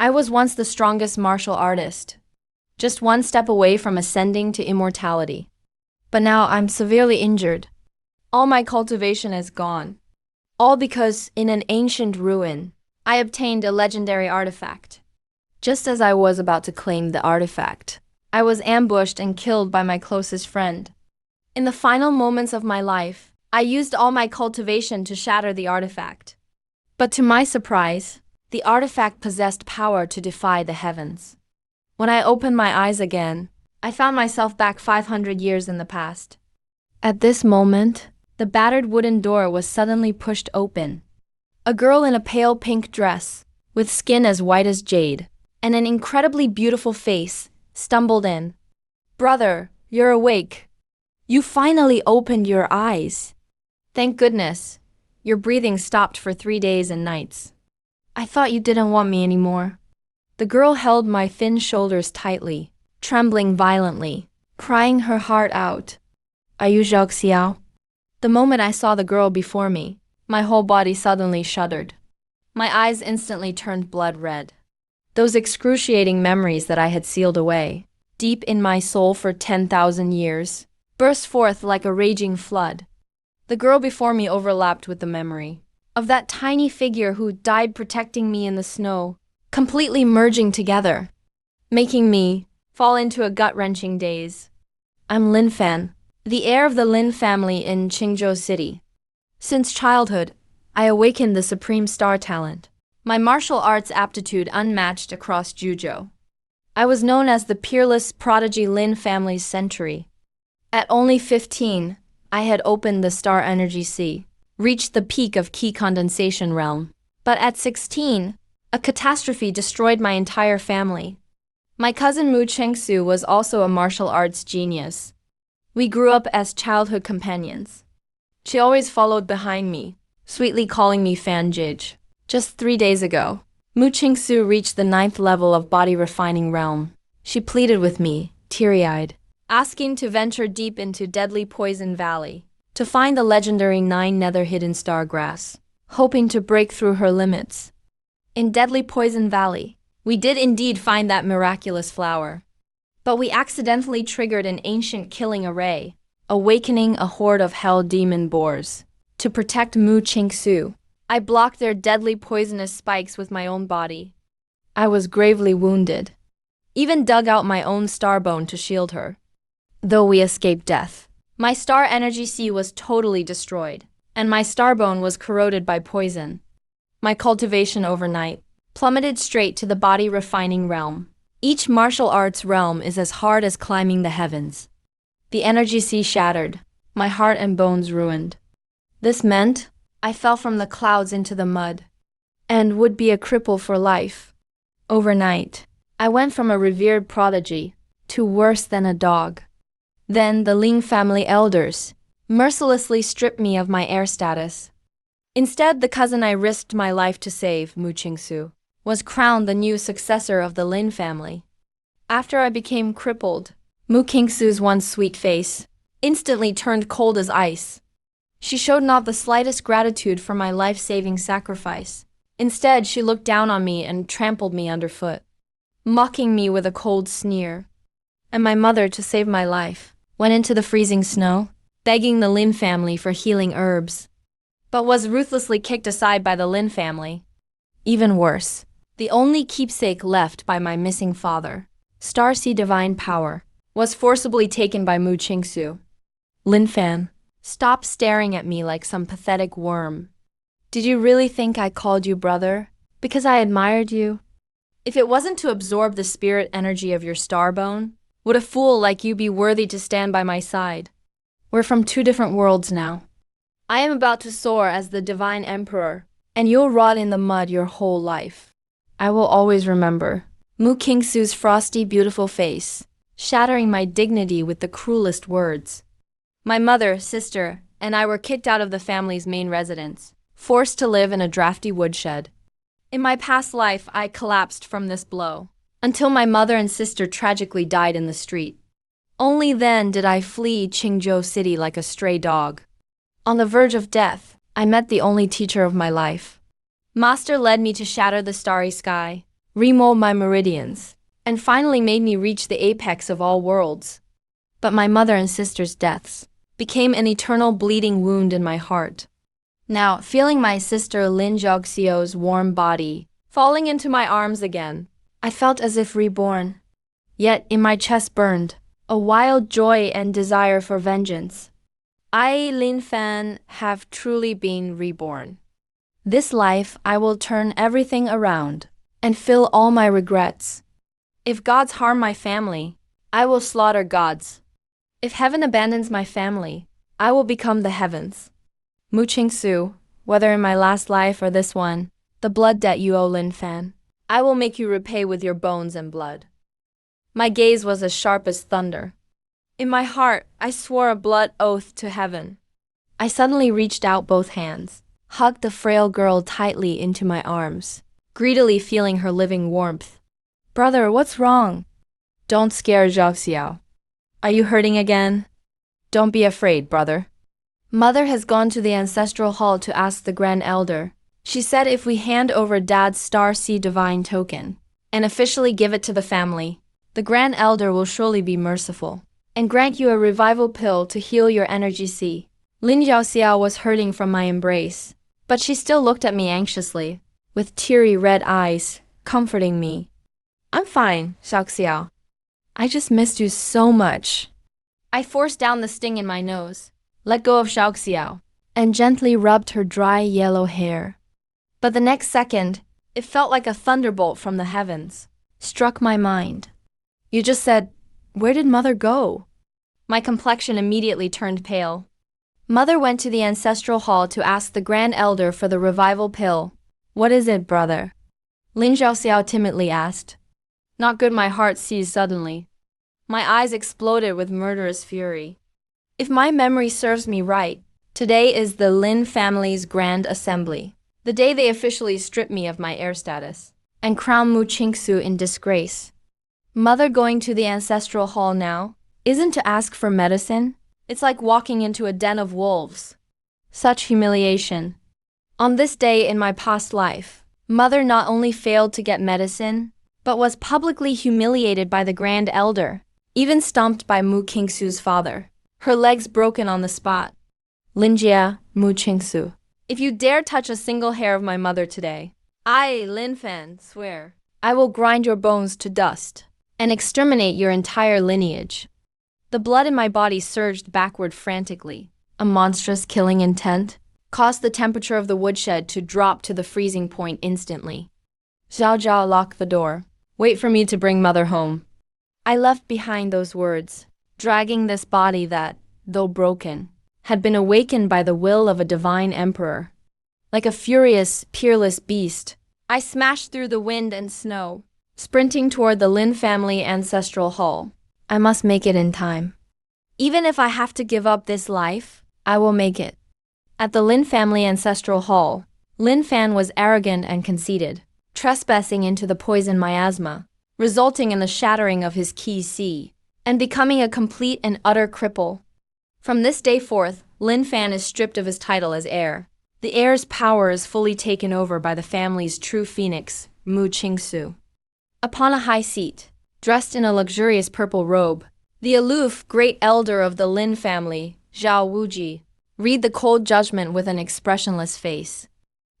I was once the strongest martial artist, just one step away from ascending to immortality. But now I'm severely injured. All my cultivation is gone. All because, in an ancient ruin, I obtained a legendary artifact. Just as I was about to claim the artifact, I was ambushed and killed by my closest friend. In the final moments of my life, I used all my cultivation to shatter the artifact. But to my surprise, the artifact possessed power to defy the heavens. When I opened my eyes again, I found myself back 500 years in the past. At this moment, the battered wooden door was suddenly pushed open. A girl in a pale pink dress, with skin as white as jade, and an incredibly beautiful face, stumbled in. "Brother, you're awake. You finally opened your eyes. Thank goodness. Your breathing stopped for 3 days and nights. I thought you didn't want me anymore." The girl held my thin shoulders tightly, trembling violently, crying her heart out. "Are you Zhao Xiao?" The moment I saw the girl before me, my whole body suddenly shuddered. My eyes instantly turned blood red. Those excruciating memories that I had sealed away, deep in my soul for 10,000 years, burst forth like a raging flood. The girl before me overlapped with the memory of that tiny figure who died protecting me in the snow, completely merging together, making me fall into a gut-wrenching daze. I'm Lin Fan, the heir of the Lin family in Qingzhou City. Since childhood, I awakened the supreme star talent, my martial arts aptitude unmatched across Juzhou. I was known as the peerless prodigy Lin family's century. At only 15, I had opened the star energy sea, reached the peak of key condensation realm. But at 16, a catastrophe destroyed my entire family. My cousin Mu Qingxue was also a martial arts genius. We grew up as childhood companions. She always followed behind me, sweetly calling me Fan Jij. Just 3 days ago, Mu Qingxue reached the 9th level of body refining realm. She pleaded with me, teary-eyed, asking to venture deep into Deadly Poison Valley, to find the legendary 9 Nether hidden star grass, hoping to break through her limits. In Deadly Poison Valley, we did indeed find that miraculous flower. But we accidentally triggered an ancient killing array, awakening a horde of hell demon boars. To protect Mu Qingxue, I blocked their deadly poisonous spikes with my own body. I was gravely wounded, even dug out my own starbone to shield her. Though we escaped death, my star energy sea was totally destroyed, and my starbone was corroded by poison. My cultivation overnight plummeted straight to the body refining realm. Each martial arts realm is as hard as climbing the heavens. The energy sea shattered, my heart and bones ruined. This meant I fell from the clouds into the mud, and would be a cripple for life. Overnight, I went from a revered prodigy to worse than a dog. Then the Ling family elders mercilessly stripped me of my heir status. Instead, the cousin I risked my life to save, Mu Qingxue, was crowned the new successor of the Lin family. After I became crippled, Mu Qingxue's once sweet face instantly turned cold as ice. She showed not the slightest gratitude for my life-saving sacrifice. Instead, she looked down on me and trampled me underfoot, mocking me with a cold sneer. And my mother, to save my life, went into the freezing snow, begging the Lin family for healing herbs, but was ruthlessly kicked aside by the Lin family. Even worse, the only keepsake left by my missing father, Starseed Divine Power, was forcibly taken by Mu Qingxue. Lin Fan, stop staring at me like some pathetic worm. Did you really think I called you brother because I admired you? If it wasn't to absorb the spirit energy of your starbone, would a fool like you be worthy to stand by my side? We're from 2 different worlds now. I am about to soar as the Divine Emperor, and you'll rot in the mud your whole life. I will always remember Mu Qingxue's frosty, beautiful face, shattering my dignity with the cruelest words. My mother, sister, and I were kicked out of the family's main residence, forced to live in a drafty woodshed. In my past life, I collapsed from this blow, until my mother and sister tragically died in the street. Only then did I flee Qingzhou City like a stray dog. On the verge of death, I met the only teacher of my life. Master led me to shatter the starry sky, remold my meridians, and finally made me reach the apex of all worlds. But my mother and sister's deaths became an eternal bleeding wound in my heart. Now, feeling my sister Lin Xiao's warm body falling into my arms again, I felt as if reborn. Yet in my chest burned a wild joy and desire for vengeance. I, Lin Fan, have truly been reborn. This life I will turn everything around and fill all my regrets. If gods harm my family, I will slaughter gods. If heaven abandons my family, I will become the heavens. Mu Qingxue, whether in my last life or this one, the blood debt you owe Lin Fan, I will make you repay with your bones and blood. My gaze was as sharp as thunder. In my heart, I swore a blood oath to heaven. I suddenly reached out both hands, hugged the frail girl tightly into my arms, greedily feeling her living warmth. Brother, what's wrong? Don't scare Xiao. Are you hurting again? Don't be afraid, brother. Mother has gone to the Ancestral Hall to ask the Grand Elder. She said if we hand over Dad's Star Sea Divine token and officially give it to the family, the Grand Elder will surely be merciful and grant you a revival pill to heal your energy sea. Lin Xiao was hurting from my embrace, but she still looked at me anxiously, with teary red eyes, comforting me. I'm fine, Xiao. I just missed you so much. I forced down the sting in my nose, let go of Xiao, and gently rubbed her dry yellow hair. But the next second, it felt like a thunderbolt from the heavens, struck my mind. You just said, "Where did Mother go?" My complexion immediately turned pale. Mother went to the Ancestral Hall to ask the Grand Elder for the revival pill. What is it, brother? Lin Xiao timidly asked. Not good, my heart seized suddenly. My eyes exploded with murderous fury. If my memory serves me right, today is the Lin family's Grand Assembly, the day they officially strip me of my heir status and crown Mu Qingxue in disgrace. Mother going to the Ancestral Hall now isn't to ask for medicine. It's like walking into a den of wolves. Such humiliation. On this day in my past life, Mother not only failed to get medicine, but was publicly humiliated by the Grand Elder, even stomped by Mu Qingxue's father, her legs broken on the spot. Linjia, Mu Qingxue, if you dare touch a single hair of my mother today, I, Lin Fan, swear, I will grind your bones to dust and exterminate your entire lineage. The blood in my body surged backward frantically. A monstrous killing intent caused the temperature of the woodshed to drop to the freezing point instantly. Xiao locked the door. Wait for me to bring Mother home. I left behind those words, dragging this body that, though broken, had been awakened by the will of a divine emperor. Like a furious, peerless beast, I smashed through the wind and snow, sprinting toward the Lin family Ancestral Hall. I must make it in time. Even if I have to give up this life, I will make it. At the Lin family Ancestral Hall, Lin Fan was arrogant and conceited, trespassing into the poison miasma, resulting in the shattering of his Qi Si, and becoming a complete and utter cripple. From this day forth, Lin Fan is stripped of his title as heir. The heir's power is fully taken over by the family's true phoenix, Mu Qingxue. Upon a high seat, dressed in a luxurious purple robe, the aloof great elder of the Lin family, Zhao Wuji, read the cold judgment with an expressionless face.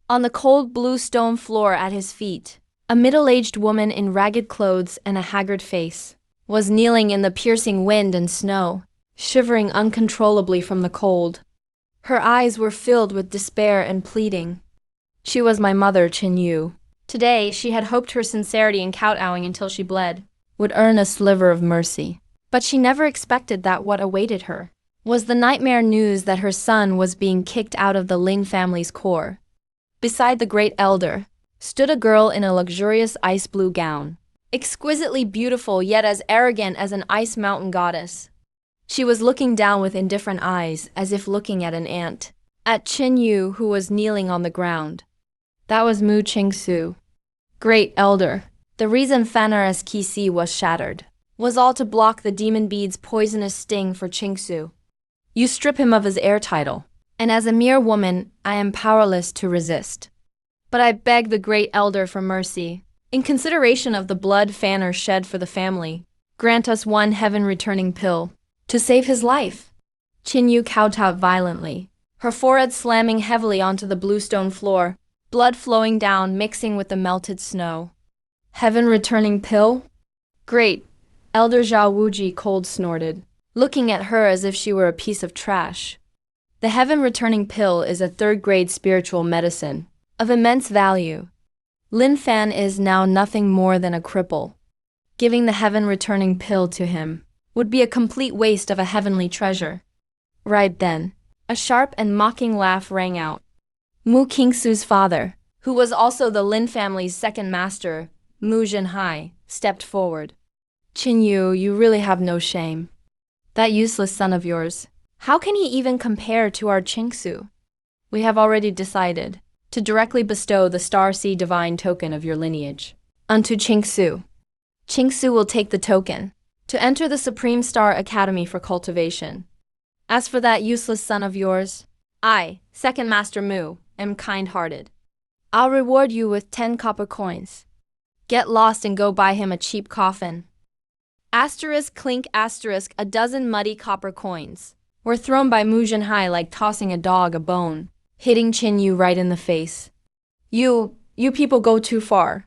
On the cold blue stone floor at his feet, a middle-aged woman in ragged clothes and a haggard face was kneeling in the piercing wind and snow, shivering uncontrollably from the cold. Her eyes were filled with despair and pleading. She was my mother, Qin Yu. Today, she had hoped her sincerity in kowtowing until she bled would earn a sliver of mercy. But she never expected that what awaited her was the nightmare news that her son was being kicked out of the Ling family's core. Beside the great elder stood a girl in a luxurious ice blue gown, exquisitely beautiful yet as arrogant as an ice mountain goddess. She was looking down with indifferent eyes, as if looking at an ant, at Qin Yu, who was kneeling on the ground. That was Mu Qingxue. Great elder. The reason Fanara's Qi Si was shattered was all to block the demon bead's poisonous sting for Qingxue. You strip him of his heir title, and as a mere woman, I am powerless to resist. But I beg the great elder for mercy. In consideration of the blood Fanner shed for the family, grant us one heaven-returning pill to save his life. Qingxue kowtowed violently, her forehead slamming heavily onto the bluestone floor, blood flowing down, mixing with the melted snow. Heaven-returning pill? Great, Elder Zhao Wuji cold snorted, looking at her as if she were a piece of trash. The heaven-returning pill is a third-grade spiritual medicine, of immense value. Lin Fan is now nothing more than a cripple. Giving the heaven-returning pill to him would be a complete waste of a heavenly treasure. Right then, a sharp and mocking laugh rang out. Mu Qingxue's father, who was also the Lin family's second master, Mu Qingxue, stepped forward. Qingxue, you really have no shame. That useless son of yours, how can he even compare to our Qingxue? We have already decided to directly bestow the Star Sea Divine token of your lineage unto Qingxue. Qingxue will take the token to enter the Supreme Star Academy for Cultivation. As for that useless son of yours, I, Second Master Mu, am kind-hearted. I'll reward you with 10 copper coins. Get lost and go buy him a cheap coffin. Asterisk clink asterisk a dozen muddy copper coins were thrown by Mu Qingxue like tossing a dog a bone, hitting Qingxue right in the face. You people go too far.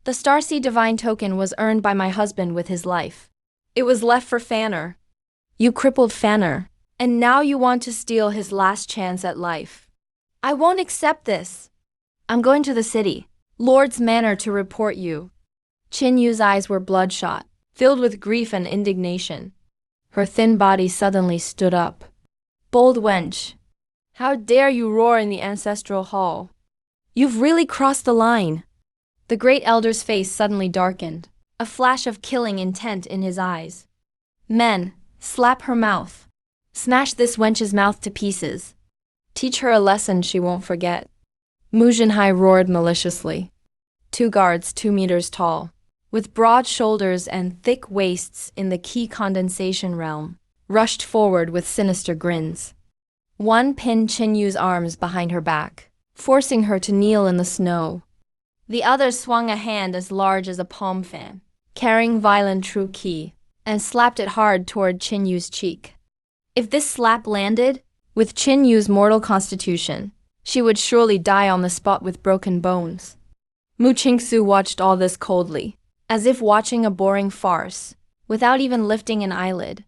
The Starseed Divine token was earned by my husband with his life. It was left for Fanner. You crippled Fanner, and now you want to steal his last chance at life. I won't accept this. I'm going to the city, Lord's Manor, to report you. Qingxue's eyes were bloodshot, filled with grief and indignation. Her thin body suddenly stood up. Bold wench, how dare you roar in the Ancestral Hall? You've really crossed the line. The great elder's face suddenly darkened, a flash of killing intent in his eyes. Men, slap her mouth. Smash this wench's mouth to pieces. Teach her a lesson she won't forget. Mu Qingxue roared maliciously. 2 guards 2 meters tall, with broad shoulders and thick waists in the key condensation realm, rushed forward with sinister grins. One pinned Qingxue's arms behind her back, forcing her to kneel in the snow. The other swung a hand as large as a palm fan, carrying violent true ki, and slapped it hard toward Qingxue's cheek. If this slap landed, with Qingxue's mortal constitution, she would surely die on the spot with broken bones. Mu Qingxue watched all this coldly, as if watching a boring farce, without even lifting an eyelid.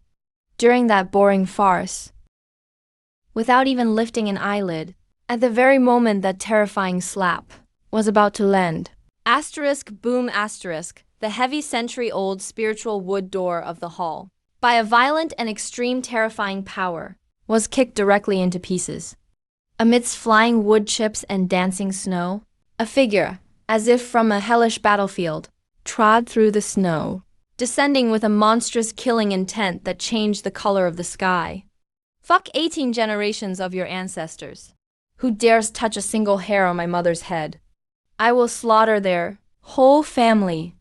During that boring farce, without even lifting an eyelid, at the very moment that terrifying slap was about to land, asterisk boom asterisk, the heavy century-old spiritual wood door of the hall, by a violent and extreme terrifying power, was kicked directly into pieces. Amidst flying wood chips and dancing snow, a figure, as if from a hellish battlefield, trod through the snow, descending with a monstrous killing intent that changed the color of the sky. Fuck 18 generations of your ancestors. Who dares touch a single hair on my mother's head? I will slaughter their whole family.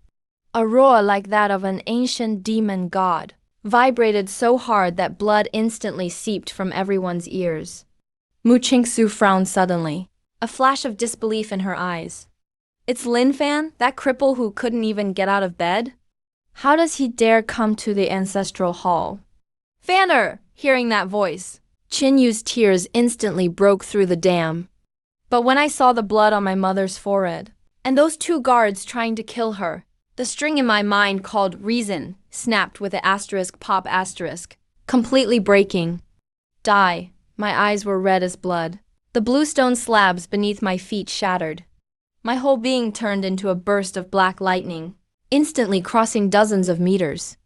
A roar like that of an ancient demon god vibrated so hard that blood instantly seeped from everyone's ears. Mu Qingxue frowned suddenly, a flash of disbelief in her eyes. It's Lin Fan, that cripple who couldn't even get out of bed? How does he dare come to the Ancestral Hall? Fanner! Hearing that voice, Qingxue's tears instantly broke through the dam. But when I saw the blood on my mother's forehead, and those 2 guards trying to kill her, the string in my mind called reason snapped with an asterisk pop asterisk, completely breaking. Die. My eyes were red as blood. The bluestone slabs beneath my feet shattered. My whole being turned into a burst of black lightning, instantly crossing dozens of meters.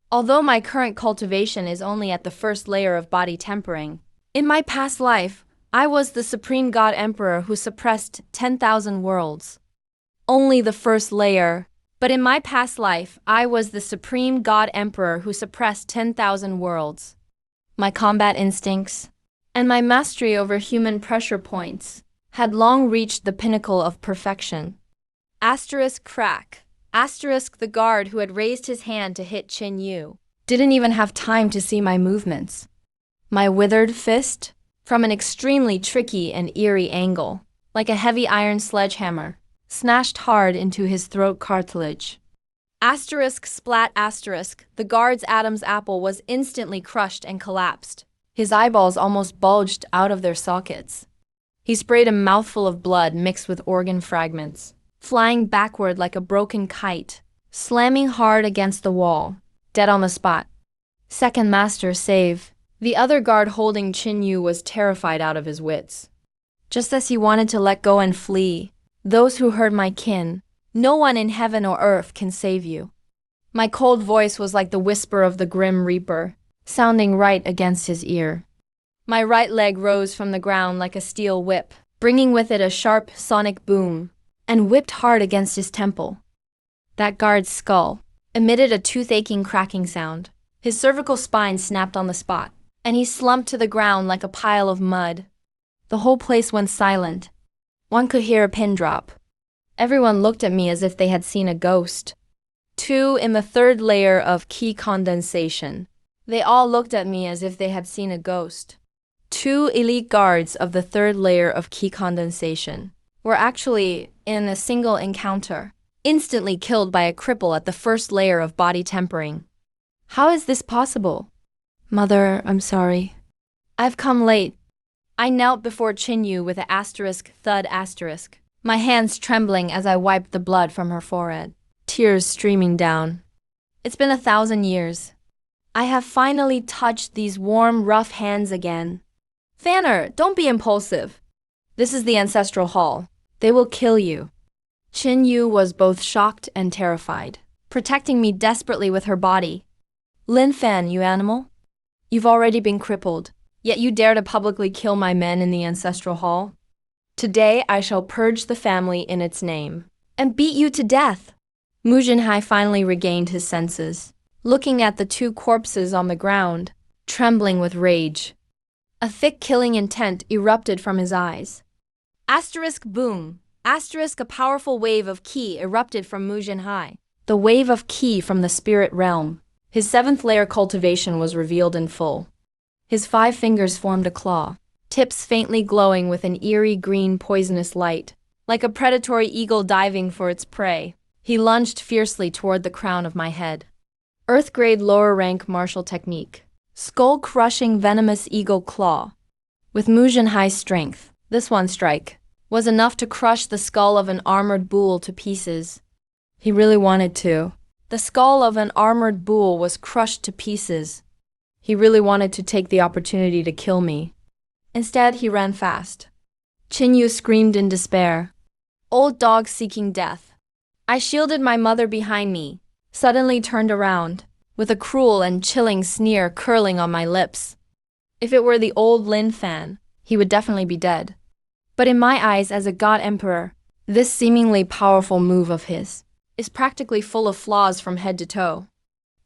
Although my current cultivation is only at the first layer of body tempering, in my past life, I was the Supreme God Emperor who suppressed 10,000 worlds. Only the first layer. But in my past life, I was the Supreme God Emperor who suppressed 10,000 worlds. My combat instincts and my mastery over human pressure points had long reached the pinnacle of perfection. Asterisk crack. Asterisk the guard who had raised his hand to hit Qingxue didn't even have time to see my movements. My withered fist, from an extremely tricky and eerie angle, like a heavy iron sledgehammer, smashed hard into his throat cartilage. Asterisk splat asterisk, the guard's Adam's apple was instantly crushed and collapsed. His eyeballs almost bulged out of their sockets. He sprayed a mouthful of blood mixed with organ fragments, flying backward like a broken kite, slamming hard against the wall, dead on the spot. Second master save. The other guard holding Qingxue was terrified out of his wits. Just as he wanted to let go and flee, those who hurt my kin, no one in heaven or earth can save you. My cold voice was like the whisper of the Grim Reaper, sounding right against his ear. My right leg rose from the ground like a steel whip, bringing with it a sharp sonic boom, and whipped hard against his temple. That guard's skull emitted a toothacheing cracking sound. His cervical spine snapped on the spot, and he slumped to the ground like a pile of mud. The whole place went silent. One could hear a pin drop. Everyone looked at me as if they had seen a ghost. 2 in the third layer of key condensation. They all looked at me as if they had seen a ghost. 2 elite guards of the third layer of key condensation were actually, in a single encounter, instantly killed by a cripple at the first layer of body tempering. How is this possible? Mother, I'm sorry. I've come late. I knelt before Qingxue with an asterisk thud asterisk, my hands trembling as I wiped the blood from her forehead, tears streaming down. It's been 1,000 years. I have finally touched these warm, rough hands again. Fanner, don't be impulsive. This is the Ancestral Hall. They will kill you. Qingxue was both shocked and terrified, protecting me desperately with her body. Lin Fan, you animal. You've already been crippled, yet you dare to publicly kill my men in the Ancestral Hall? Today I shall purge the family in its name, and beat you to death. Mu Qingxue finally regained his senses, looking at the 2 corpses on the ground, trembling with rage. A thick killing intent erupted from his eyes. Asterisk boom. Asterisk a powerful wave of ki erupted from Mu Qingxue. The wave of ki from the spirit realm. His 7th layer cultivation was revealed in full. His 5 fingers formed a claw, tips faintly glowing with an eerie green poisonous light, like a predatory eagle diving for its prey. He lunged fiercely toward the crown of my head. Earth-grade lower-rank martial technique. Skull-crushing venomous eagle claw. With Mu Qingxue's strength, this one strike was enough to crush the skull of an armored bull to pieces. He really wanted to. The skull of an armored bull was crushed to pieces. He really wanted to take the opportunity to kill me. Instead, he ran fast. Qingxue screamed in despair. Old dog seeking death. I shielded my mother behind me, suddenly turned around, with a cruel and chilling sneer curling on my lips. If it were the old Lin Fan, he would definitely be dead. But in my eyes as a god emperor, this seemingly powerful move of his is practically full of flaws from head to toe.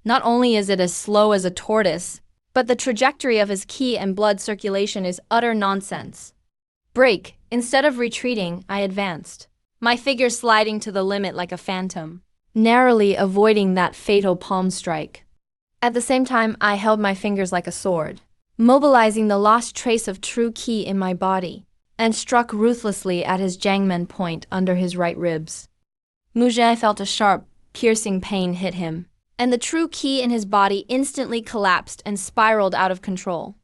Not only is it as slow as a tortoise, but the trajectory of his ki and blood circulation is utter nonsense. Break. Instead of retreating, I advanced, my figure sliding to the limit like a phantom, narrowly avoiding that fatal palm strike. At the same time, I held my fingers like a sword, mobilizing the lost trace of true ki in my body, and struck ruthlessly at his Jiangmen point under his right ribs. Mu Qingxue felt a sharp, piercing pain hit him, and the true ki in his body instantly collapsed and spiraled out of control.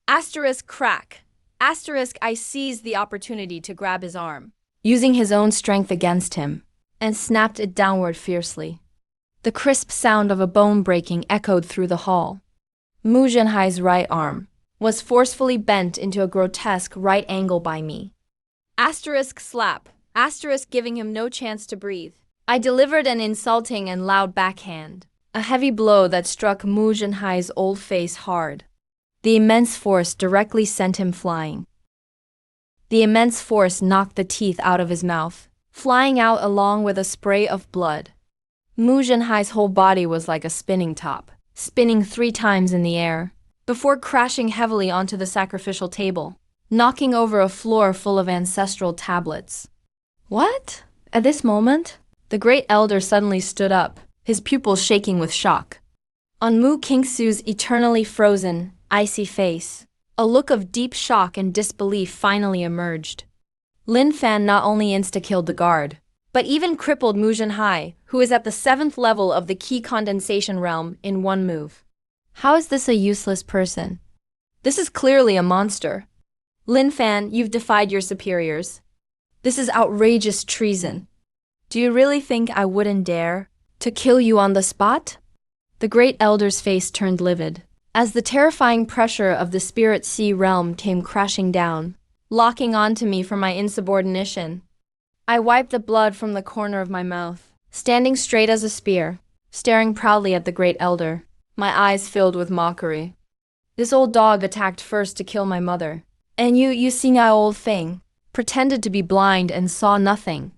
Asterisk crack. Asterisk I seized the opportunity to grab his arm, using his own strength against him, and snapped it downward fiercely. The crisp sound of a bone breaking echoed through the hall. Mu Qingxue's right arm was forcefully bent into a grotesque right angle by me. Asterisk slap. Asterisk giving him no chance to breathe. I delivered an insulting and loud backhand, a heavy blow that struck Mu Qingxue's old face hard. The immense force directly sent him flying. The immense force knocked the teeth out of his mouth, flying out along with a spray of blood. Mu Qingxue's whole body was like a spinning top, spinning 3 times in the air, before crashing heavily onto the sacrificial table, knocking over a floor full of ancestral tablets. What? At this moment, the great elder suddenly stood up, his pupils shaking with shock. On Mu Qingxue's eternally frozen, icy face, a look of deep shock and disbelief finally emerged. Lin Fan not only insta-killed the guard, but even crippled Mu Qingxue, who is at the 7th level of the key condensation realm, in one move. How is this a useless person? This is clearly a monster. Lin Fan, you've defied your superiors. This is outrageous treason. Do you really think I wouldn't dare to kill you on the spot? The great elder's face turned livid, as the terrifying pressure of the spirit sea realm came crashing down, locking onto me for my insubordination. I wiped the blood from the corner of my mouth, standing straight as a spear, staring proudly at the great elder, my eyes filled with mockery. This old dog attacked first to kill my mother, and you senile old thing, pretended to be blind and saw nothing.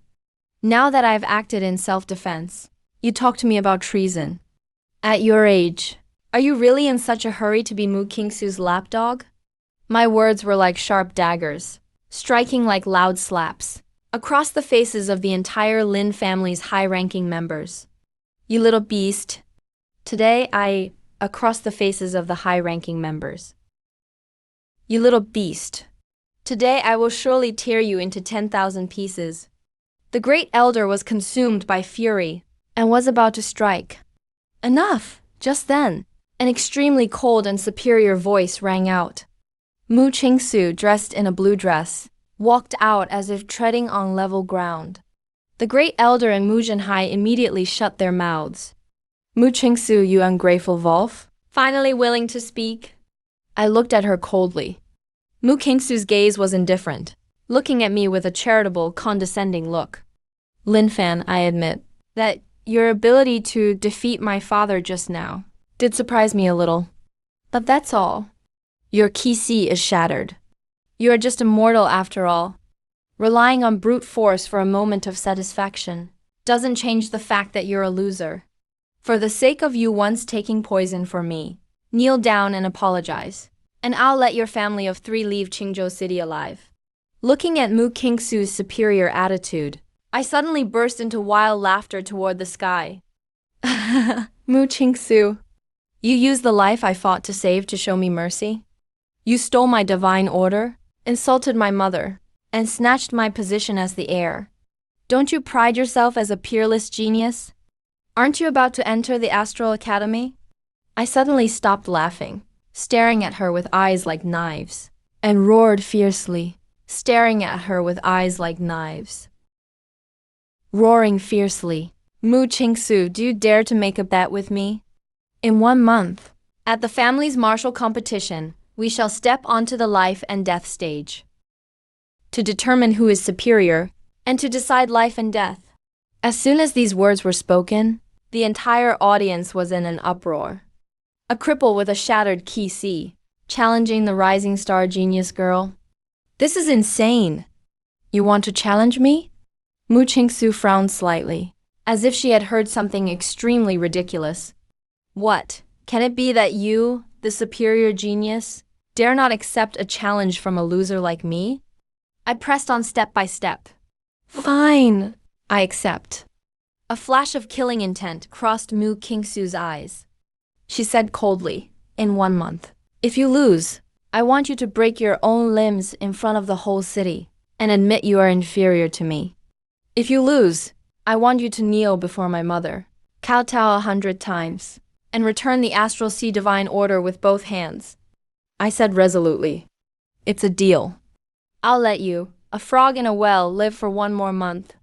Now that I've acted in self-defense, you talk to me about treason. At your age, are you really in such a hurry to be Mu Qingxue's lapdog? My words were like sharp daggers, striking like loud slaps, across the faces of the entire Lin family's high-ranking members. You little beast. Today, across the faces of the high-ranking members. You little beast. Today I will surely tear you into 10,000 pieces. The great elder was consumed by fury and was about to strike. Enough! Just then, an extremely cold and superior voice rang out. Mu Qingxue, dressed in a blue dress, walked out as if treading on level ground. The great elder and Mu Qingxue immediately shut their mouths. Mu Qingxue, you ungrateful Wolf, finally willing to speak? I looked at her coldly. Mu Qingxue's gaze was indifferent, looking at me with a charitable, condescending look. Lin Fan, I admit that your ability to defeat my father just now did surprise me a little. But that's all. Your qi is shattered. You are just a mortal after all. Relying on brute force for a moment of satisfaction doesn't change the fact that you're a loser. For the sake of you once taking poison for me, kneel down and apologize, and I'll let your family of 3 leave Qingzhou City alive. Looking at Mu Qingxue's superior attitude, I suddenly burst into wild laughter toward the sky. Mu Qingxue, you used the life I fought to save to show me mercy? You stole my divine order, insulted my mother, and snatched my position as the heir. Don't you pride yourself as a peerless genius? Aren't you about to enter the Astral Academy? I suddenly stopped laughing, staring at her with eyes like knives, and roared fiercely, staring at her with eyes like knives. Roaring fiercely, Mu Qingxue, do you dare to make a bet with me? In 1 month, at the family's martial competition, we shall step onto the life and death stage to determine who is superior and to decide life and death. As soon as these words were spoken, the entire audience was in an uproar. A cripple with a shattered qi, challenging the rising star genius girl. This is insane. You want to challenge me? Mu Qingxue frowned slightly, as if she had heard something extremely ridiculous. What? Can it be that you, the superior genius, dare not accept a challenge from a loser like me? I pressed on step by step. Fine, I accept. A flash of killing intent crossed Mu Qingxue's eyes. She said coldly, in 1 month, if you lose, I want you to break your own limbs in front of the whole city and admit you are inferior to me. If you lose, I want you to kneel before my mother, kowtow 100 times, and return the Astral Sea Divine Order with both hands. I said resolutely, it's a deal. I'll let you, a frog in a well, live for 1 more month.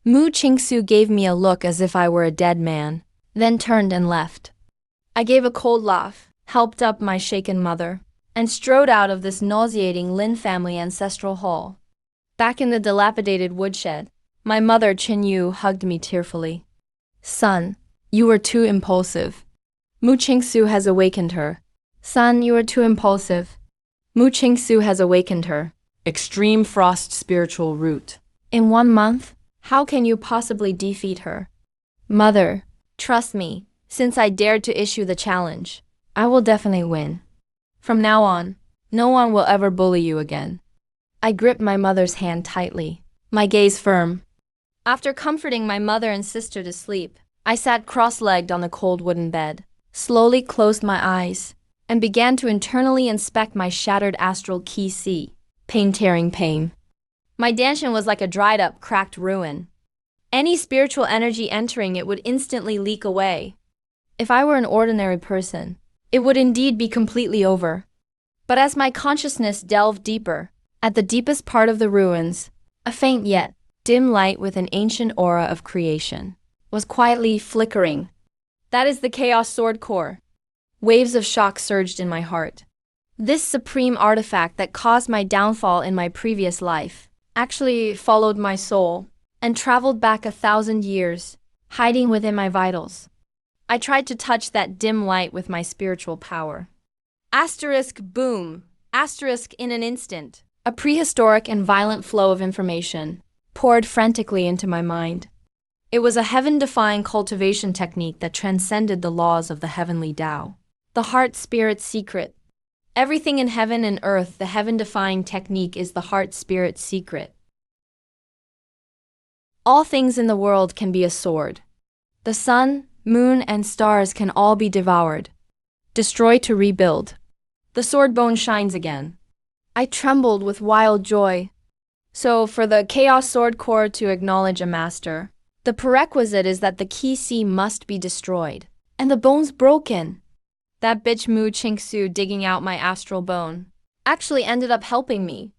Mu Qingxue gave me a look as if I were a dead man, then turned and left. I gave a cold laugh, helped up my shaken mother, and strode out of this nauseating Lin family ancestral hall. Back in the dilapidated woodshed, my mother Qingyu hugged me tearfully. Son, you were too impulsive. Mu Qingxue has awakened her. Son, you are too impulsive. Mu Qingxue has awakened her. Extreme Frost Spiritual Root. In 1 month? How can you possibly defeat her? Mother, trust me, since I dared to issue the challenge, I will definitely win. From now on, no one will ever bully you again. I gripped my mother's hand tightly, my gaze firm. After comforting my mother and sister to sleep, I sat cross-legged on the cold wooden bed, slowly closed my eyes, and began to internally inspect my shattered astral qi, pain-tearing pain. My Danshan was like a dried-up, cracked ruin. Any spiritual energy entering it would instantly leak away. If I were an ordinary person, it would indeed be completely over. But as my consciousness delved deeper, at the deepest part of the ruins, a faint yet dim light with an ancient aura of creation was quietly flickering. That is the Chaos Sword Core. Waves of shock surged in my heart. This supreme artifact that caused my downfall in my previous life actually followed my soul and traveled back 1,000 years, hiding within my vitals. I tried to touch that dim light with my spiritual power. Asterisk boom. Asterisk in an instant. A prehistoric and violent flow of information poured frantically into my mind. It was a heaven-defying cultivation technique that transcended the laws of the heavenly Tao. The heart-spirit secret. Everything in heaven and earth, the heaven-defying technique is the heart-spirit secret. All things in the world can be a sword. The sun, moon, and stars can all be devoured. Destroy to rebuild. The sword bone shines again. I trembled with wild joy. So, for the Chaos Sword Core to acknowledge a master, the prerequisite is that the key C must be destroyed, and the bones broken. That bitch Mu Qingxue digging out my astral bone actually ended up helping me.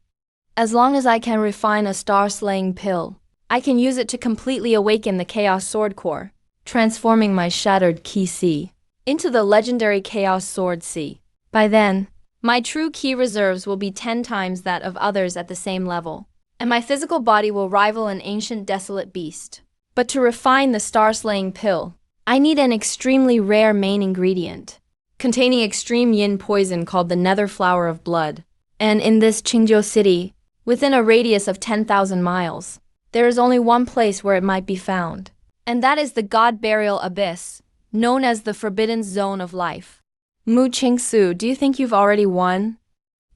As long as I can refine a star-slaying pill, I can use it to completely awaken the Chaos Sword Core, transforming my shattered key C into the legendary Chaos Sword C. By then, my true key reserves will be 10 times that of others at the same level, and my physical body will rival an ancient desolate beast. But to refine the star-slaying pill, I need an extremely rare main ingredient, containing extreme yin poison called the Nether Flower of Blood. And in this Qingzhou city, within a radius of 10,000 miles, there is only one place where it might be found, and that is the God Burial Abyss, known as the Forbidden Zone of Life. Mu Qingxue, do you think you've already won?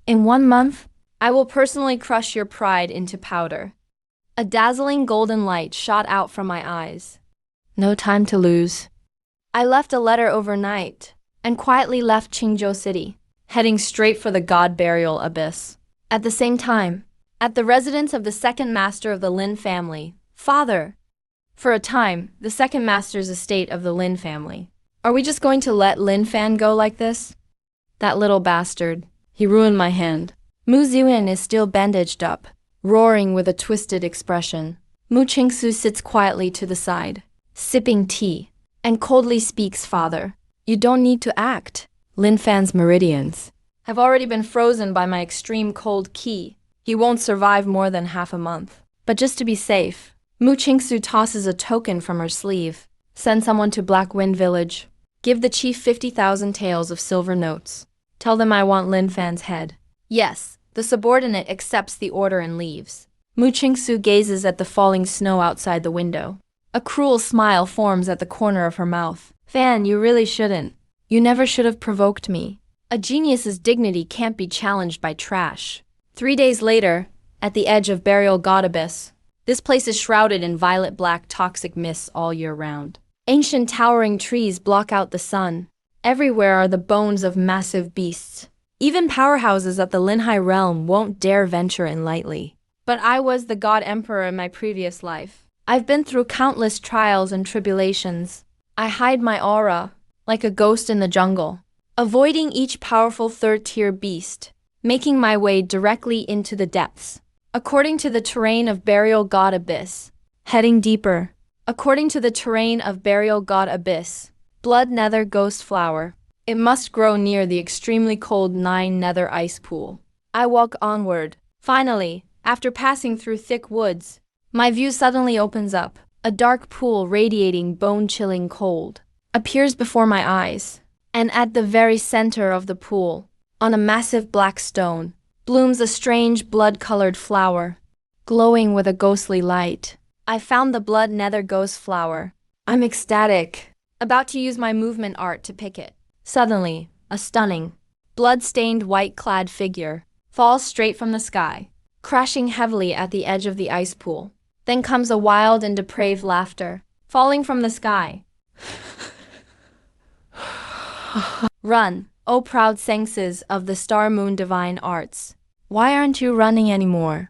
In 1 month, I will personally crush your pride into powder. A dazzling golden light shot out from my eyes. No time to lose. I left a letter overnight and quietly left Qingzhou City, heading straight for the God Burial Abyss. At the same time, at the residence of the second master of the Lin family, father. For a time, the second master's estate of the Lin family. Are we just going to let Lin Fan go like this? That little bastard. He ruined my hand. Mu Qingxue is still bandaged up, roaring with a twisted expression. Mu Qingxue sits quietly to the side, sipping tea, and coldly speaks, Father. You don't need to act. Lin Fan's meridians have already been frozen by my extreme cold ki. He won't survive more than half a month. But just to be safe, Mu Qingxue tosses a token from her sleeve. Send someone to Black Wind Village. Give the chief 50,000 taels of silver notes. Tell them I want Lin Fan's head. Yes, the subordinate accepts the order and leaves. Mu Qingxue gazes at the falling snow outside the window. A cruel smile forms at the corner of her mouth. Fan, you really shouldn't. You never should have provoked me. A genius's dignity can't be challenged by trash. 3 days later, at the edge of Burial God Abyss, this place is shrouded in violet-black toxic mists all year round. Ancient towering trees block out the sun. Everywhere are the bones of massive beasts. Even powerhouses of the Linhai realm won't dare venture in lightly. But I was the God Emperor in my previous life. I've been through countless trials and tribulations. I hide my aura, like a ghost in the jungle, avoiding each powerful third-tier beast, making my way directly into the depths. According to the terrain of Burial God Abyss, heading deeper. According to the terrain of Burial God Abyss, Blood Nether Ghost Flower. It must grow near the extremely cold 9 Nether ice pool. I walk onward. Finally, after passing through thick woods, my view suddenly opens up. A dark pool radiating bone-chilling cold appears before my eyes. And at the very center of the pool, on a massive black stone, blooms a strange blood-colored flower, glowing with a ghostly light. I found the Blood Nether Ghost Flower. I'm ecstatic, about to use my movement art to pick it. Suddenly, a stunning, blood-stained white-clad figure falls straight from the sky, crashing heavily at the edge of the ice pool. Then comes a wild and depraved laughter, falling from the sky. Run, O proud saintess of the Star-Moon Divine Arts. Why aren't you running anymore?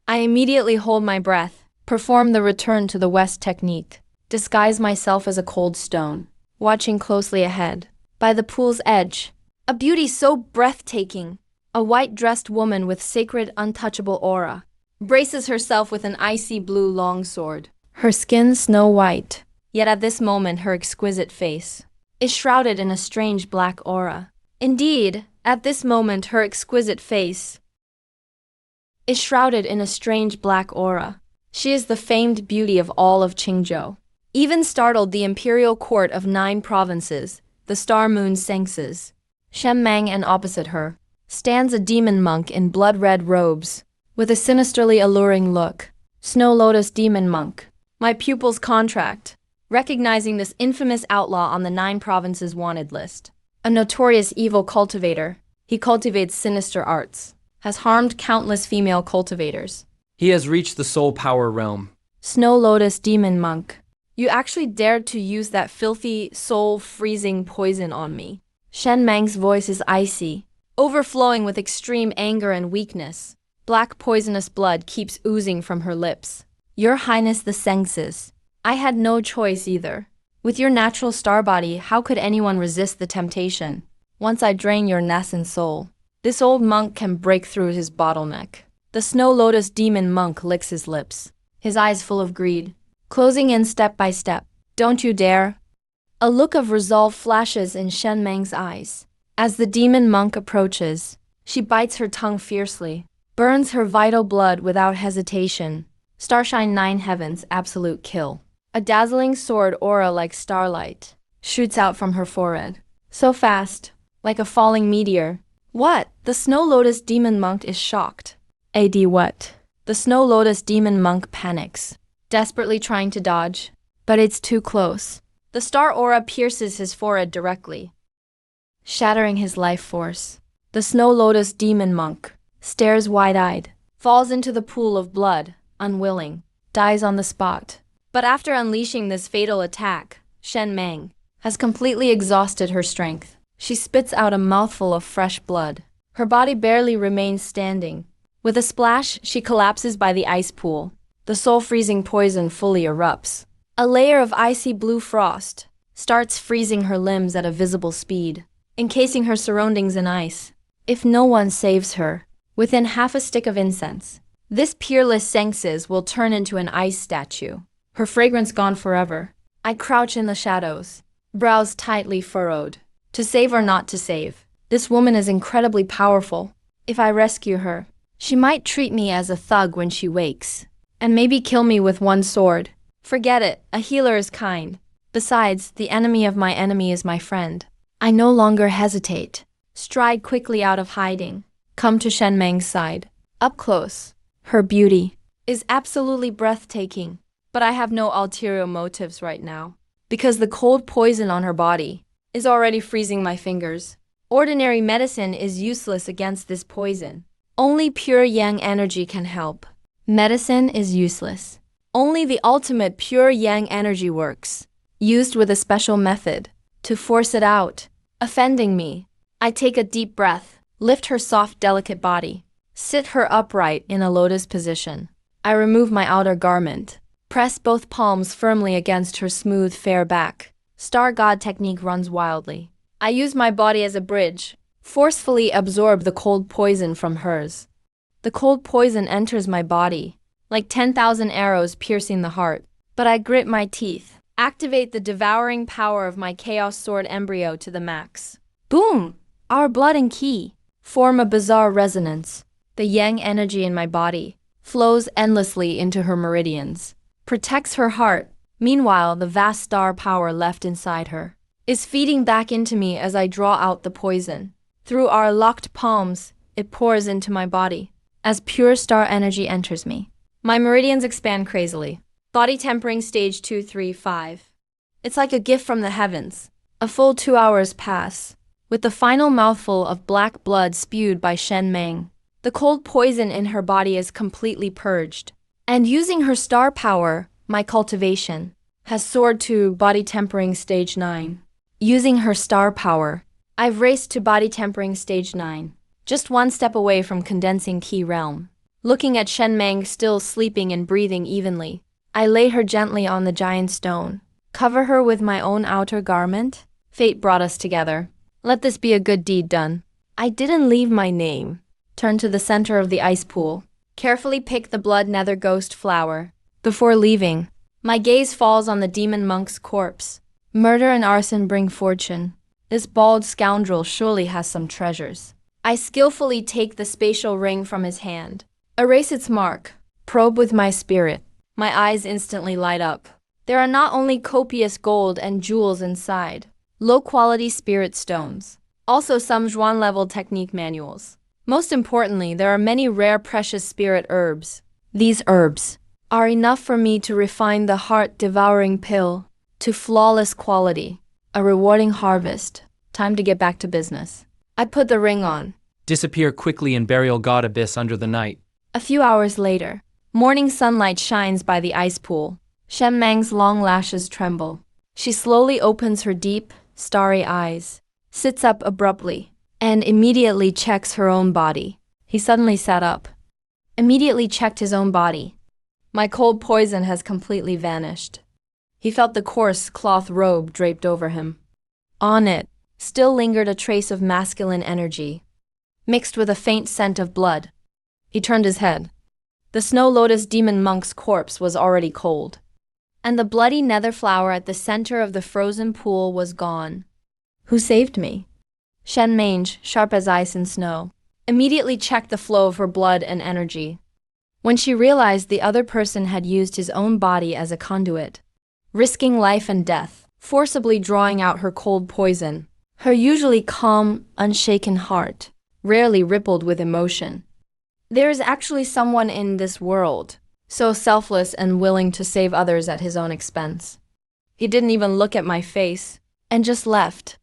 I immediately hold my breath, Perform the return to the west technique. Disguise myself as a cold stone. Watching closely ahead. By the pool's edge. A beauty so breathtaking. A white-dressed woman with sacred, untouchable aura. Braces herself with an icy blue longsword. Her skin snow white. Yet at this moment her exquisite face is shrouded in a strange black aura. Indeed, at this moment her exquisite face is shrouded in a strange black aura. She is the famed beauty of all of Qingzhou. Even startled the imperial court of 9 provinces, the star moon senses. Shen Mang, and opposite her stands a demon monk in blood-red robes, with a sinisterly alluring look. Snow Lotus Demon Monk. My pupil's contract. Recognizing this infamous outlaw on the 9 provinces wanted list. A notorious evil cultivator, he cultivates sinister arts, has harmed countless female cultivators. He has reached the soul power realm. Snow Lotus Demon Monk. You actually dared to use that filthy, soul-freezing poison on me. Shen Mang's voice is icy, overflowing with extreme anger and weakness. Black poisonous blood keeps oozing from her lips. Your Highness the senses. I had no choice either. With your natural star body, how could anyone resist the temptation? Once I drain your nascent soul, this old monk can break through his bottleneck. The Snow Lotus Demon Monk licks his lips, his eyes full of greed, closing in step by step. Don't you dare. A look of resolve flashes in Shen Mang's eyes. As the demon monk approaches, she bites her tongue fiercely, burns her vital blood without hesitation. Starshine 9 Heavens, absolute kill. A dazzling sword aura like starlight shoots out from her forehead. So fast, like a falling meteor. What? The Snow Lotus Demon Monk is shocked. AD what? The Snow Lotus Demon Monk panics, desperately trying to dodge, but it's too close. The star aura pierces his forehead directly, shattering his life force. The Snow Lotus Demon Monk stares wide-eyed, falls into the pool of blood, unwilling, dies on the spot. But after unleashing this fatal attack, Shen Mang has completely exhausted her strength. She spits out a mouthful of fresh blood. Her body barely remains standing. With a splash, she collapses by the ice pool. The soul-freezing poison fully erupts. A layer of icy blue frost starts freezing her limbs at a visible speed, encasing her surroundings in ice. If no one saves her, within half a stick of incense, this peerless senses will turn into an ice statue. Her fragrance gone forever. I crouch in the shadows, brows tightly furrowed. To save or not to save, this woman is incredibly powerful. If I rescue her, she might treat me as a thug when she wakes, and maybe kill me with one sword. Forget it, a healer is kind. Besides, the enemy of my enemy is my friend. I no longer hesitate. Stride quickly out of hiding. Come to Shen Mang's side. Up close. Her beauty is absolutely breathtaking. But I have no ulterior motives right now, because the cold poison on her body is already freezing my fingers. Ordinary medicine is useless against this poison. Only pure yang energy can help. Medicine is useless. Only the ultimate pure yang energy works, used with a special method, to force it out, offending me. I take a deep breath, lift her soft, delicate body, sit her upright in a lotus position. I remove my outer garment, press both palms firmly against her smooth, fair back. Star God technique runs wildly. I use my body as a bridge, forcefully absorb the cold poison from hers. The cold poison enters my body, like 10,000 arrows piercing the heart. But I grit my teeth, activate the devouring power of my Chaos Sword embryo to the max. Boom! Our blood and ki form a bizarre resonance. The yang energy in my body flows endlessly into her meridians, protects her heart. Meanwhile, the vast star power left inside her is feeding back into me as I draw out the poison. Through our locked palms, it pours into my body. As pure star energy enters me, my meridians expand crazily. Body tempering stage 2, 3, 5. It's like a gift from the heavens. A full 2 hours pass, with the final mouthful of black blood spewed by Shen Mang. The cold poison in her body is completely purged. And using her star power, my cultivation has soared to body tempering stage 9. Using her star power, I've raced to body tempering stage 9, just one step away from condensing key realm. Looking at Shen Meng still sleeping and breathing evenly, I lay her gently on the giant stone. Cover her with my own outer garment? Fate brought us together. Let this be a good deed done. I didn't leave my name. Turn to the center of the ice pool. Carefully pick the blood nether ghost flower. Before leaving, my gaze falls on the demon monk's corpse. Murder and arson bring fortune. This bald scoundrel surely has some treasures. I skillfully take the spatial ring from his hand. Erase its mark. Probe with my spirit. My eyes instantly light up. There are not only copious gold and jewels inside, low-quality spirit stones, also some Zhuan-level technique manuals. Most importantly, there are many rare precious spirit herbs. These herbs are enough for me to refine the heart-devouring pill to flawless quality. A rewarding harvest. Time to get back to business. I put the ring on. Disappear quickly in burial god abyss under the night. A few hours later, morning sunlight shines by the ice pool. Shen Meng's long lashes tremble. She slowly opens her deep, starry eyes, sits up abruptly, and immediately checks her own body. He suddenly sat up. Immediately checked his own body. My cold poison has completely vanished. He felt the coarse cloth robe draped over him. On it still lingered a trace of masculine energy, mixed with a faint scent of blood. He turned his head. The Snow Lotus demon monk's corpse was already cold, and the bloody nether flower at the center of the frozen pool was gone. Who saved me? Shen Mange, sharp as ice and snow, immediately checked the flow of her blood and energy. When she realized the other person had used his own body as a conduit, risking life and death, forcibly drawing out her cold poison, her usually calm, unshaken heart rarely rippled with emotion. There is actually someone in this world so selfless and willing to save others at his own expense. He didn't even look at my face, and just left.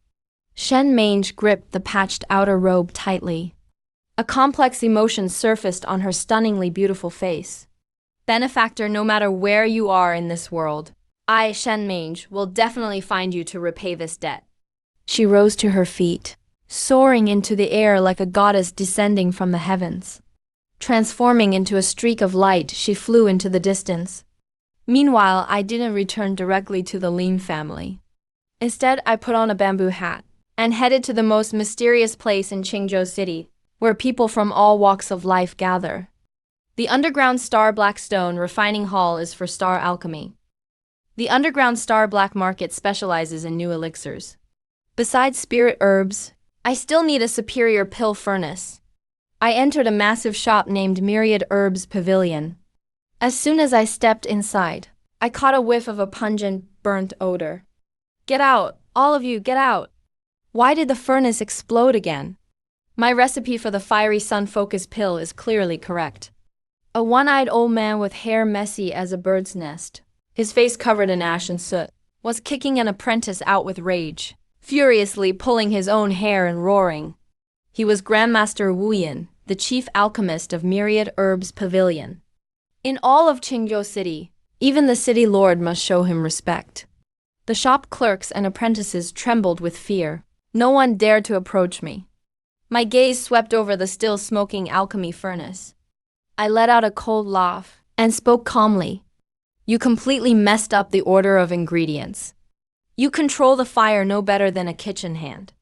Shen Mange gripped the patched outer robe tightly. A complex emotion surfaced on her stunningly beautiful face. Benefactor, no matter where you are in this world, I, Shen Mange, will definitely find you to repay this debt. She rose to her feet, soaring into the air like a goddess descending from the heavens. Transforming into a streak of light, she flew into the distance. Meanwhile, I didn't return directly to the Lin family. Instead, I put on a bamboo hat and headed to the most mysterious place in Qingzhou City, where people from all walks of life gather. The underground Star Black Stone Refining Hall is for star alchemy. The underground Star Black Market specializes in new elixirs. Besides spirit herbs, I still need a superior pill furnace. I entered a massive shop named Myriad Herbs Pavilion. As soon as I stepped inside, I caught a whiff of a pungent, burnt odor. Get out! All of you, get out! Why did the furnace explode again? My recipe for the fiery sun-focused pill is clearly correct. A one-eyed old man with hair messy as a bird's nest, his face covered in ash and soot, was kicking an apprentice out with rage, furiously pulling his own hair and roaring. He was Grandmaster Wu Yan, the chief alchemist of Myriad Herbs Pavilion. In all of Qingzhou City, even the city lord must show him respect. The shop clerks and apprentices trembled with fear. No one dared to approach me. My gaze swept over the still smoking alchemy furnace. I let out a cold laugh and spoke calmly. You completely messed up the order of ingredients. You control the fire no better than a kitchen hand.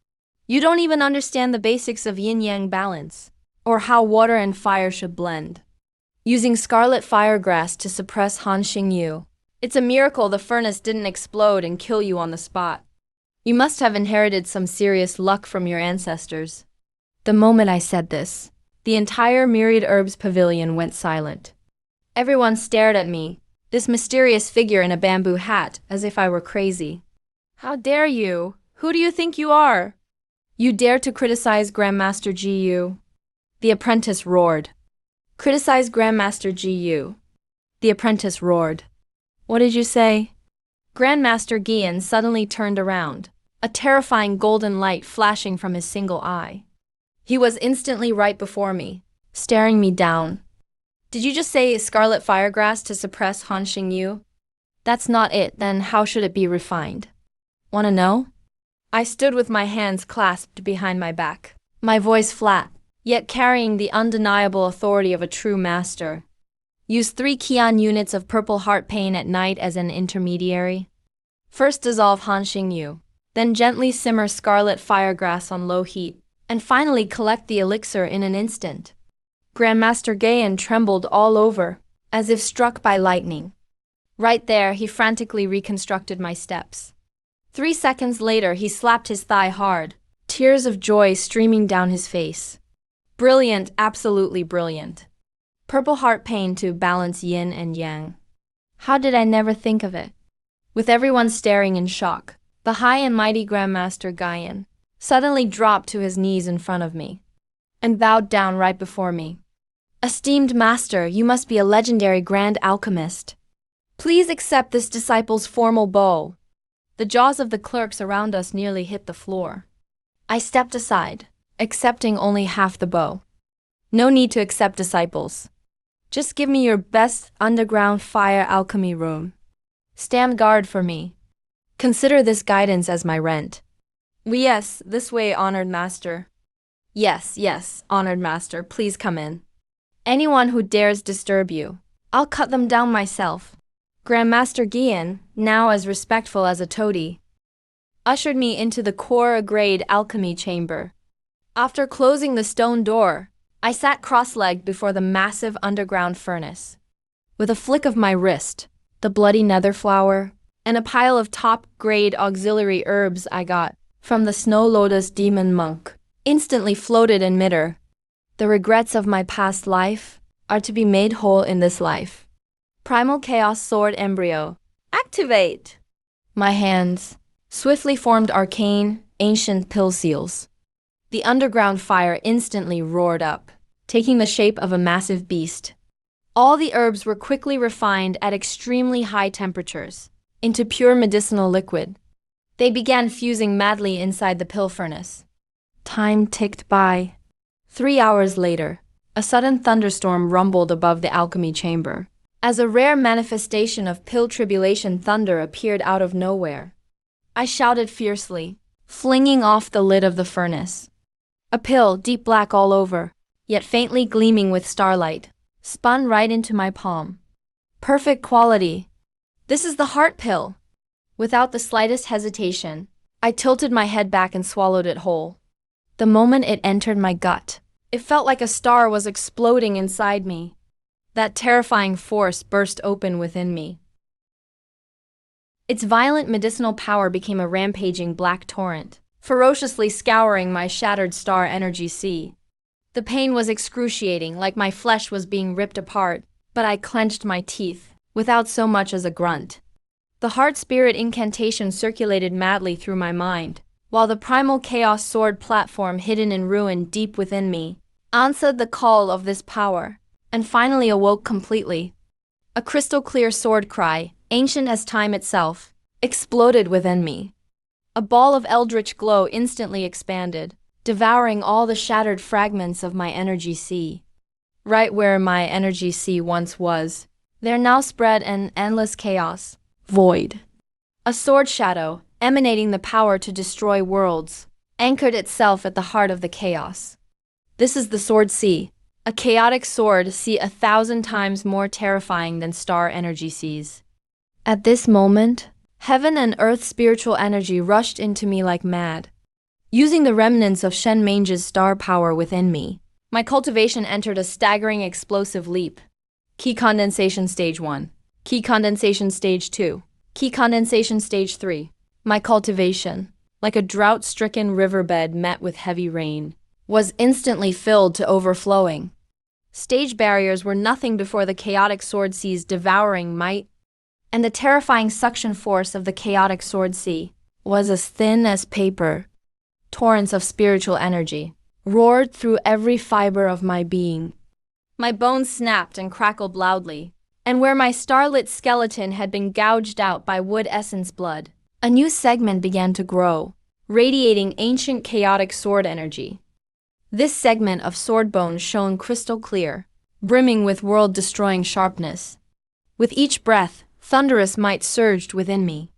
You don't even understand the basics of yin-yang balance, or how water and fire should blend. Using scarlet firegrass to suppress Han Xingyu, it's a miracle the furnace didn't explode and kill you on the spot. You must have inherited some serious luck from your ancestors. The moment I said this, the entire Myriad Herbs Pavilion went silent. Everyone stared at me, this mysterious figure in a bamboo hat, as if I were crazy. How dare you? Who do you think you are? You dare to criticize Grandmaster Ji. The apprentice roared. Criticize Grandmaster Ji. The apprentice roared. What did you say? Grandmaster Gian suddenly turned around, a terrifying golden light flashing from his single eye. He was instantly right before me, staring me down. Did you just say scarlet firegrass to suppress Han Xingyu? That's not it, then how should it be refined? Wanna know? I stood with my hands clasped behind my back, my voice flat. yet carrying the undeniable authority of a true master. Use 3 Qian units of purple heart pain at night as an intermediary. First dissolve Han Xingyu, then gently simmer scarlet firegrass on low heat, and finally collect the elixir in an instant. Grandmaster Gayan trembled all over, as if struck by lightning. Right there, he frantically reconstructed my steps. 3 seconds later, he slapped his thigh hard, tears of joy streaming down his face. Brilliant, absolutely brilliant. Purple heart pain to balance yin and yang. How did I never think of it? With everyone staring in shock, the high and mighty Grandmaster Gayan suddenly dropped to his knees in front of me and bowed down right before me. Esteemed master, you must be a legendary grand alchemist. Please accept this disciple's formal bow. The jaws of the clerks around us nearly hit the floor. I stepped aside, accepting only half the bow. No need to accept disciples. Just give me your best underground fire alchemy room. Stand guard for me. Consider this guidance as my rent. Yes, this way, honored master. Yes, honored master, please come in. Anyone who dares disturb you, I'll cut them down myself. Grandmaster Gian, now as respectful as a toady, ushered me into the core-grade alchemy chamber. After closing the stone door, I sat cross-legged before the massive underground furnace. With a flick of my wrist, the bloody nether flower, and a pile of top-grade auxiliary herbs I got from the Snow Lotus demon monk instantly floated in midair. The regrets of my past life are to be made whole in this life. Primal Chaos Sword Embryo. Activate! My hands swiftly formed arcane, ancient pill seals. The underground fire instantly roared up, taking the shape of a massive beast. All the herbs were quickly refined at extremely high temperatures into pure medicinal liquid. They began fusing madly inside the pill furnace. Time ticked by. 3 hours later, a sudden thunderstorm rumbled above the alchemy chamber, as a rare manifestation of pill tribulation thunder appeared out of nowhere. I shouted fiercely, flinging off the lid of the furnace. A pill, deep black all over, yet faintly gleaming with starlight, spun right into my palm. Perfect quality. This is the heart pill. Without the slightest hesitation, I tilted my head back and swallowed it whole. The moment it entered my gut, it felt like a star was exploding inside me. That terrifying force burst open within me. Its violent medicinal power became a rampaging black torrent, ferociously scouring my shattered star energy sea. The pain was excruciating, like my flesh was being ripped apart, but I clenched my teeth, without so much as a grunt. The heart spirit incantation circulated madly through my mind, while the primal chaos sword platform hidden in ruin deep within me answered the call of this power, and finally awoke completely. A crystal-clear sword cry, ancient as time itself, exploded within me. A ball of eldritch glow instantly expanded, devouring all the shattered fragments of my energy sea. Right where my energy sea once was, there now spread an endless chaos, void. A sword shadow, emanating the power to destroy worlds, anchored itself at the heart of the chaos. This is the Sword Sea, a chaotic sword sea 1,000 times more terrifying than star energy seas. At this moment, heaven and earth spiritual energy rushed into me like mad. Using the remnants of Shen Mange's star power within me, my cultivation entered a staggering explosive leap. Key condensation stage 1. Key condensation stage 2. Key condensation stage 3. My cultivation, like a drought-stricken riverbed met with heavy rain, was instantly filled to overflowing. Stage barriers were nothing before the chaotic sword sea's devouring might, and the terrifying suction force of the chaotic sword sea was as thin as paper. Torrents of spiritual energy roared through every fiber of my being. My bones snapped and crackled loudly, and where my starlit skeleton had been gouged out by wood essence blood, a new segment began to grow, radiating ancient chaotic sword energy. This segment of sword bone shone crystal clear, brimming with world-destroying sharpness. With each breath, thunderous might surged within me.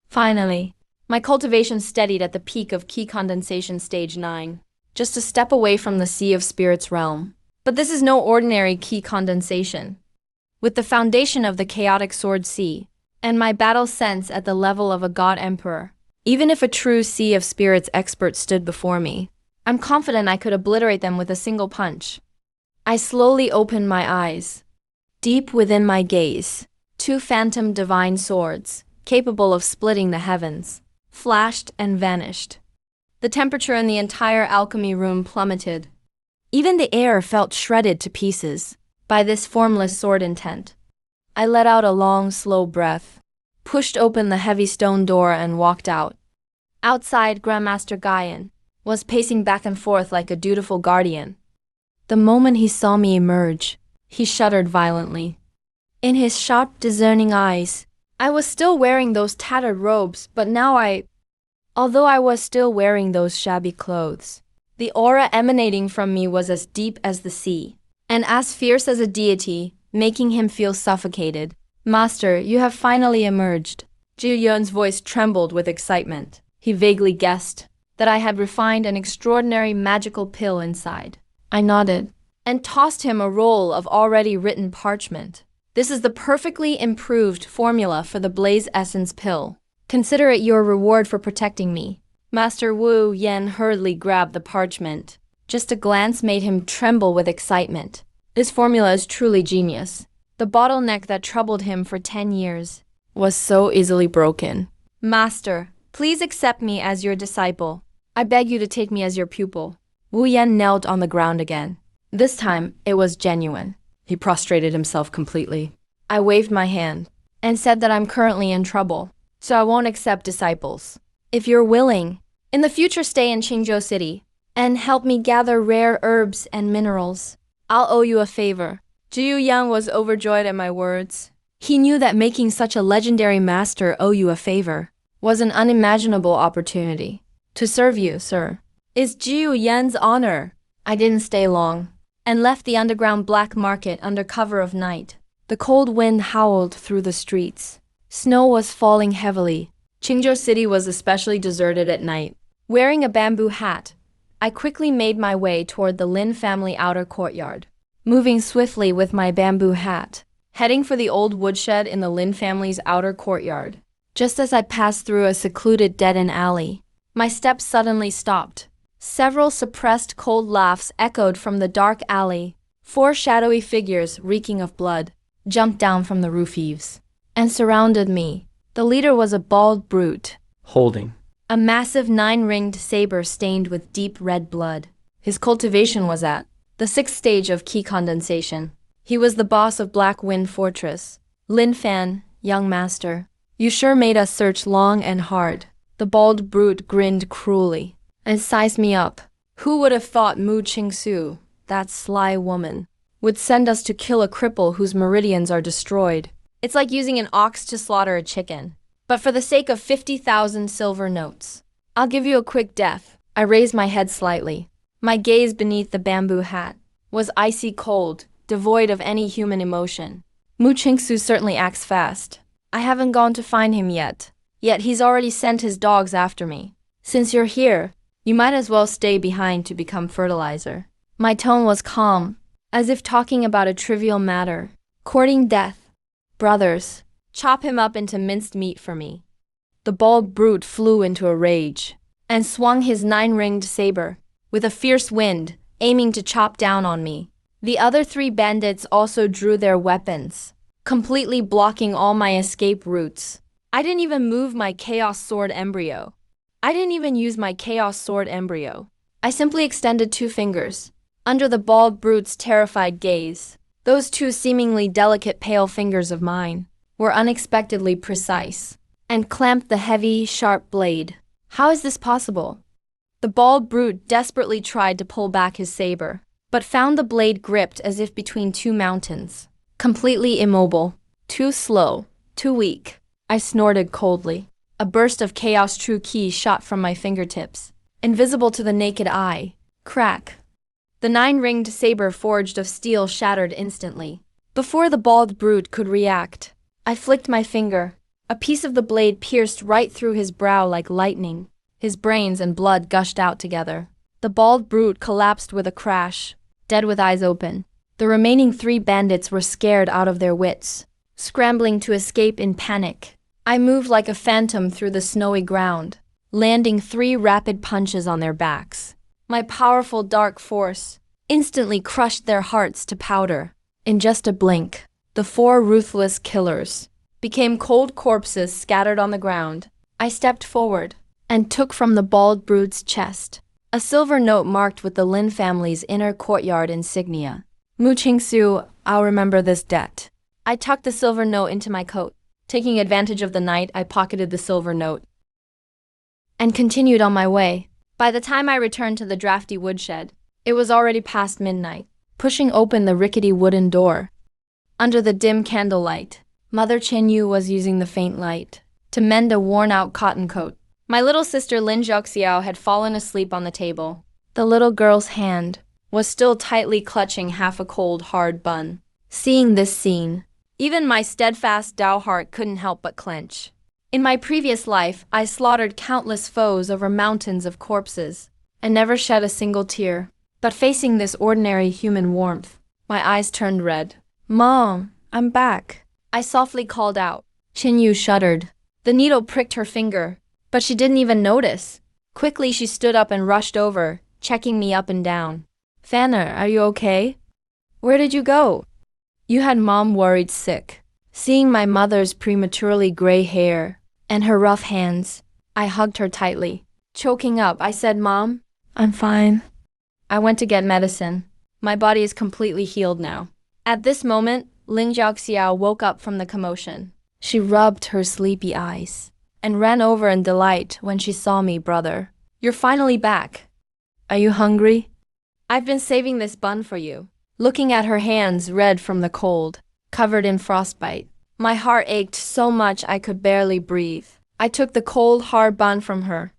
Finally, my cultivation steadied at the peak of key condensation stage 9. just a step away from the Sea of Spirits realm. But this is no ordinary key condensation. With the foundation of the chaotic sword sea, and my battle sense at the level of a god emperor, even if a true Sea of Spirits expert stood before me, I'm confident I could obliterate them with a single punch. I slowly opened my eyes. Deep within my gaze, two phantom divine swords, capable of splitting the heavens, flashed and vanished. The temperature in the entire alchemy room plummeted. Even the air felt shredded to pieces by this formless sword intent. I let out a long, slow breath, pushed open the heavy stone door and walked out. Outside, Grandmaster Guyan was pacing back and forth like a dutiful guardian. The moment he saw me emerge, he shuddered violently. In his sharp, discerning eyes, I was still wearing those tattered robes, but although I was still wearing those shabby clothes, the aura emanating from me was as deep as the sea, and as fierce as a deity, making him feel suffocated. Master, you have finally emerged. Xiao Yan's voice trembled with excitement. He vaguely guessed that I had refined an extraordinary magical pill inside. I nodded and tossed him a roll of already written parchment. This is the perfectly improved formula for the Blaze Essence pill. Consider it your reward for protecting me. Master Wu Yan hurriedly grabbed the parchment. Just a glance made him tremble with excitement. This formula is truly genius. The bottleneck that troubled him for 10 years was so easily broken. Master, please accept me as your disciple. I beg you to take me as your pupil. Wu Yan knelt on the ground again. This time, it was genuine. He prostrated himself completely. I waved my hand and said that I'm currently in trouble, so I won't accept disciples. If you're willing, in the future stay in Qingzhou City and help me gather rare herbs and minerals. I'll owe you a favor. Xiao Yan was overjoyed at my words. He knew that making such a legendary master owe you a favor was an unimaginable opportunity. To serve you, sir, is Xiao Yan's honor. I didn't stay long and left the underground black market under cover of night. The cold wind howled through the streets. Snow was falling heavily. Qingzhou City was especially deserted at night. Wearing a bamboo hat, I quickly made my way toward the Lin family outer courtyard, moving swiftly with my bamboo hat, heading for the old woodshed in the Lin family's outer courtyard. Just as I passed through a secluded dead-end alley, my steps suddenly stopped. Several suppressed cold laughs echoed from the dark alley. 4 shadowy figures, reeking of blood, jumped down from the roof eaves and surrounded me. The leader was a bald brute, Holding a massive 9-ringed saber stained with deep red blood. His cultivation was at the 6th stage of key condensation. He was the boss of Black Wind Fortress. Lin Fan, young master, you sure made us search long and hard. The bald brute grinned cruelly and sized me up. Who would have thought Mu Qingxue, that sly woman, would send us to kill a cripple whose meridians are destroyed? It's like using an ox to slaughter a chicken. But for the sake of 50,000 silver notes, I'll give you a quick death. I raised my head slightly. My gaze beneath the bamboo hat was icy cold, devoid of any human emotion. Mu Qingxue certainly acts fast. I haven't gone to find him yet he's already sent his dogs after me. Since you're here, you might as well stay behind to become fertilizer. My tone was calm, as if talking about a trivial matter. Courting death. Brothers, chop him up into minced meat for me. The bald brute flew into a rage and swung his 9-ringed saber with a fierce wind, aiming to chop down on me. The other 3 bandits also drew their weapons, completely blocking all my escape routes. I didn't even move my Chaos Sword embryo. I didn't even use my Chaos Sword embryo. I simply extended 2 fingers under the bald brute's terrified gaze. Those 2 seemingly delicate pale fingers of mine were unexpectedly precise and clamped the heavy, sharp blade. How is this possible? The bald brute desperately tried to pull back his saber, but found the blade gripped as if between 2 mountains. Completely immobile. Too slow. Too weak. I snorted coldly. A burst of chaos true ki shot from my fingertips, invisible to the naked eye. Crack. The 9-ringed saber forged of steel shattered instantly. Before the bald brute could react, I flicked my finger. A piece of the blade pierced right through his brow like lightning. His brains and blood gushed out together. The bald brute collapsed with a crash, dead with eyes open. The remaining 3 bandits were scared out of their wits, scrambling to escape in panic. I moved like a phantom through the snowy ground, landing 3 rapid punches on their backs. My powerful dark force instantly crushed their hearts to powder. In just a blink, the 4 ruthless killers became cold corpses scattered on the ground. I stepped forward and took from the bald brute's chest a silver note marked with the Lin family's inner courtyard insignia. Mu Qingxue, I'll remember this debt. I tucked the silver note into my coat. Taking advantage of the night, I pocketed the silver note and continued on my way. By the time I returned to the drafty woodshed, it was already past midnight. Pushing open the rickety wooden door, under the dim candlelight, Mother Qianyu was using the faint light to mend a worn-out cotton coat. My little sister Lin Xiao had fallen asleep on the table. The little girl's hand was still tightly clutching half a cold, hard bun. Seeing this scene, even my steadfast Dao heart couldn't help but clench. In my previous life, I slaughtered countless foes over mountains of corpses and never shed a single tear. But facing this ordinary human warmth, my eyes turned red. "Mom, I'm back," I softly called out. Qianyu shuddered. The needle pricked her finger, but she didn't even notice. Quickly she stood up and rushed over, checking me up and down. "Fanner, are you okay? Where did you go?" "You had Mom worried sick." Seeing my mother's prematurely gray hair and her rough hands, I hugged her tightly. Choking up, I said, "Mom, I'm fine." I went to get medicine. My body is completely healed now. At this moment, Ling Xiao woke up from the commotion. She rubbed her sleepy eyes and ran over in delight when she saw me, "Brother, you're finally back. Are you hungry? I've been saving this bun for you." Looking at her hands red from the cold, covered in frostbite, my heart ached so much I could barely breathe. I took the cold, hard bun from her.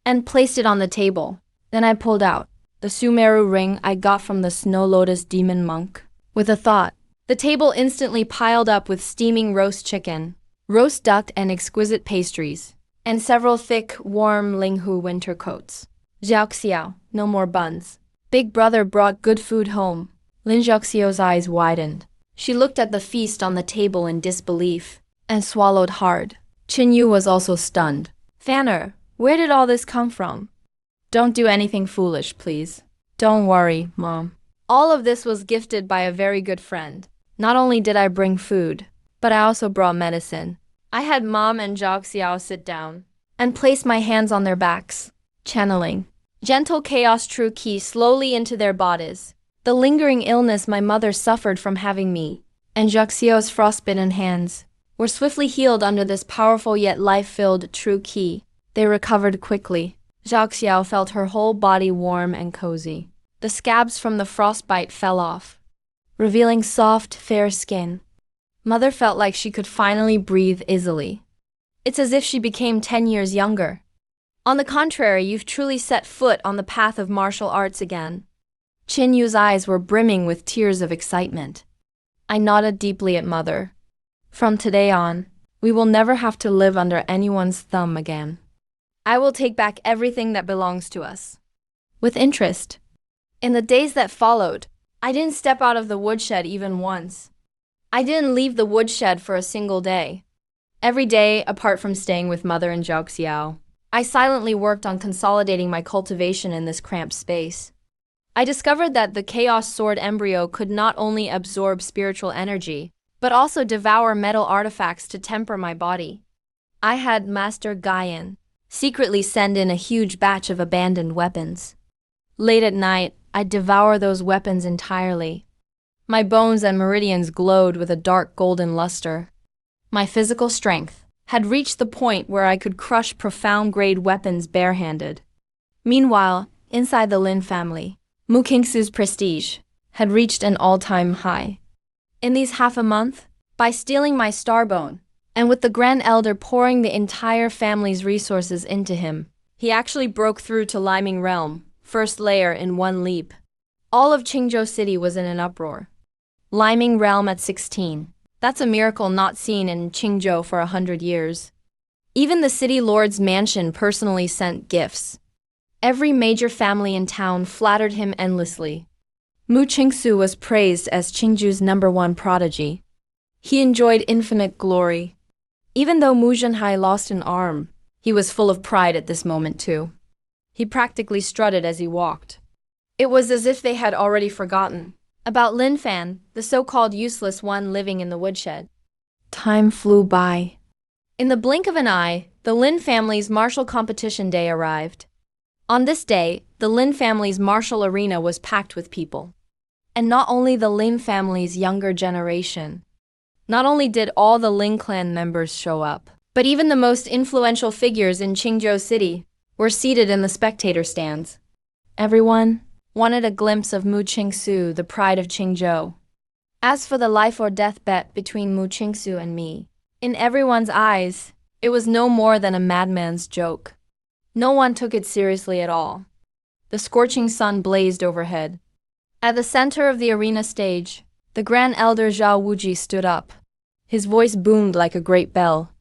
And placed it on the table. Then I pulled out the Sumeru ring I got from the Snow Lotus demon monk. With a thought, the table instantly piled up with steaming roast chicken, roast duck and exquisite pastries, and several thick, warm Linghu winter coats. "Xiao, no more buns. Big brother brought good food home." Lin Xiao's eyes widened. She looked at the feast on the table in disbelief and swallowed hard. Qianyu was also stunned. "Fanner, where did all this come from?" "Don't do anything foolish, please." "Don't worry, Mom. All of this was gifted by a very good friend. Not only did I bring food, but I also brought medicine." I had Mom and Xiao sit down and place my hands on their backs, channeling gentle chaos true qi slowly into their bodies. The lingering illness my mother suffered from having me and Xiao's frostbitten hands were swiftly healed under this powerful yet life-filled true qi. They recovered quickly. Xiao felt her whole body warm and cozy. The scabs from the frostbite fell off, revealing soft, fair skin. Mother felt like she could finally breathe easily. It's as if she became 10 years younger. On the contrary, you've truly set foot on the path of martial arts again. Qianyu's eyes were brimming with tears of excitement. I nodded deeply at Mother. From today on, we will never have to live under anyone's thumb again. I will take back everything that belongs to us. With interest. In the days that followed, I didn't step out of the woodshed even once. I didn't leave the woodshed for a single day. Every day, apart from staying with Mother and Xiao, I silently worked on consolidating my cultivation in this cramped space. I discovered that the Chaos Sword embryo could not only absorb spiritual energy, but also devour metal artifacts to temper my body. I had Master Gaian secretly send in a huge batch of abandoned weapons. Late at night, I'd devour those weapons entirely. My bones and meridians glowed with a dark golden luster. My physical strength had reached the point where I could crush profound-grade weapons barehanded. Meanwhile, inside the Lin family, Mu Qingxue's prestige had reached an all-time high. In these half a month, by stealing my starbone, and with the Grand Elder pouring the entire family's resources into him, he actually broke through to Liming Realm, first layer in one leap. All of Qingzhou City was in an uproar. Liming Realm at 16. That's a miracle not seen in Qingzhou for 100 years. Even the city lord's mansion personally sent gifts, Every major family in town flattered him endlessly. Mu Qingxue was praised as Qingju's #1 prodigy. He enjoyed infinite glory. Even though Mu Zhenhai lost an arm, he was full of pride at this moment too. He practically strutted as he walked. It was as if they had already forgotten about Lin Fan, the so-called useless one living in the woodshed. Time flew by. In the blink of an eye, the Lin family's martial competition day arrived. On this day, the Lin family's martial arena was packed with people. And not only the Lin family's younger generation. Not only did all the Ling clan members show up, but even the most influential figures in Qingzhou City were seated in the spectator stands. Everyone wanted a glimpse of Mu Qingxue, the pride of Qingzhou. As for the life or death bet between Mu Qingxue and me, in everyone's eyes, it was no more than a madman's joke. No one took it seriously at all. The scorching sun blazed overhead. At the center of the arena stage, the Grand Elder Zhao Wuji stood up. His voice boomed like a great bell.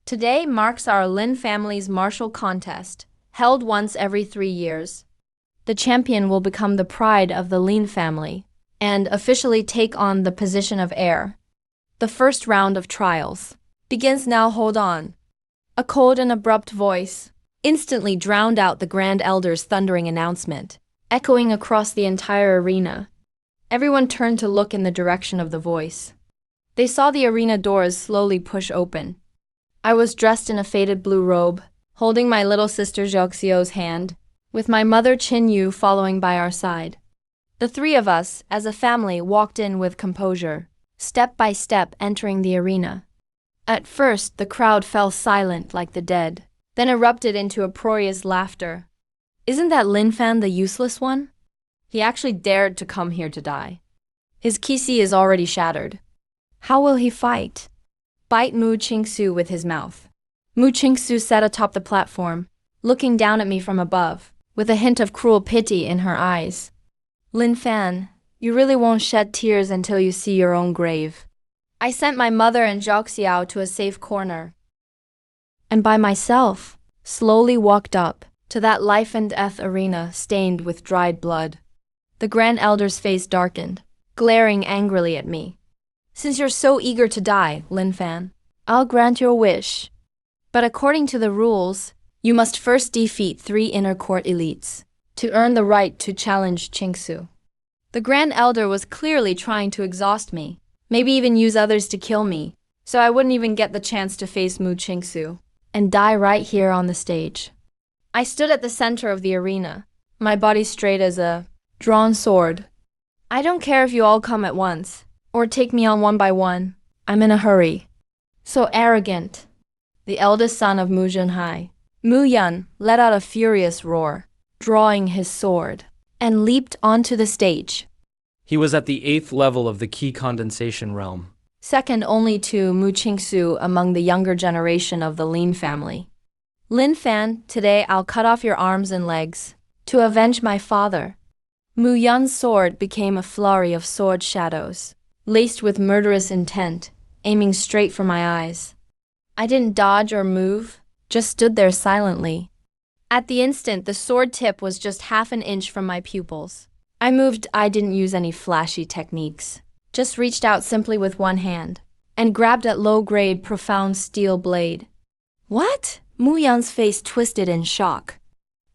Today marks our Lin family's martial contest, held once every 3 years. The champion will become the pride of the Lin family and officially take on the position of heir. The first round of trials begins now. Hold on. A cold and abrupt voice instantly drowned out the Grand Elder's thundering announcement, echoing across the entire arena. Everyone turned to look in the direction of the voice. They saw the arena doors slowly push open. I was dressed in a faded blue robe, holding my little sister Zhouxiu's hand, with my mother Qin Yu following by our side. The 3 of us, as a family, walked in with composure, step by step entering the arena. At first, the crowd fell silent like the dead, then erupted into uproarious laughter. Isn't that Lin Fan the useless one? He actually dared to come here to die. His qi is already shattered. How will he fight? Bite Mu Qingxue with his mouth. Mu Qingxue sat atop the platform, looking down at me from above, with a hint of cruel pity in her eyes. Lin Fan, you really won't shed tears until you see your own grave. I sent my mother and Zhouxiao to a safe corner, and by myself, slowly walked up to that life and death arena stained with dried blood. The Grand Elder's face darkened, glaring angrily at me. Since you're so eager to die, Lin Fan, I'll grant your wish. But according to the rules, you must first defeat 3 inner court elites to earn the right to challenge Qingxue. The Grand Elder was clearly trying to exhaust me, maybe even use others to kill me, so I wouldn't even get the chance to face Mu Qingxue and die right here on the stage. I stood at the center of the arena, my body straight as a drawn sword. I don't care if you all come at once, or take me on one by one. I'm in a hurry. So arrogant. The eldest son of Mu Zhenhai, Mu Yan, let out a furious roar, drawing his sword, and leaped onto the stage. He was at the 8th level of the key condensation realm. Second only to Mu Qingxue among the younger generation of the Lin family. Lin Fan, today I'll cut off your arms and legs to avenge my father. Mu Yan's sword became a flurry of sword shadows, laced with murderous intent, aiming straight for my eyes. I didn't dodge or move, just stood there silently. At the instant, the sword tip was just half an inch from my pupils. I didn't use any flashy techniques, just reached out simply with one hand, and grabbed at low-grade, profound steel blade. What? Mu Yan's face twisted in shock.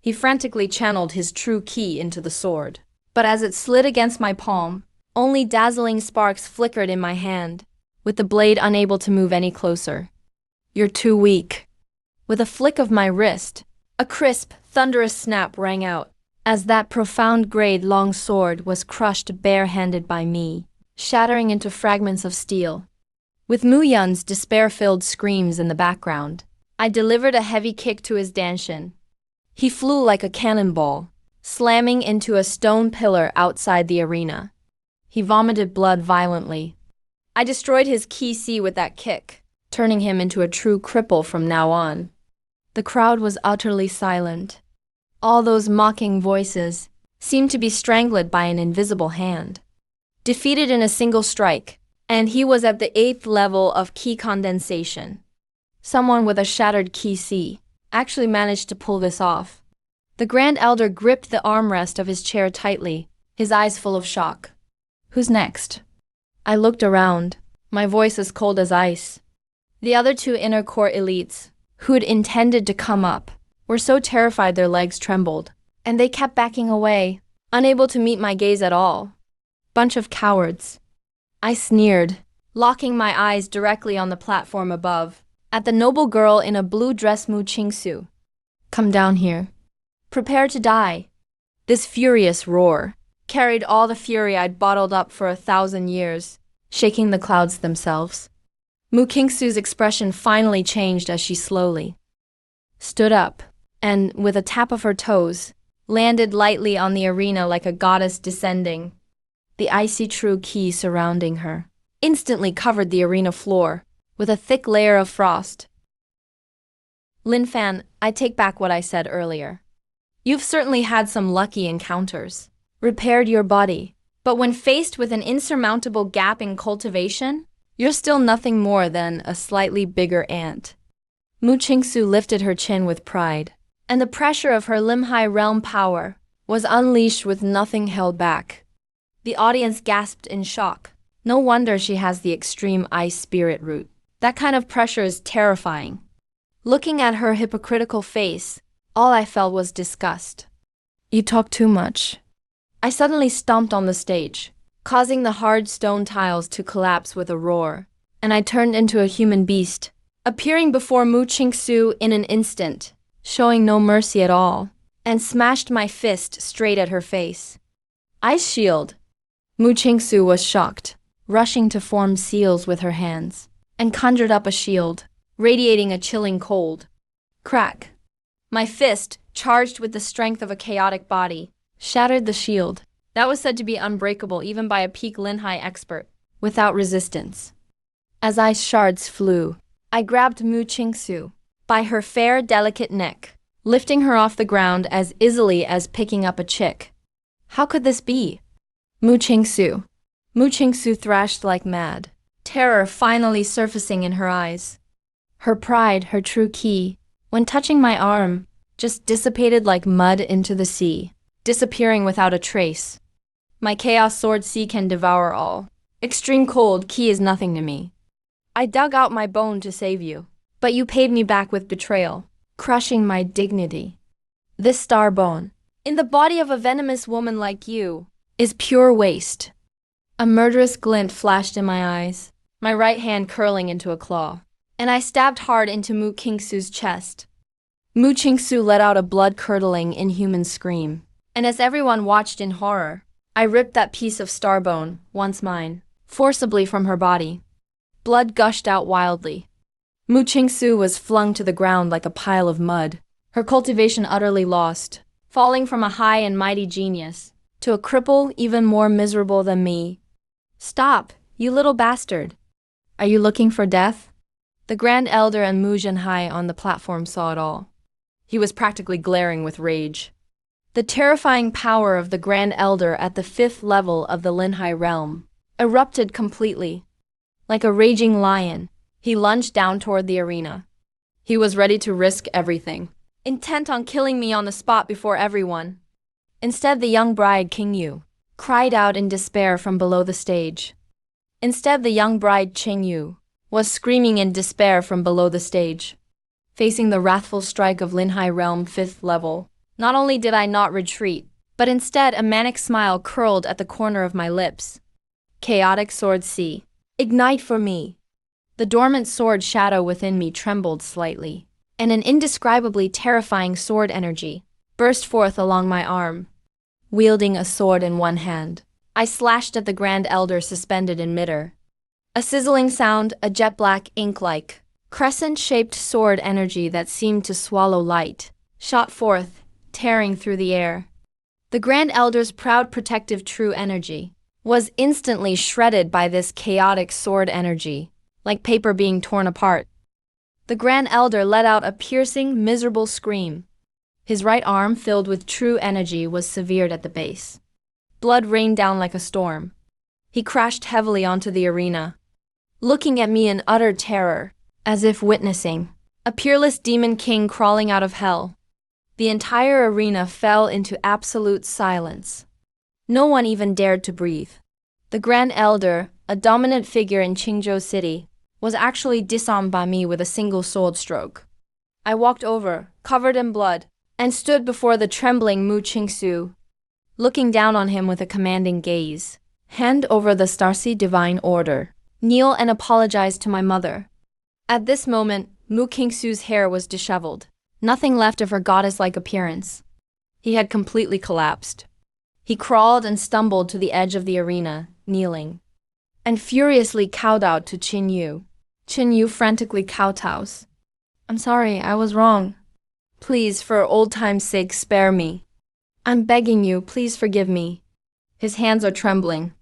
He frantically channeled his true ki into the sword, but as it slid against my palm, only dazzling sparks flickered in my hand, with the blade unable to move any closer. You're too weak. With a flick of my wrist, a crisp, thunderous snap rang out, as that profound-grade long sword was crushed bare-handed by me, shattering into fragments of steel. With Mu Yan's despair-filled screams in the background, I delivered a heavy kick to his danshin. He flew like a cannonball, slamming into a stone pillar outside the arena. He vomited blood violently. I destroyed his ki with that kick, turning him into a true cripple from now on. The crowd was utterly silent. All those mocking voices seemed to be strangled by an invisible hand. Defeated in a single strike, and he was at the 8th level of ki condensation. Someone with a shattered ki actually managed to pull this off. The Grand Elder gripped the armrest of his chair tightly, his eyes full of shock. Who's next? I looked around, my voice as cold as ice. The other two inner court elites, who'd intended to come up, were so terrified their legs trembled, and they kept backing away, unable to meet my gaze at all. Bunch of cowards. I sneered, locking my eyes directly on the platform above, at the noble girl in a blue dress Mu Qingxue. Come down here. Prepare to die. This furious roar carried all the fury I'd bottled up for 1,000 years, shaking the clouds themselves. Mu Qingxue's expression finally changed as she slowly stood up, and, with a tap of her toes, landed lightly on the arena like a goddess descending. The icy true qi surrounding her instantly covered the arena floor with a thick layer of frost. Lin Fan, I take back what I said earlier. You've certainly had some lucky encounters, repaired your body, but when faced with an insurmountable gap in cultivation, you're still nothing more than a slightly bigger ant. Mu Qingxue lifted her chin with pride, and the pressure of her Limhai realm power was unleashed with nothing held back. The audience gasped in shock. No wonder she has the extreme ice spirit root. That kind of pressure is terrifying. Looking at her hypocritical face, all I felt was disgust. You talk too much. I suddenly stomped on the stage, causing the hard stone tiles to collapse with a roar, and I turned into a human beast, appearing before Mu Qingxue in an instant, showing no mercy at all, and smashed my fist straight at her face. Ice shield! Mu Qingxue was shocked, rushing to form seals with her hands, and conjured up a shield, radiating a chilling cold. Crack! My fist, charged with the strength of a chaotic body, shattered the shield. That was said to be unbreakable even by a peak Linhai expert, without resistance. As ice shards flew, I grabbed Mu Qingxue by her fair, delicate neck, lifting her off the ground as easily as picking up a chick. How could this be? Mu Qingxue. Mu Qingxue thrashed like mad, terror finally surfacing in her eyes. Her pride, her true key, when touching my arm, just dissipated like mud into the sea, disappearing without a trace. My Chaos Sword Sea can devour all. Extreme cold, key is nothing to me. I dug out my bone to save you, but you paid me back with betrayal, crushing my dignity. This star bone, in the body of a venomous woman like you, is pure waste. A murderous glint flashed in my eyes, my right hand curling into a claw, and I stabbed hard into Mu Qingxue's chest. Mu Qingxue let out a blood-curdling, inhuman scream, and as everyone watched in horror, I ripped that piece of starbone, once mine, forcibly from her body. Blood gushed out wildly. Mu Qingxue was flung to the ground like a pile of mud, her cultivation utterly lost, falling from a high and mighty genius to a cripple even more miserable than me. Stop, you little bastard. Are you looking for death? The Grand Elder and Mu Zhenhai on the platform saw it all. He was practically glaring with rage. The terrifying power of the Grand Elder at the 5th level of the Linhai realm erupted completely. Like a raging lion, he lunged down toward the arena. He was ready to risk everything, intent on killing me on the spot before everyone. Instead, the young bride Qingyu cried out in despair from below the stage. Instead, the young bride Qingyu was screaming in despair from below the stage. Facing the wrathful strike of Linhai realm 5th level, not only did I not retreat, but instead a manic smile curled at the corner of my lips. Chaotic Sword C. Ignite for me. The dormant sword shadow within me trembled slightly, and an indescribably terrifying sword energy burst forth along my arm. Wielding a sword in one hand, I slashed at the Grand Elder suspended in midair. A sizzling sound, a jet-black ink-like, crescent-shaped sword energy that seemed to swallow light, shot forth, tearing through the air. The Grand Elder's proud protective true energy was instantly shredded by this chaotic sword energy, like paper being torn apart. The Grand Elder let out a piercing, miserable scream. His right arm, filled with true energy, was severed at the base. Blood rained down like a storm. He crashed heavily onto the arena, looking at me in utter terror, as if witnessing a peerless demon king crawling out of hell. The entire arena fell into absolute silence. No one even dared to breathe. The Grand Elder, a dominant figure in Qingzhou City, was actually disarmed by me with a single sword stroke. I walked over, covered in blood, and stood before the trembling Mu Qingxue, looking down on him with a commanding gaze. Hand over the Starcy Divine Order. Kneel and apologize to my mother. At this moment, Mu Qingxue's hair was disheveled. Nothing left of her goddess-like appearance. He had completely collapsed. He crawled and stumbled to the edge of the arena, kneeling, and furiously kowtowed to Qin Yu. Qin Yu frantically kowtows. I'm sorry, I was wrong. Please, for old time's sake, spare me. I'm begging you, please forgive me. His hands are trembling.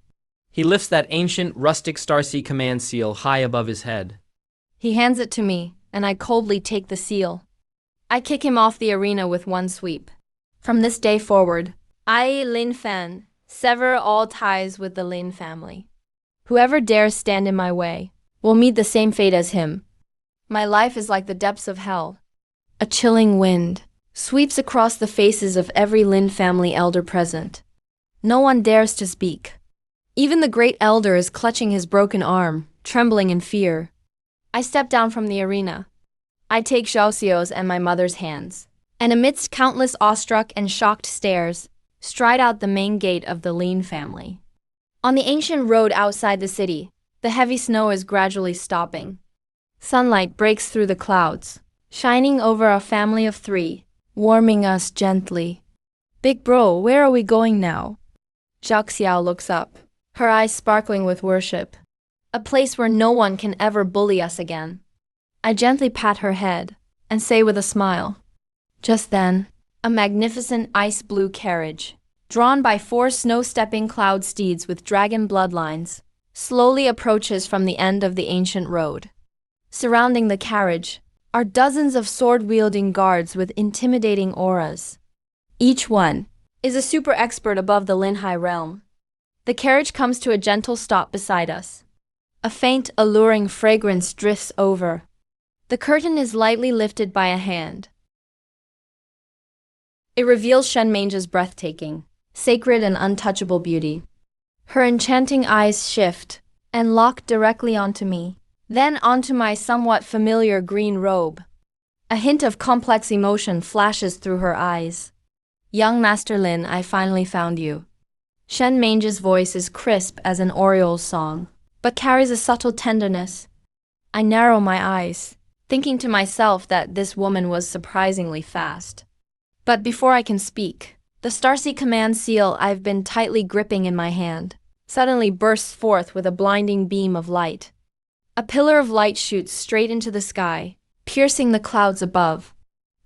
He lifts that ancient, rustic Starcy command seal high above his head. He hands it to me, and I coldly take the seal. I kick him off the arena with one sweep. From this day forward, I, Lin Fan, sever all ties with the Lin family. Whoever dares stand in my way will meet the same fate as him. My life is like the depths of hell. A chilling wind sweeps across the faces of every Lin family elder present. No one dares to speak. Even the great elder is clutching his broken arm, trembling in fear. I step down from the arena. I take Xiao's and my mother's hands, and amidst countless awestruck and shocked stares, stride out the main gate of the Lin family. On the ancient road outside the city, the heavy snow is gradually stopping. Sunlight breaks through the clouds, shining over a family of 3, warming us gently. Big bro, where are we going now? Xiao looks up, her eyes sparkling with worship. A place where no one can ever bully us again. I gently pat her head and say with a smile. Just then, a magnificent ice blue carriage, drawn by 4 snow-stepping cloud steeds with dragon bloodlines, slowly approaches from the end of the ancient road. Surrounding the carriage are dozens of sword-wielding guards with intimidating auras. Each one is a super expert above the Linhai realm. The carriage comes to a gentle stop beside us. A faint, alluring fragrance drifts over. The curtain is lightly lifted by a hand. It reveals Shenmange's breathtaking, sacred and untouchable beauty. Her enchanting eyes shift and lock directly onto me, then onto my somewhat familiar green robe. A hint of complex emotion flashes through her eyes. Young Master Lin, I finally found you. Shenmange's voice is crisp as an oriole's song, but carries a subtle tenderness. I narrow my eyes, thinking to myself that this woman was surprisingly fast. But before I can speak, the Starcy command seal I've been tightly gripping in my hand suddenly bursts forth with a blinding beam of light. A pillar of light shoots straight into the sky, piercing the clouds above.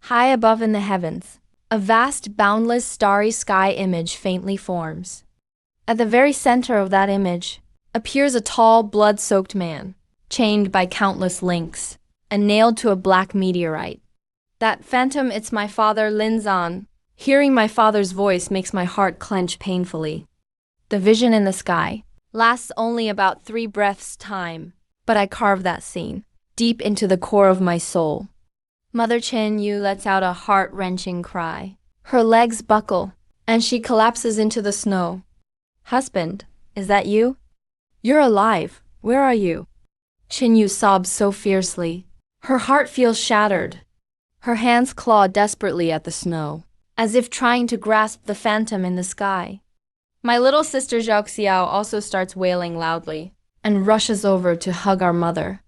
High above in the heavens, a vast, boundless, starry sky image faintly forms. At the very center of that image appears a tall, blood-soaked man, chained by countless links, and nailed to a black meteorite. That phantom, it's my father, Lin Fan. Hearing my father's voice makes my heart clench painfully. The vision in the sky lasts only about 3 breaths' time, but I carve that scene deep into the core of my soul. Mother Qin Yu lets out a heart-wrenching cry. Her legs buckle, and she collapses into the snow. Husband, is that you? You're alive. Where are you? Qin Yu sobs so fiercely. Her heart feels shattered. Her hands claw desperately at the snow, as if trying to grasp the phantom in the sky. My little sister Xiao also starts wailing loudly and rushes over to hug our mother.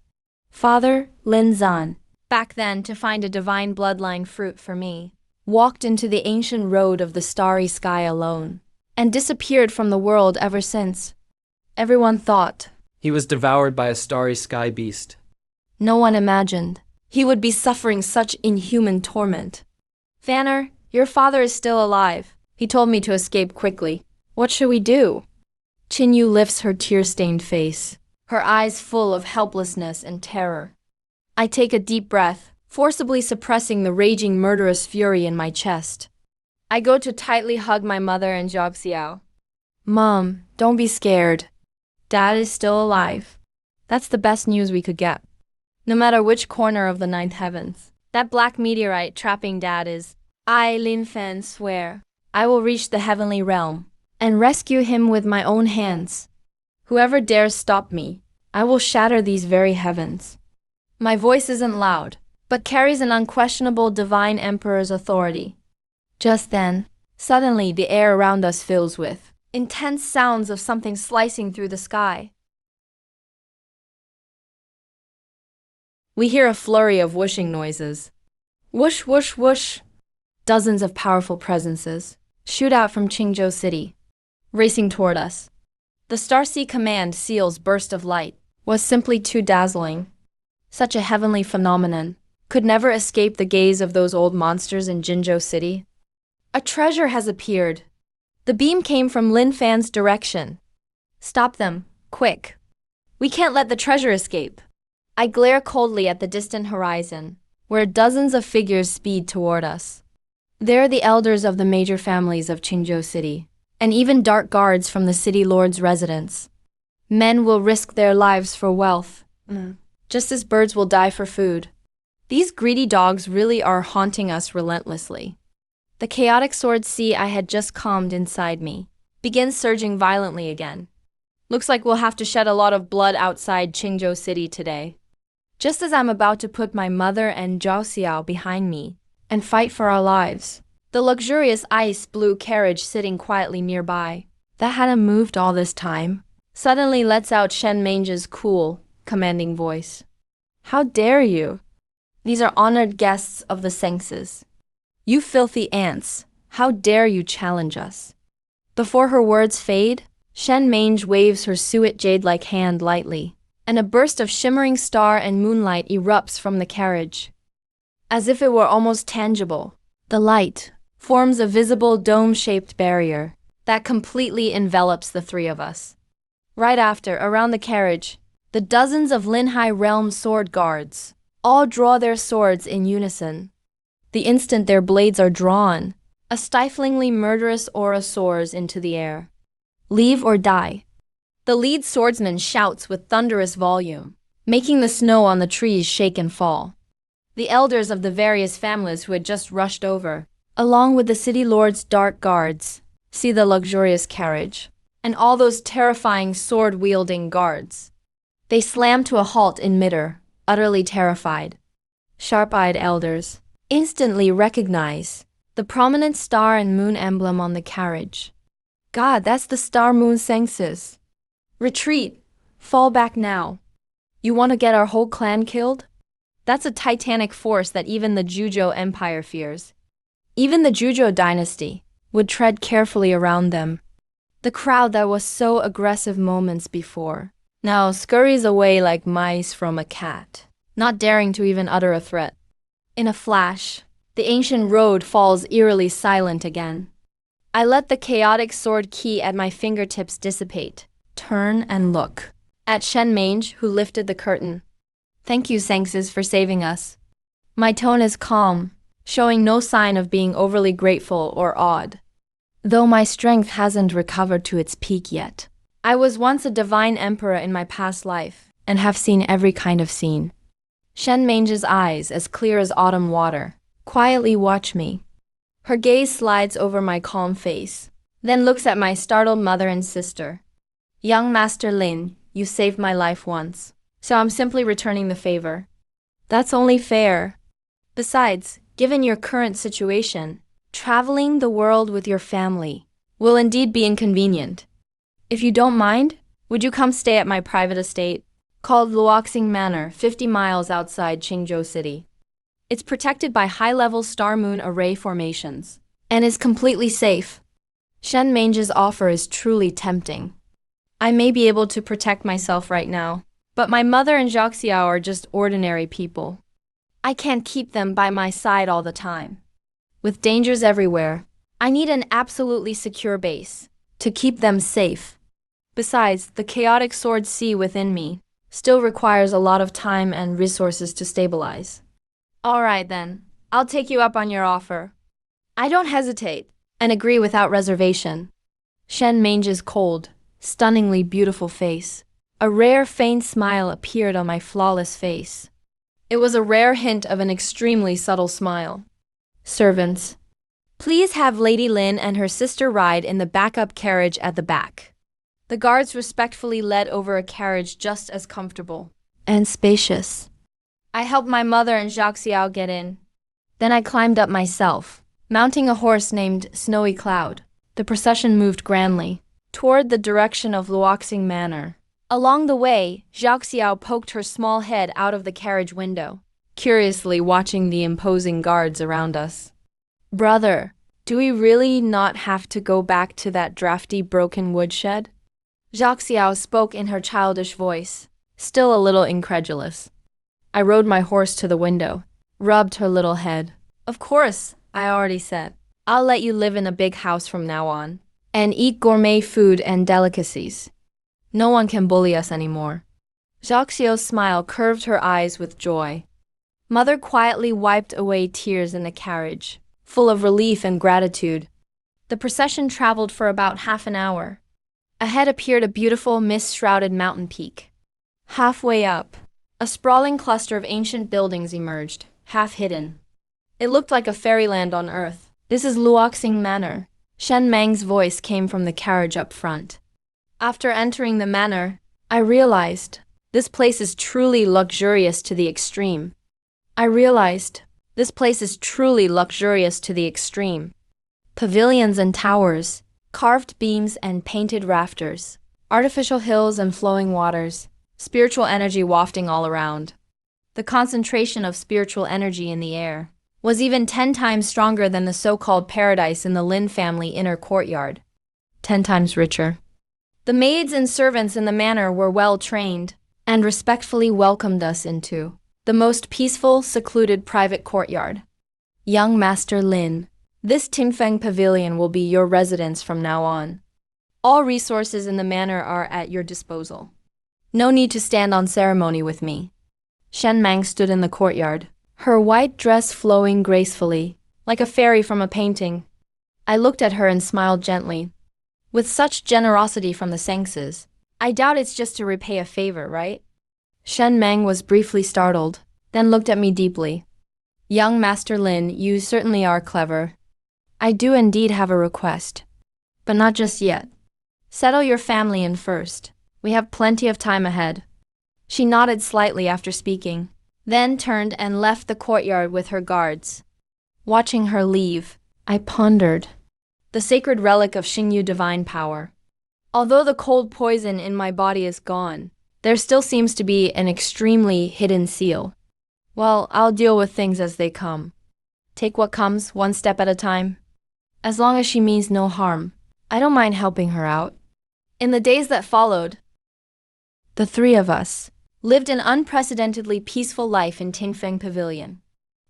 Father, Lin Fan, back then to find a divine bloodline fruit for me, walked into the ancient road of the starry sky alone, and disappeared from the world ever since. Everyone thought He was devoured by a starry sky beast. No one imagined he would be suffering such inhuman torment. Fanner, your father is still alive. He told me to escape quickly. What should we do? Qin Yu lifts her tear-stained face, her eyes full of helplessness and terror. I take a deep breath, forcibly suppressing the raging murderous fury in my chest. I go to tightly hug my mother and Xiao. Mom, don't be scared. Dad is still alive. That's the best news we could get. No matter which corner of the ninth heavens, that black meteorite trapping Dad is I, Lin Fan, swear, I will reach the heavenly realm and rescue him with my own hands. Whoever dares stop me, I will shatter these very heavens. My voice isn't loud, but carries an unquestionable divine emperor's authority. Just then, suddenly the air around us fills with intense sounds of something slicing through the sky. We hear a flurry of whooshing noises. Whoosh, whoosh, whoosh. Dozens of powerful presences shoot out from Qingzhou City, racing toward us. The Starsea Command Seal's burst of light was simply too dazzling. Such a heavenly phenomenon could never escape the gaze of those old monsters in Jinzhou City. A treasure has appeared. The beam came from Lin Fan's direction. Stop them, quick. We can't let the treasure escape. I glare coldly at the distant horizon, where dozens of figures speed toward us. They're the elders of the major families of Qingzhou City, and even dark guards from the city lord's residence. Men will risk their lives for wealth, just as birds will die for food. These greedy dogs really are haunting us relentlessly. The chaotic sword sea I had just calmed inside me begins surging violently again. Looks like we'll have to shed a lot of blood outside Qingzhou City today. Just as I'm about to put my mother and Zhao Xiao behind me and fight for our lives, the luxurious ice blue carriage sitting quietly nearby, that hadn't moved all this time, suddenly lets out Shen Mange's cool, commanding voice. How dare you? These are honored guests of the senses. You filthy ants, how dare you challenge us? Before her words fade, Shen Mange waves her suet jade-like hand lightly, and a burst of shimmering star and moonlight erupts from the carriage. As if it were almost tangible, the light forms a visible dome-shaped barrier that completely envelops the three of us. Right after, around the carriage, the dozens of Linhai Realm sword guards all draw their swords in unison. The instant their blades are drawn, a stiflingly murderous aura soars into the air. Leave or die. The lead swordsman shouts with thunderous volume, making the snow on the trees shake and fall. The elders of the various families who had just rushed over, along with the city lord's dark guards, see the luxurious carriage, and all those terrifying sword-wielding guards. They slam to a halt in midair, utterly terrified. Sharp-eyed elders instantly recognize the prominent star and moon emblem on the carriage. God, that's the star-moon senses. Retreat! Fall back now. You want to get our whole clan killed? That's a titanic force that even the Zhuzhou Empire fears. Even the Zhuzhou dynasty would tread carefully around them. The crowd that was so aggressive moments before now scurries away like mice from a cat, not daring to even utter a threat. In a flash, the ancient road falls eerily silent again. I let the chaotic sword key at my fingertips dissipate, turn and look at Shen Mange, who lifted the curtain. Thank you, senses, for saving us. My tone is calm, showing no sign of being overly grateful or awed. Though my strength hasn't recovered to its peak yet. I was once a divine emperor in my past life, and have seen every kind of scene. Shen Mange's eyes, as clear as autumn water, quietly watch me. Her gaze slides over my calm face, then looks at my startled mother and sister. Young Master Lin, you saved my life once, so I'm simply returning the favor. That's only fair. Besides, given your current situation, traveling the world with your family will indeed be inconvenient. If you don't mind, would you come stay at my private estate, called Luxing Manor, 50 miles outside Qingzhou City. It's protected by high-level star-moon array formations, and is completely safe. Shen Mange's offer is truly tempting. I may be able to protect myself right now, but my mother and Zhao Xiao are just ordinary people. I can't keep them by my side all the time. With dangers everywhere, I need an absolutely secure base to keep them safe. Besides, the chaotic sword sea within me still requires a lot of time and resources to stabilize. All right then, I'll take you up on your offer. I don't hesitate, and agree without reservation. Shen Mange's cold, stunningly beautiful face. A rare faint smile appeared on my flawless face. It was a rare hint of an extremely subtle smile. Servants, Please have Lady Lin and her sister ride in the backup carriage at the back. The guards respectfully led over a carriage just as comfortable and spacious. I helped my mother and Zhao Xiao get in. Then I climbed up myself, mounting a horse named Snowy Cloud. The procession moved grandly toward the direction of Luxing Manor. Along the way, Zhao Xiao poked her small head out of the carriage window, curiously watching the imposing guards around us. Brother, do we really not have to go back to that drafty broken woodshed? Zhao Xiao spoke in her childish voice, still a little incredulous. I rode my horse to the window, rubbed her little head. Of course, I already said. I'll let you live in a big house from now on, and eat gourmet food and delicacies. No one can bully us anymore. Zhao Xiao's smile curved her eyes with joy. Mother quietly wiped away tears in the carriage, full of relief and gratitude. The procession traveled for about half an hour. Ahead appeared a beautiful mist-shrouded mountain peak. Halfway up, a sprawling cluster of ancient buildings emerged, half hidden. It looked like a fairyland on earth. This is Luxing Manor. Shen Mang's voice came from the carriage up front. After entering the manor, I realized this place is truly luxurious to the extreme. Pavilions and towers, carved beams and painted rafters, artificial hills and flowing waters, spiritual energy wafting all around. The concentration of spiritual energy in the air was even 10 times stronger than the so-called paradise in the Lin family inner courtyard. 10 times richer. The maids and servants in the manor were well trained and respectfully welcomed us into the most peaceful, secluded private courtyard. Young Master Lin, this Tingfeng Pavilion will be your residence from now on. All resources in the manor are at your disposal. No need to stand on ceremony with me. Shen Mang stood in the courtyard, her white dress flowing gracefully, like a fairy from a painting. I looked at her and smiled gently. With such generosity from the saintesses, I doubt it's just to repay a favor, right? Shen Mang was briefly startled, then looked at me deeply. Young Master Lin, you certainly are clever. I do indeed have a request, but not just yet. Settle your family in first. We have plenty of time ahead. She nodded slightly after speaking, then turned and left the courtyard with her guards. Watching her leave, I pondered. The sacred relic of Xingyu divine power. Although the cold poison in my body is gone, there still seems to be an extremely hidden seal. Well, I'll deal with things as they come. Take what comes, one step at a time. As long as she means no harm, I don't mind helping her out. In the days that followed, the three of us lived an unprecedentedly peaceful life in Tingfeng Pavilion.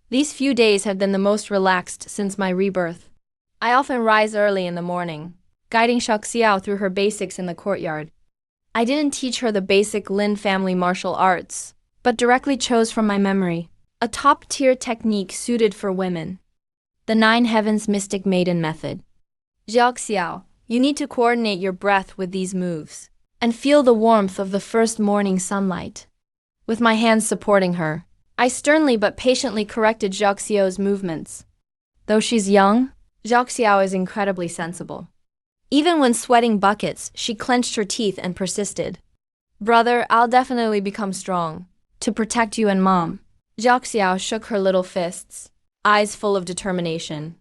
These few days have been the most relaxed since my rebirth. I often rise early in the morning, guiding Xiao through her basics in the courtyard. I didn't teach her the basic Lin family martial arts, but directly chose from my memory a top-tier technique suited for women. The 9 Heavens Mystic Maiden Method. Xiao, you need to coordinate your breath with these moves and feel the warmth of the first morning sunlight. With my hands supporting her, I sternly but patiently corrected Xiao's movements. Though she's young, Xiao is incredibly sensible. Even when sweating buckets, she clenched her teeth and persisted. Brother, I'll definitely become strong. To protect you and Mom. Xiao shook her little fists, eyes full of determination.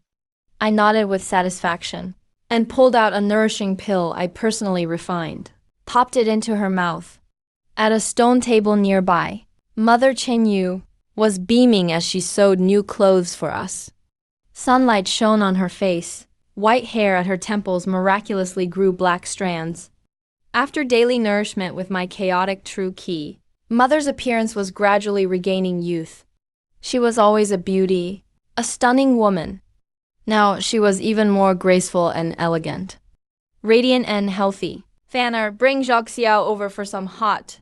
I nodded with satisfaction and pulled out a nourishing pill I personally refined, popped it into her mouth. At a stone table nearby, Mother Qingxue was beaming as she sewed new clothes for us. Sunlight shone on her face. White hair at her temples miraculously grew black strands. After daily nourishment with my chaotic true ki, Mother's appearance was gradually regaining youth. She was always a beauty, a stunning woman. Now she was even more graceful and elegant. Radiant and healthy. Fanner, bring Xiao over for some hot.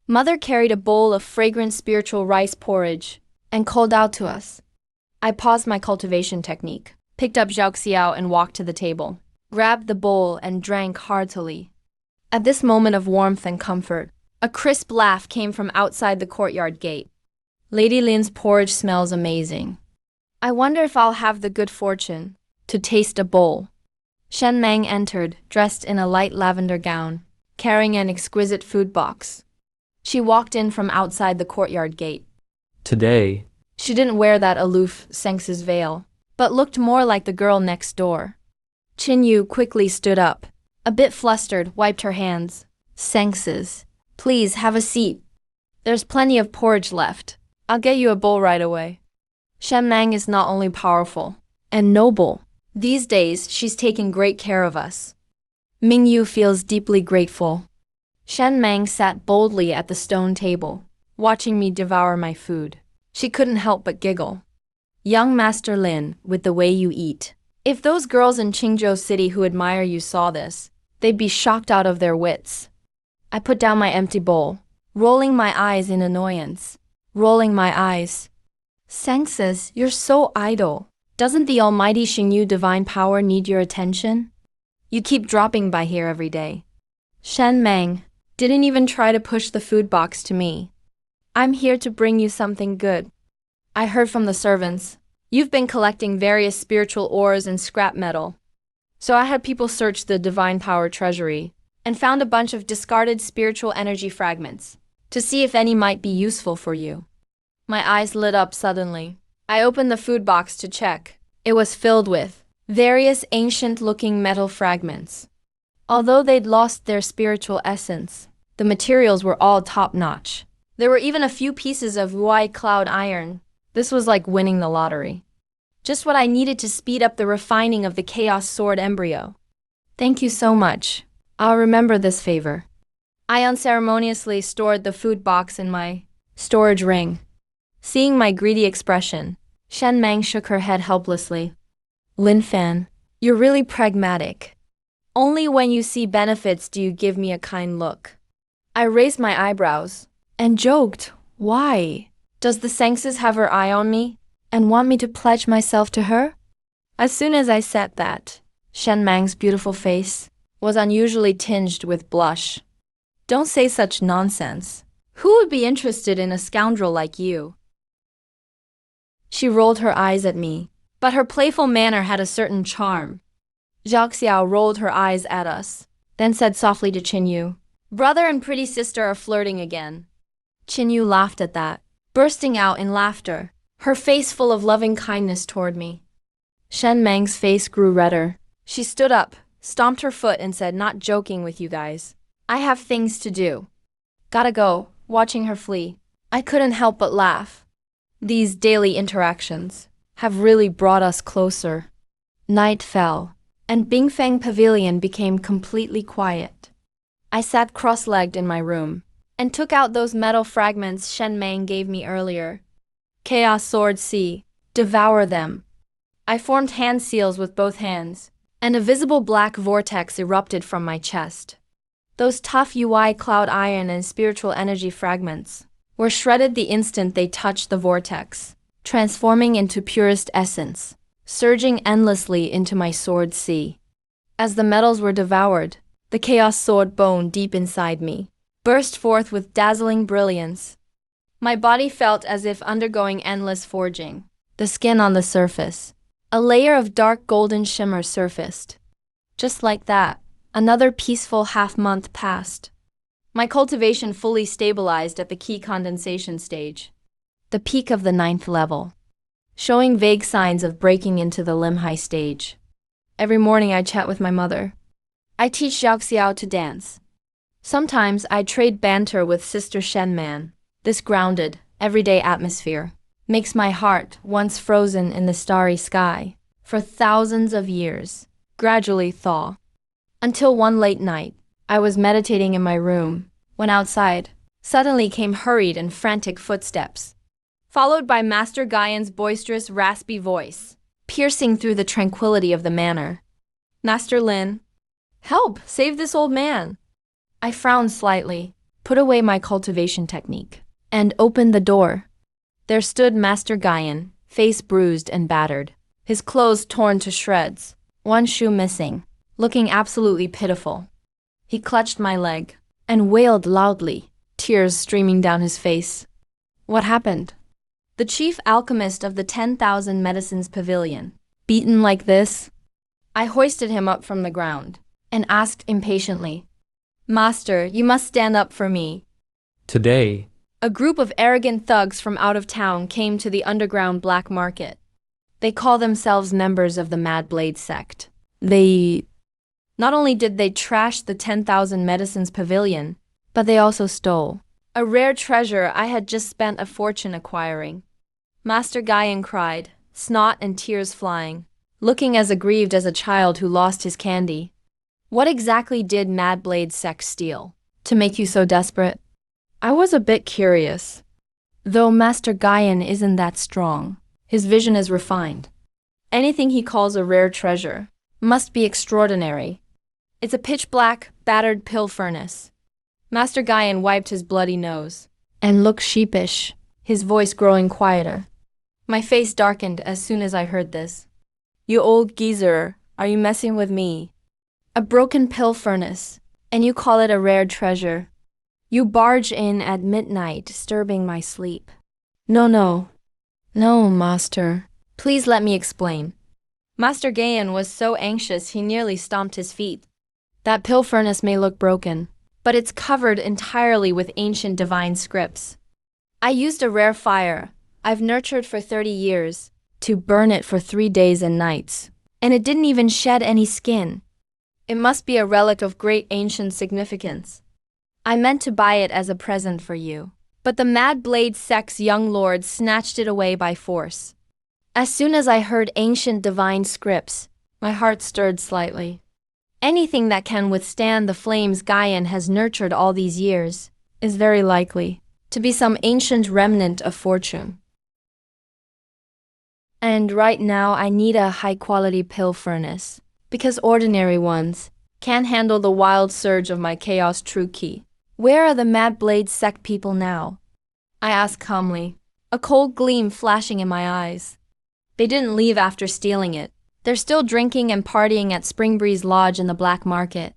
Mother carried a bowl of fragrant spiritual rice porridge and called out to us. I paused my cultivation technique, picked up Xiao and walked to the table, grabbed the bowl and drank heartily. At this moment of warmth and comfort, a crisp laugh came from outside the courtyard gate. Lady Lin's porridge smells amazing. I wonder if I'll have the good fortune to taste a bowl. Shen Meng entered, dressed in a light lavender gown, carrying an exquisite food box. She walked in from outside the courtyard gate. Today, She didn't wear that aloof saintess veil, but looked more like the girl next door. Qin Yu quickly stood up. A bit flustered, wiped her hands. Saintess, please have a seat. There's plenty of porridge left. I'll get you a bowl right away. Shen Meng is not only powerful and noble. These days, she's taken great care of us. Ming Yu feels deeply grateful. Shen Meng sat boldly at the stone table, watching me devour my food. She couldn't help but giggle. Young Master Lin, with the way you eat. If those girls in Qingzhou City who admire you saw this, they'd be shocked out of their wits. I put down my empty bowl, rolling my eyes in annoyance. Rolling my eyes. Saintess, you're so idle. Doesn't the almighty Xingyu divine power need your attention? You keep dropping by here every day. Shen Meng didn't even try to push the food box to me. I'm here to bring you something good. I heard from the servants. You've been collecting various spiritual ores and scrap metal. So I had people search the divine power treasury and found a bunch of discarded spiritual energy fragments to see if any might be useful for you. My eyes lit up suddenly. I opened the food box to check. It was filled with various ancient-looking metal fragments. Although they'd lost their spiritual essence, the materials were all top-notch. There were even a few pieces of white cloud iron. This was like winning the lottery. Just what I needed to speed up the refining of the Chaos Sword embryo. Thank you so much. I'll remember this favor. I unceremoniously stored the food box in my storage ring. Seeing my greedy expression, Shen Meng shook her head helplessly. Lin Fan, you're really pragmatic. Only when you see benefits do you give me a kind look. I raised my eyebrows and joked, why? Does the saintess have her eye on me and want me to pledge myself to her? As soon as I said that, Shen Meng's beautiful face was unusually tinged with blush. Don't say such nonsense. Who would be interested in a scoundrel like you? She rolled her eyes at me, but her playful manner had a certain charm. Zhao Xiao rolled her eyes at us, then said softly to Qin Yu, brother and pretty sister are flirting again. Qin Yu laughed at that, bursting out in laughter, her face full of loving kindness toward me. Shen Meng's face grew redder. She stood up, stomped her foot and said, not joking with you guys. I have things to do. Gotta go. Watching her flee, I couldn't help but laugh. These daily interactions have really brought us closer. Night fell, and Bingfeng Pavilion became completely quiet. I sat cross-legged in my room and took out those metal fragments Shen Meng gave me earlier. Chaos Sword C. Devour them. I formed hand seals with both hands, and a visible black vortex erupted from my chest. Those tough UI cloud iron and spiritual energy fragments were shredded the instant they touched the vortex, transforming into purest essence, surging endlessly into my sword sea. As the metals were devoured, the chaos sword bone deep inside me burst forth with dazzling brilliance. My body felt as if undergoing endless forging. The skin on the surface, a layer of dark golden shimmer surfaced. Just like that, another peaceful half-month passed. My cultivation fully stabilized at the key condensation stage, the peak of the 9th level, showing vague signs of breaking into the Limhai stage. Every morning I chat with my mother. I teach Zhao Xiao to dance. Sometimes I trade banter with Sister Shen Man. This grounded, everyday atmosphere makes my heart, once frozen in the starry sky for thousands of years, gradually thaw. Until one late night, I was meditating in my room, when outside suddenly came hurried and frantic footsteps, followed by Master Gaian's boisterous, raspy voice, piercing through the tranquility of the manor. Master Lin, help, save this old man. I frowned slightly, put away my cultivation technique, and opened the door. There stood Master Gaian, face bruised and battered, his clothes torn to shreds, one shoe missing, looking absolutely pitiful. He clutched my leg and wailed loudly, tears streaming down his face. What happened? The chief alchemist of the 10,000 Medicines Pavilion, beaten like this? I hoisted him up from the ground and asked impatiently, Master, you must stand up for me. Today, A group of arrogant thugs from out of town came to the underground black market. They call themselves members of the Mad Blade sect. Not only did they trash the 10,000 medicines pavilion, but they also stole a rare treasure I had just spent a fortune acquiring. Master Guyan cried, snot and tears flying, looking as aggrieved as a child who lost his candy. What exactly did Mad Blade sect steal to make you so desperate? I was a bit curious. Though Master Guyan isn't that strong, his vision is refined. Anything he calls a rare treasure must be extraordinary. It's a pitch-black, battered pill furnace. Master Guyan wiped his bloody nose and looked sheepish, his voice growing quieter. My face darkened as soon as I heard this. You old geezer, are you messing with me? A broken pill furnace, and you call it a rare treasure. You barge in at midnight, disturbing my sleep. No, master. Please let me explain. Master Guyan was so anxious he nearly stomped his feet. That pill furnace may look broken, but it's covered entirely with ancient divine scripts. I used a rare fire I've nurtured for 30 years to burn it for 3 days and nights, and it didn't even shed any skin. It must be a relic of great ancient significance. I meant to buy it as a present for you, but the Mad Blade sect's young lord snatched it away by force. As soon as I heard ancient divine scripts, my heart stirred slightly. Anything that can withstand the flames Guyan has nurtured all these years is very likely to be some ancient remnant of fortune. And right now I need a high-quality pill furnace, because ordinary ones can't handle the wild surge of my chaos true key. Where are the Mad Blade sect people now? I asked calmly, a cold gleam flashing in my eyes. They didn't leave after stealing it. They're still drinking and partying at Spring Breeze Lodge in the black market.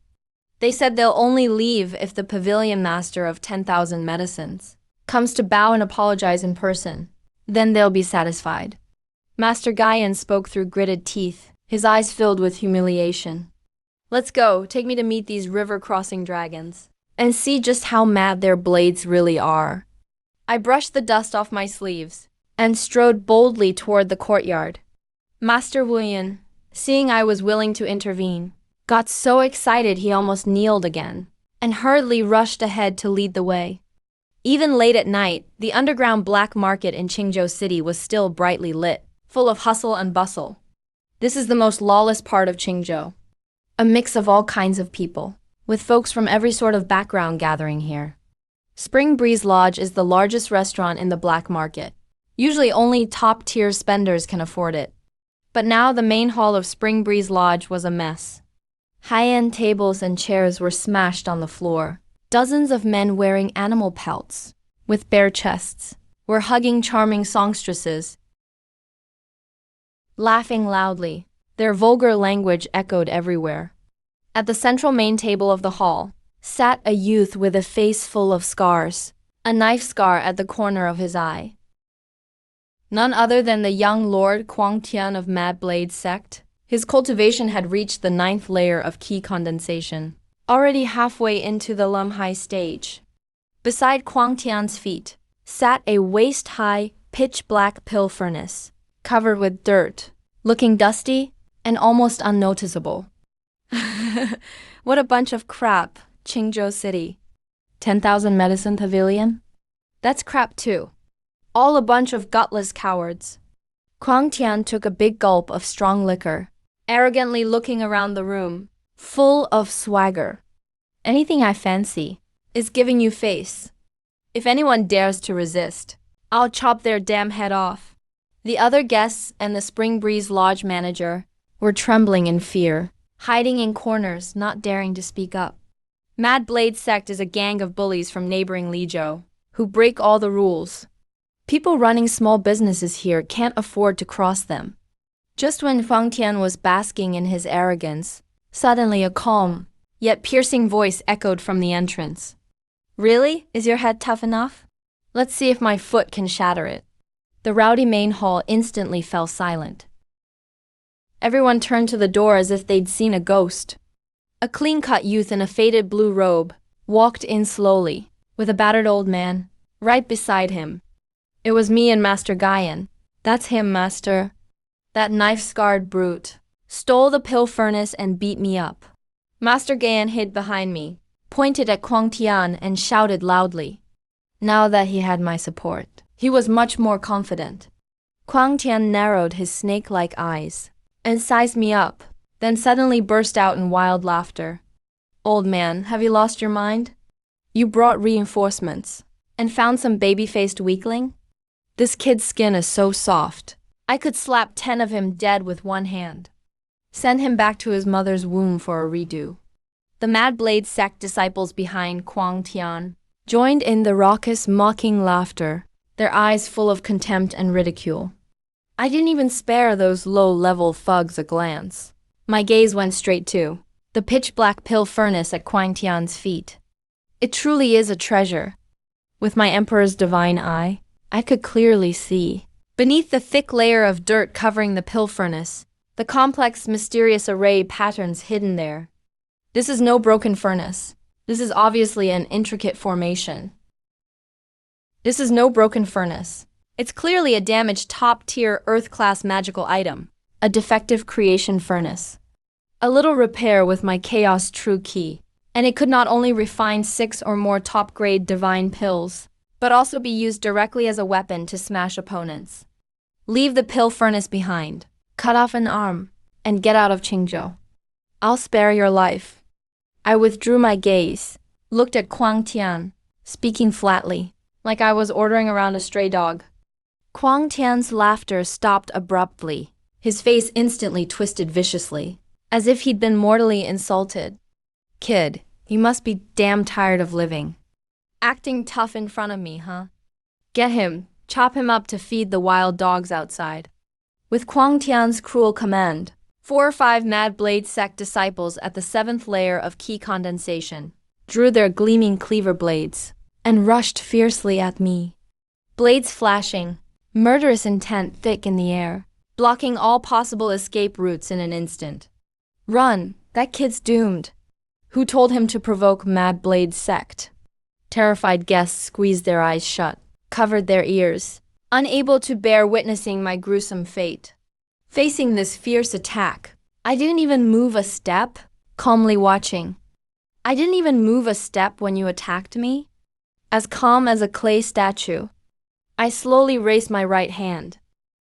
They said they'll only leave if the pavilion master of 10,000 medicines comes to bow and apologize in person. Then they'll be satisfied. Master Guyan spoke through gritted teeth, his eyes filled with humiliation. Let's go, take me to meet these river-crossing dragons, and see just how mad their blades really are. I brushed the dust off my sleeves and strode boldly toward the courtyard. Master Guyan, seeing I was willing to intervene, got so excited he almost kneeled again, and hurriedly rushed ahead to lead the way. Even late at night, the underground black market in Qingzhou City was still brightly lit, full of hustle and bustle. This is the most lawless part of Qingzhou. A mix of all kinds of people, with folks from every sort of background gathering here. Spring Breeze Lodge is the largest restaurant in the black market. Usually only top-tier spenders can afford it. But now the main hall of Spring Breeze Lodge was a mess. High-end tables and chairs were smashed on the floor. Dozens of men wearing animal pelts, with bare chests, were hugging charming songstresses, laughing loudly. Their vulgar language echoed everywhere. At the central main table of the hall sat a youth with a face full of scars, a knife scar at the corner of his eye. None other than the young Lord Kuang Tian of Mad Blade sect. His cultivation had reached the 9th layer of key condensation, already halfway into the Lumhai stage. Beside Kuang Tian's feet sat a waist-high, pitch-black pill furnace, covered with dirt, looking dusty and almost unnoticeable. What a bunch of crap, Qingzhou City. 10,000 medicine pavilion? That's crap too. All a bunch of gutless cowards. Kuang Tian took a big gulp of strong liquor, arrogantly looking around the room, full of swagger. Anything I fancy is giving you face. If anyone dares to resist, I'll chop their damn head off. The other guests and the Spring Breeze Lodge manager were trembling in fear, hiding in corners, not daring to speak up. Mad Blade sect is a gang of bullies from neighboring Lizhou, who break all the rules. People running small businesses here can't afford to cross them. Just when Kuang Tian was basking in his arrogance, suddenly a calm, yet piercing voice echoed from the entrance. Really? Is your head tough enough? Let's see if my foot can shatter it. The rowdy main hall instantly fell silent. Everyone turned to the door as if they'd seen a ghost. A clean-cut youth in a faded blue robe walked in slowly, with a battered old man right beside him. It was me and Master Guyan. That's him, Master. That knife-scarred brute stole the pill furnace and beat me up. Master Guyan hid behind me, pointed at Kuang Tian and shouted loudly. Now that he had my support, he was much more confident. Kuang Tian narrowed his snake-like eyes and sized me up, then suddenly burst out in wild laughter. Old man, have you lost your mind? You brought reinforcements and found some baby-faced weakling? This kid's skin is so soft, I could slap 10 of him dead with one hand. Send him back to his mother's womb for a redo. The Mad Blade sect disciples behind Kuang Tian joined in the raucous, mocking laughter, their eyes full of contempt and ridicule. I didn't even spare those low-level thugs a glance. My gaze went straight to the pitch-black pill furnace at Kuang Tian's feet. It truly is a treasure. With my emperor's divine eye, I could clearly see, beneath the thick layer of dirt covering the pill furnace, the complex, mysterious array patterns hidden there. This is no broken furnace. This is obviously an intricate formation. This is no broken furnace. It's clearly a damaged top-tier Earth-class magical item, a defective creation furnace. A little repair with my Chaos True Key, and it could not only refine 6 or more top-grade divine pills, but also be used directly as a weapon to smash opponents. Leave the pill furnace behind, cut off an arm, and get out of Qingxue. I'll spare your life. I withdrew my gaze, looked at Kuang Tian, speaking flatly, like I was ordering around a stray dog. Kuang Tian's laughter stopped abruptly, his face instantly twisted viciously, as if he'd been mortally insulted. Kid, you must be damn tired of living. Acting tough in front of me, huh? Get him, chop him up to feed the wild dogs outside. With Kuang Tian's cruel command, 4 or 5 Mad Blade sect disciples at the 7th layer of key condensation drew their gleaming cleaver blades and rushed fiercely at me. Blades flashing, murderous intent thick in the air, blocking all possible escape routes in an instant. Run, that kid's doomed. Who told him to provoke Mad Blade sect? Terrified guests squeezed their eyes shut, covered their ears, unable to bear witnessing my gruesome fate. Facing this fierce attack, I didn't even move a step, calmly watching. I didn't even move a step when you attacked me. As calm as a clay statue, I slowly raised my right hand,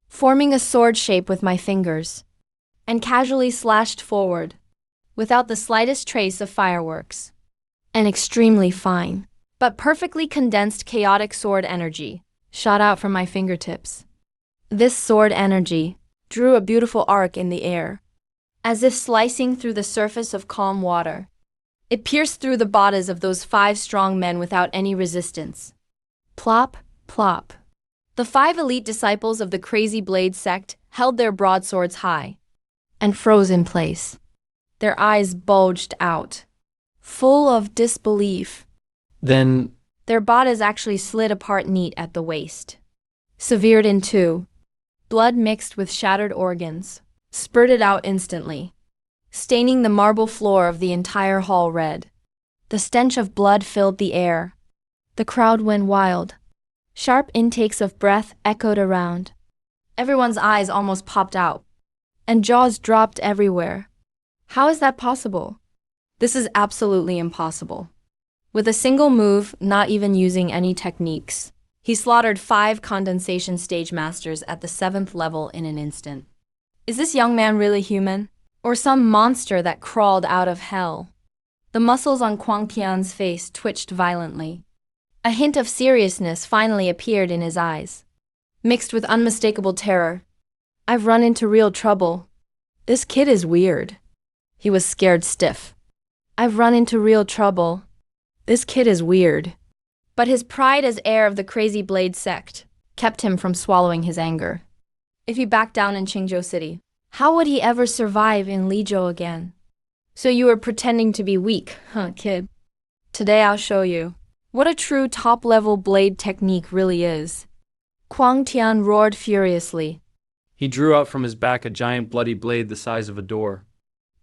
forming a sword shape with my fingers, and casually slashed forward, without the slightest trace of fireworks. An extremely fine, but perfectly condensed chaotic sword energy shot out from my fingertips. This sword energy drew a beautiful arc in the air, as if slicing through the surface of calm water. It pierced through the bodies of those 5 strong men without any resistance. Plop, plop. The 5 elite disciples of the Crazy Blade sect held their broadswords high and froze in place. Their eyes bulged out, full of disbelief. Then their bodies actually slid apart neat at the waist, severed in 2. Blood mixed with shattered organs spurted out instantly, staining the marble floor of the entire hall red. The stench of blood filled the air. The crowd went wild. Sharp intakes of breath echoed around. Everyone's eyes almost popped out, and jaws dropped everywhere. How is that possible? This is absolutely impossible. With a single move, not even using any techniques, he slaughtered 5 condensation stage masters at the 7th level in an instant. Is this young man really human? Or some monster that crawled out of hell? The muscles on Kuang Tian's face twitched violently. A hint of seriousness finally appeared in his eyes, mixed with unmistakable terror. I've run into real trouble. This kid is weird. He was scared stiff. I've run into real trouble. This kid is weird. But his pride as heir of the Crazy Blade sect kept him from swallowing his anger. If he backed down in Qingzhou City, how would he ever survive in Lizhou again? So you were pretending to be weak, huh, kid? Today I'll show you what a true top-level blade technique really is. Kuang Tian roared furiously. He drew out from his back a giant bloody blade the size of a door.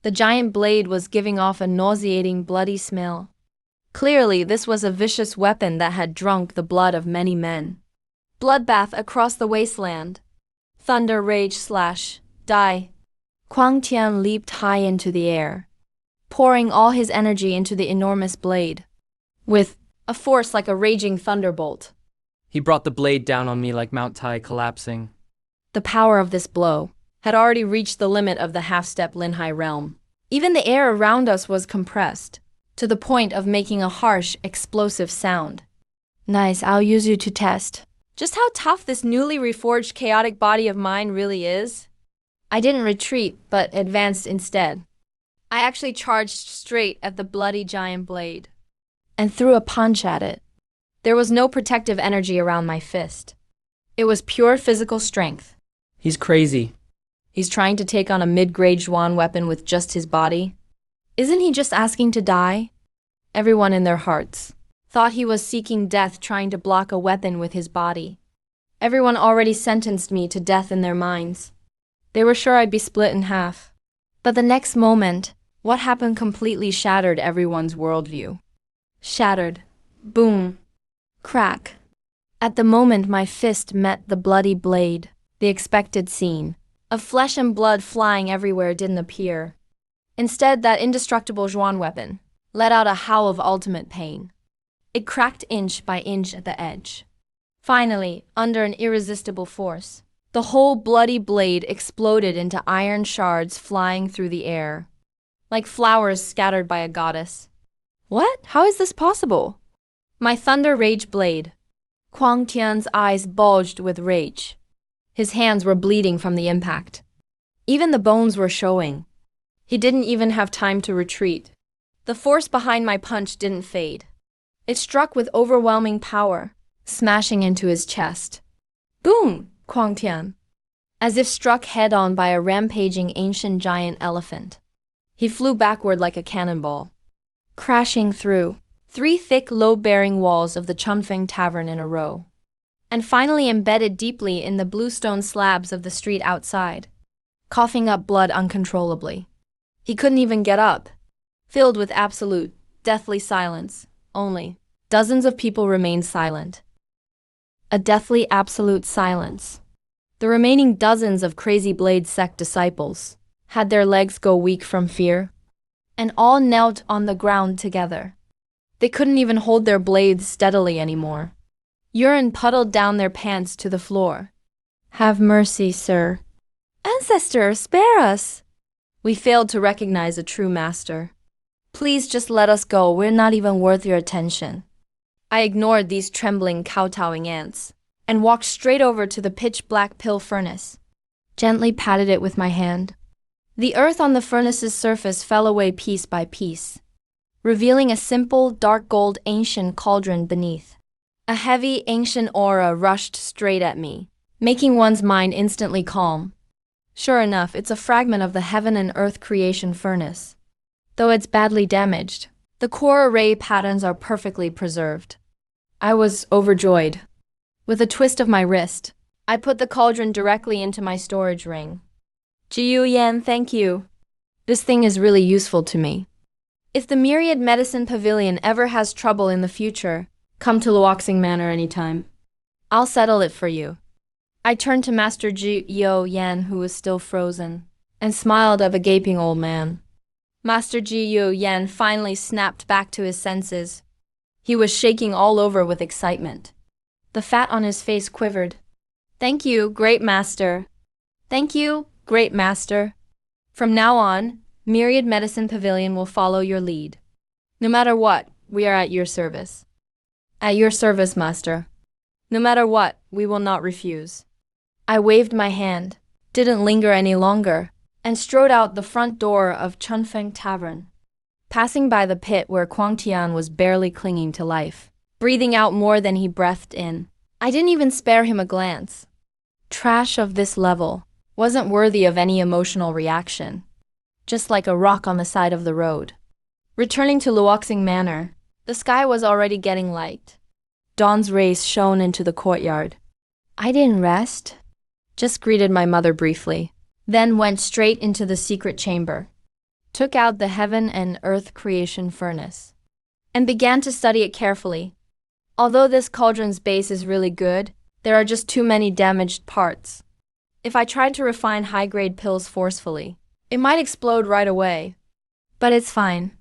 The giant blade was giving off a nauseating bloody smell. Clearly, this was a vicious weapon that had drunk the blood of many men. Bloodbath across the wasteland. Thunder, rage, slash, die. Kuang Tian leaped high into the air, pouring all his energy into the enormous blade, with a force like a raging thunderbolt. He brought the blade down on me like Mount Tai collapsing. The power of this blow had already reached the limit of the half-step Linhai realm. Even the air around us was compressed, to the point of making a harsh, explosive sound. Nice, I'll use you to test just how tough this newly reforged chaotic body of mine really is. I didn't retreat, but advanced instead. I actually charged straight at the bloody giant blade and threw a punch at it. There was no protective energy around my fist. It was pure physical strength. He's crazy. He's trying to take on a mid-grade Zhuan weapon with just his body. Isn't he just asking to die? Everyone in their hearts thought he was seeking death trying to block a weapon with his body. Everyone already sentenced me to death in their minds. They were sure I'd be split in half. But the next moment, what happened completely shattered everyone's worldview. Shattered. Boom. Crack. At the moment my fist met the bloody blade, the expected scene of flesh and blood flying everywhere didn't appear. Instead, that indestructible Zhuan weapon let out a howl of ultimate pain. It cracked inch by inch at the edge. Finally, under an irresistible force, the whole bloody blade exploded into iron shards flying through the air, like flowers scattered by a goddess. What? How is this possible? My thunder rage blade. Kuang Tian's eyes bulged with rage. His hands were bleeding from the impact. Even the bones were showing. He didn't even have time to retreat. The force behind my punch didn't fade. It struck with overwhelming power, smashing into his chest. Boom! Kuang Tian. As if struck head-on by a rampaging ancient giant elephant. He flew backward like a cannonball, crashing through 3 thick, low-bearing walls of the Confronting tavern in a row, and finally embedded deeply in the bluestone slabs of the street outside, coughing up blood uncontrollably. He couldn't even get up, filled with absolute, deathly silence. Only dozens of people remained silent. A deathly absolute silence. The remaining dozens of Crazy Blade sect disciples had their legs go weak from fear, and all knelt on the ground together. They couldn't even hold their blades steadily anymore. Urine puddled down their pants to the floor. Have mercy, sir. Ancestor, spare us! We failed to recognize a true master. Please just let us go, we're not even worth your attention. I ignored these trembling, kowtowing ants, and walked straight over to the pitch-black pill furnace. Gently patted it with my hand. The earth on the furnace's surface fell away piece by piece, revealing a simple, dark gold ancient cauldron beneath. A heavy, ancient aura rushed straight at me, making one's mind instantly calm. Sure enough, it's a fragment of the heaven and earth creation furnace. Though it's badly damaged, the core array patterns are perfectly preserved. I was overjoyed. With a twist of my wrist, I put the cauldron directly into my storage ring. Xiao Yan, thank you. This thing is really useful to me. If the Myriad Medicine Pavilion ever has trouble in the future, come to Luxing Manor anytime. I'll settle it for you. I turned to Master Xiao Yan, who was still frozen, and smiled at the gaping old man. Master Xiao Yan finally snapped back to his senses. He was shaking all over with excitement. The fat on his face quivered. Thank you, great master. Thank you, great master. From now on, Myriad Medicine Pavilion will follow your lead. No matter what, we are at your service. At your service, master. No matter what, we will not refuse. I waved my hand, didn't linger any longer, and strode out the front door of Confronting Tavern, passing by the pit where Kuang Tian was barely clinging to life, breathing out more than he breathed in. I didn't even spare him a glance. Trash of this level wasn't worthy of any emotional reaction, just like a rock on the side of the road. Returning to Luxing Manor, the sky was already getting light. Dawn's rays shone into the courtyard. I didn't rest. Just greeted my mother briefly, then went straight into the secret chamber, took out the heaven and earth creation furnace, and began to study it carefully. Although this cauldron's base is really good, there are just too many damaged parts. If I tried to refine high-grade pills forcefully, it might explode right away. But it's fine.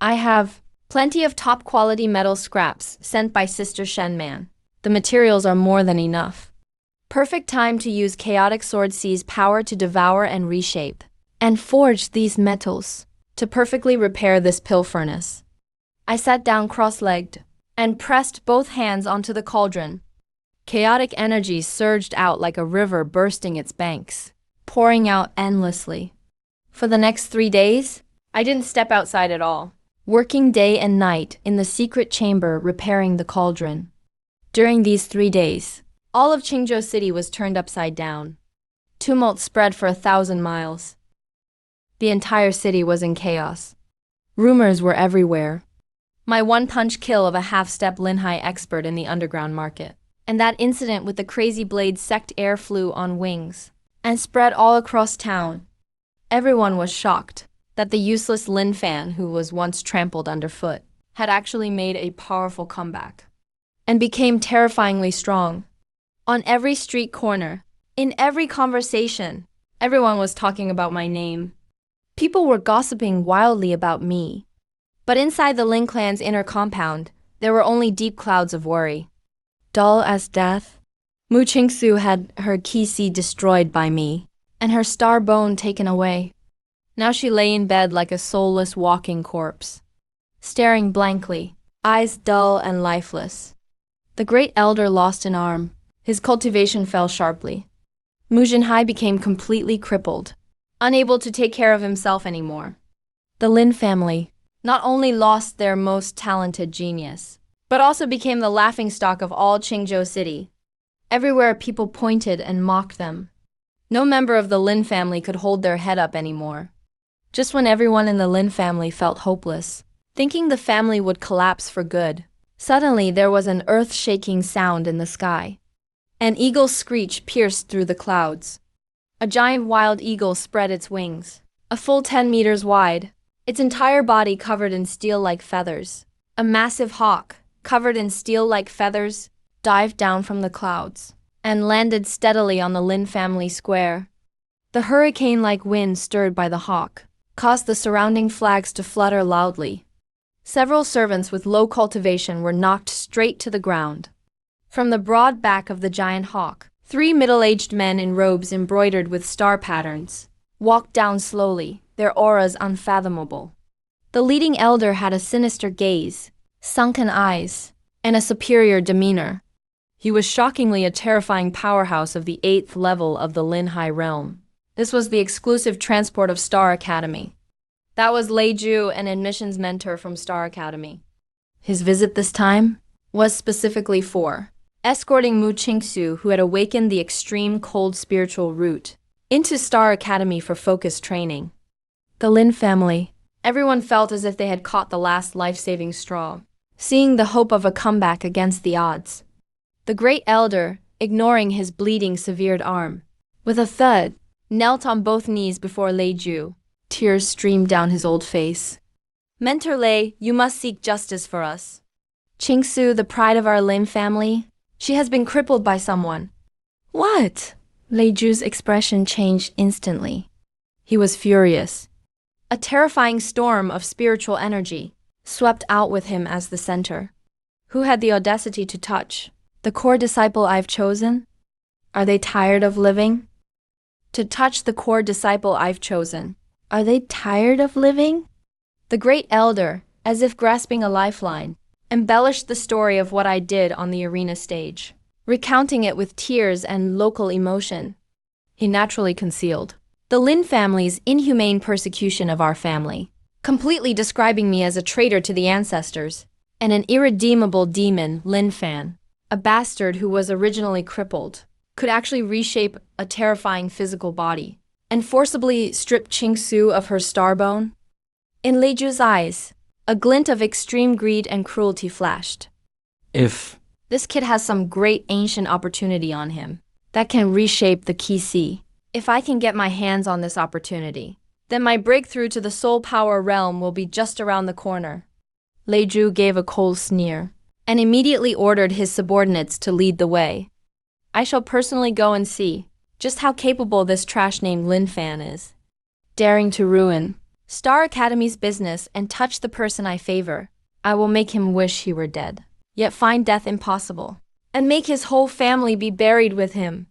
I have plenty of top-quality metal scraps sent by Sister Shenman. The materials are more than enough. Perfect time to use Chaotic Sword C's power to devour and reshape, and forge these metals to perfectly repair this pill furnace. I sat down cross-legged and pressed both hands onto the cauldron. Chaotic energy surged out like a river bursting its banks, pouring out endlessly. For the next 3 days, I didn't step outside at all, working day and night in the secret chamber repairing the cauldron. During these 3 days, all of Qingzhou City was turned upside down. Tumult spread for 1,000 miles. The entire city was in chaos. Rumors were everywhere. My one-punch kill of a half-step Linhai expert in the underground market, and that incident with the Crazy Blade sect air flew on wings and spread all across town. Everyone was shocked that the useless Lin Fan, who was once trampled underfoot, had actually made a powerful comeback and became terrifyingly strong. On every street corner, in every conversation, everyone was talking about my name. People were gossiping wildly about me. But inside the Ling clan's inner compound, there were only deep clouds of worry. Dull as death, Mu Qingxue had her key seed destroyed by me, and her star bone taken away. Now she lay in bed like a soulless walking corpse, staring blankly, eyes dull and lifeless. The great elder lost an arm. His cultivation fell sharply. Mu Qingxue became completely crippled, unable to take care of himself anymore. The Lin family not only lost their most talented genius, but also became the laughingstock of all Qingzhou City. Everywhere people pointed and mocked them. No member of the Lin family could hold their head up anymore. Just when everyone in the Lin family felt hopeless, thinking the family would collapse for good, suddenly there was an earth-shaking sound in the sky. An eagle's screech pierced through the clouds. A giant wild eagle spread its wings, a full 10 meters wide, its entire body covered in steel-like feathers. A massive hawk, covered in steel-like feathers, dived down from the clouds and landed steadily on the Lin family square. The hurricane-like wind stirred by the hawk caused the surrounding flags to flutter loudly. Several servants with low cultivation were knocked straight to the ground. From the broad back of the giant hawk, 3 middle-aged men in robes embroidered with star patterns walked down slowly, their auras unfathomable. The leading elder had a sinister gaze, sunken eyes, and a superior demeanor. He was shockingly a terrifying powerhouse of the 8th level of the Linhai realm. This was the exclusive transport of Star Academy. That was Lei Ju, an admissions mentor from Star Academy. His visit this time was specifically for escorting Mu Qingxue, who had awakened the extreme cold spiritual root, into Star Academy for focused training. The Lin family, everyone felt as if they had caught the last life-saving straw, seeing the hope of a comeback against the odds. The great elder, ignoring his bleeding severed arm, with a thud, knelt on both knees before Lei Ju. Tears streamed down his old face. Mentor Lei, you must seek justice for us. Qingxue, the pride of our Lin family, she has been crippled by someone. What? Lei Ju's expression changed instantly. He was furious. A terrifying storm of spiritual energy swept out with him as the center. Who had the audacity to touch the core disciple I've chosen? Are they tired of living? To touch the core disciple I've chosen. Are they tired of living? The great elder, as if grasping a lifeline, embellished the story of what I did on the arena stage, recounting it with tears and local emotion. He naturally concealed the Lin family's inhumane persecution of our family, completely describing me as a traitor to the ancestors, and an irredeemable demon, Lin Fan, a bastard who was originally crippled, could actually reshape a terrifying physical body, and forcibly strip Qingxue of her starbone. In Lei Ju's eyes, a glint of extreme greed and cruelty flashed. If this kid has some great ancient opportunity on him, that can reshape the Qi Si. If I can get my hands on this opportunity, then my breakthrough to the soul power realm will be just around the corner. Lei Zhu gave a cold sneer and immediately ordered his subordinates to lead the way. I shall personally go and see just how capable this trash named Lin Fan is. Daring to ruin Star Academy's business and touch the person I favor, I will make him wish he were dead, yet find death impossible, and make his whole family be buried with him.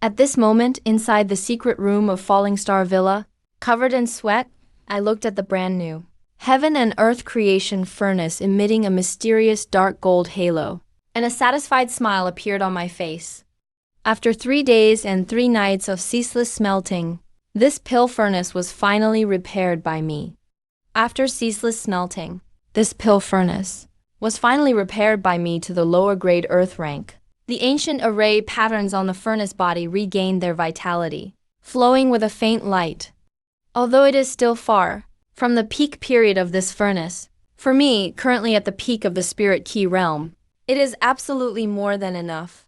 At this moment, inside the secret room of Falling Star Villa, covered in sweat, I looked at the brand new heaven and earth creation furnace emitting a mysterious dark gold halo, and a satisfied smile appeared on my face. After 3 days and 3 nights of ceaseless smelting, this pill furnace was finally repaired by me. After ceaseless smelting, this pill furnace was finally repaired by me to the lower grade earth rank. The ancient array patterns on the furnace body regained their vitality, flowing with a faint light. Although it is still far from the peak period of this furnace, for me, currently at the peak of the spirit key realm, it is absolutely more than enough.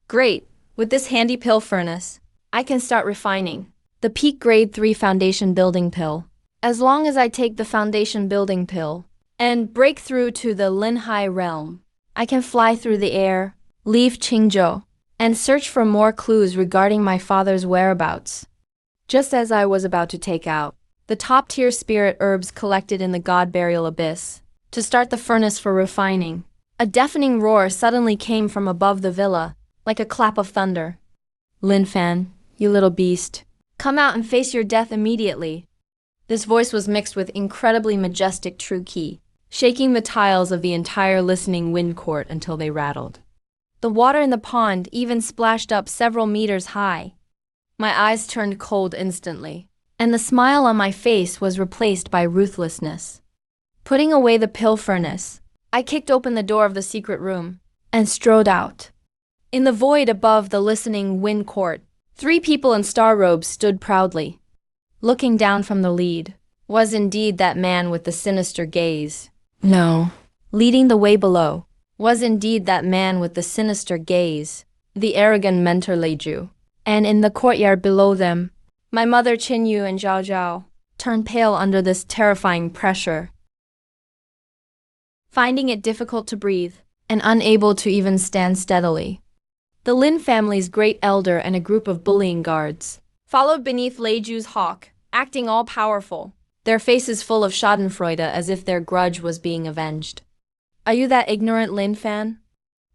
Great, with this handy pill furnace, I can start refining the peak grade 3 foundation building pill. As long as I take the foundation building pill and break through to the Linhai realm, I can fly through the air, leave Qingzhou, and search for more clues regarding my father's whereabouts. Just as I was about to take out the top-tier spirit herbs collected in the God Burial Abyss to start the furnace for refining, a deafening roar suddenly came from above the villa, like a clap of thunder. Lin Fan, you little beast, come out and face your death immediately. This voice was mixed with incredibly majestic true Qi, shaking the tiles of the entire listening wind court until they rattled. The water in the pond even splashed up several meters high. My eyes turned cold instantly, and the smile on my face was replaced by ruthlessness. Putting away the pill furnace, I kicked open the door of the secret room and strode out. In the void above the listening wind court, 3 people in star robes stood proudly. Looking down from the lead was indeed that man with the sinister gaze. No. Leading the way below was indeed that man with the sinister gaze, the arrogant mentor Lei Zhu. And in the courtyard below them, my mother Qinyu and Zhao Zhao turned pale under this terrifying pressure. Finding it difficult to breathe and unable to even stand steadily, the Lin family's great elder and a group of bullying guards followed beneath Lei Zhu's hawk, acting all-powerful, their faces full of schadenfreude as if their grudge was being avenged. Are you that ignorant Lin Fan?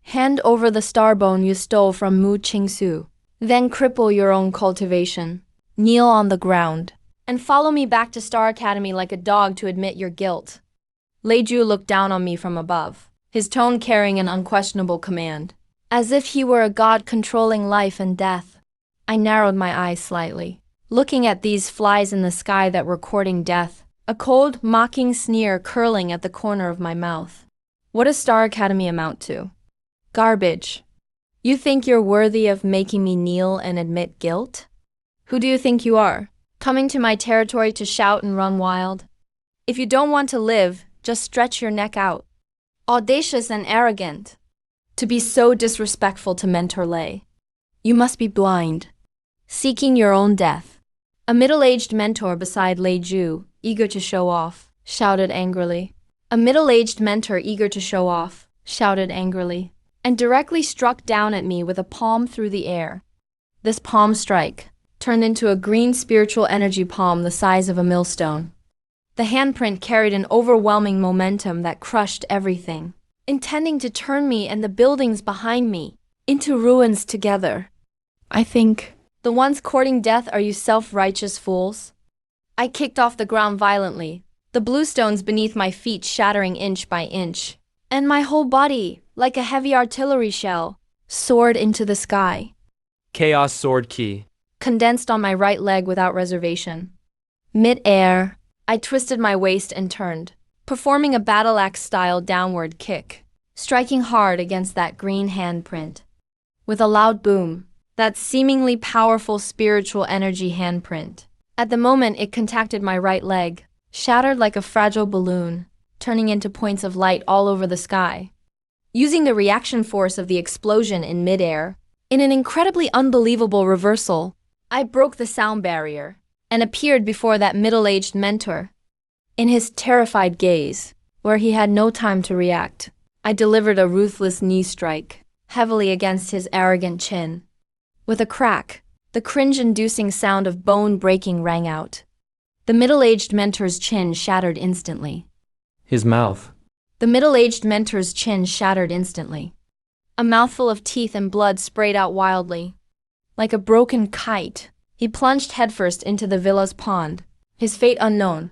Hand over the starbone you stole from Mu Qingxue, then cripple your own cultivation, kneel on the ground, and follow me back to Star Academy like a dog to admit your guilt. Lei Zhu looked down on me from above, his tone carrying an unquestionable command, as if he were a god controlling life and death. I narrowed my eyes slightly, looking at these flies in the sky that were courting death, a cold, mocking sneer curling at the corner of my mouth. What does Star Academy amount to? Garbage. You think you're worthy of making me kneel and admit guilt? Who do you think you are, coming to my territory to shout and run wild? If you don't want to live, just stretch your neck out. Audacious and arrogant. To be so disrespectful to Mentor Lei. You must be blind. Seeking your own death. A middle-aged mentor beside Lei Zhu, eager to show off, shouted angrily. A middle-aged mentor eager to show off, shouted angrily, and directly struck down at me with a palm through the air. This palm strike turned into a green spiritual energy palm the size of a millstone. The handprint carried an overwhelming momentum that crushed everything, intending to turn me and the buildings behind me into ruins together. I think, the ones courting death are you self-righteous fools? I kicked off the ground violently, the bluestones beneath my feet shattering inch by inch, and my whole body, like a heavy artillery shell, soared into the sky. Chaos Sword Key. Condensed on my right leg without reservation. Mid-air, I twisted my waist and turned, performing a battle axe-style downward kick, striking hard against that green handprint. With a loud boom, that seemingly powerful spiritual energy handprint. At the moment it contacted my right leg, shattered like a fragile balloon, turning into points of light all over the sky. Using the reaction force of the explosion in midair, In an incredibly unbelievable reversal, I broke the sound barrier and appeared before that middle-aged mentor. In his terrified gaze, where he had no time to react, I delivered a ruthless knee strike, heavily against his arrogant chin. With a crack, the cringe-inducing sound of bone breaking rang out. The middle-aged mentor's chin shattered instantly. His mouth. The middle-aged mentor's chin shattered instantly. A mouthful of teeth and blood sprayed out wildly. Like a broken kite, he plunged headfirst into the villa's pond, his fate unknown.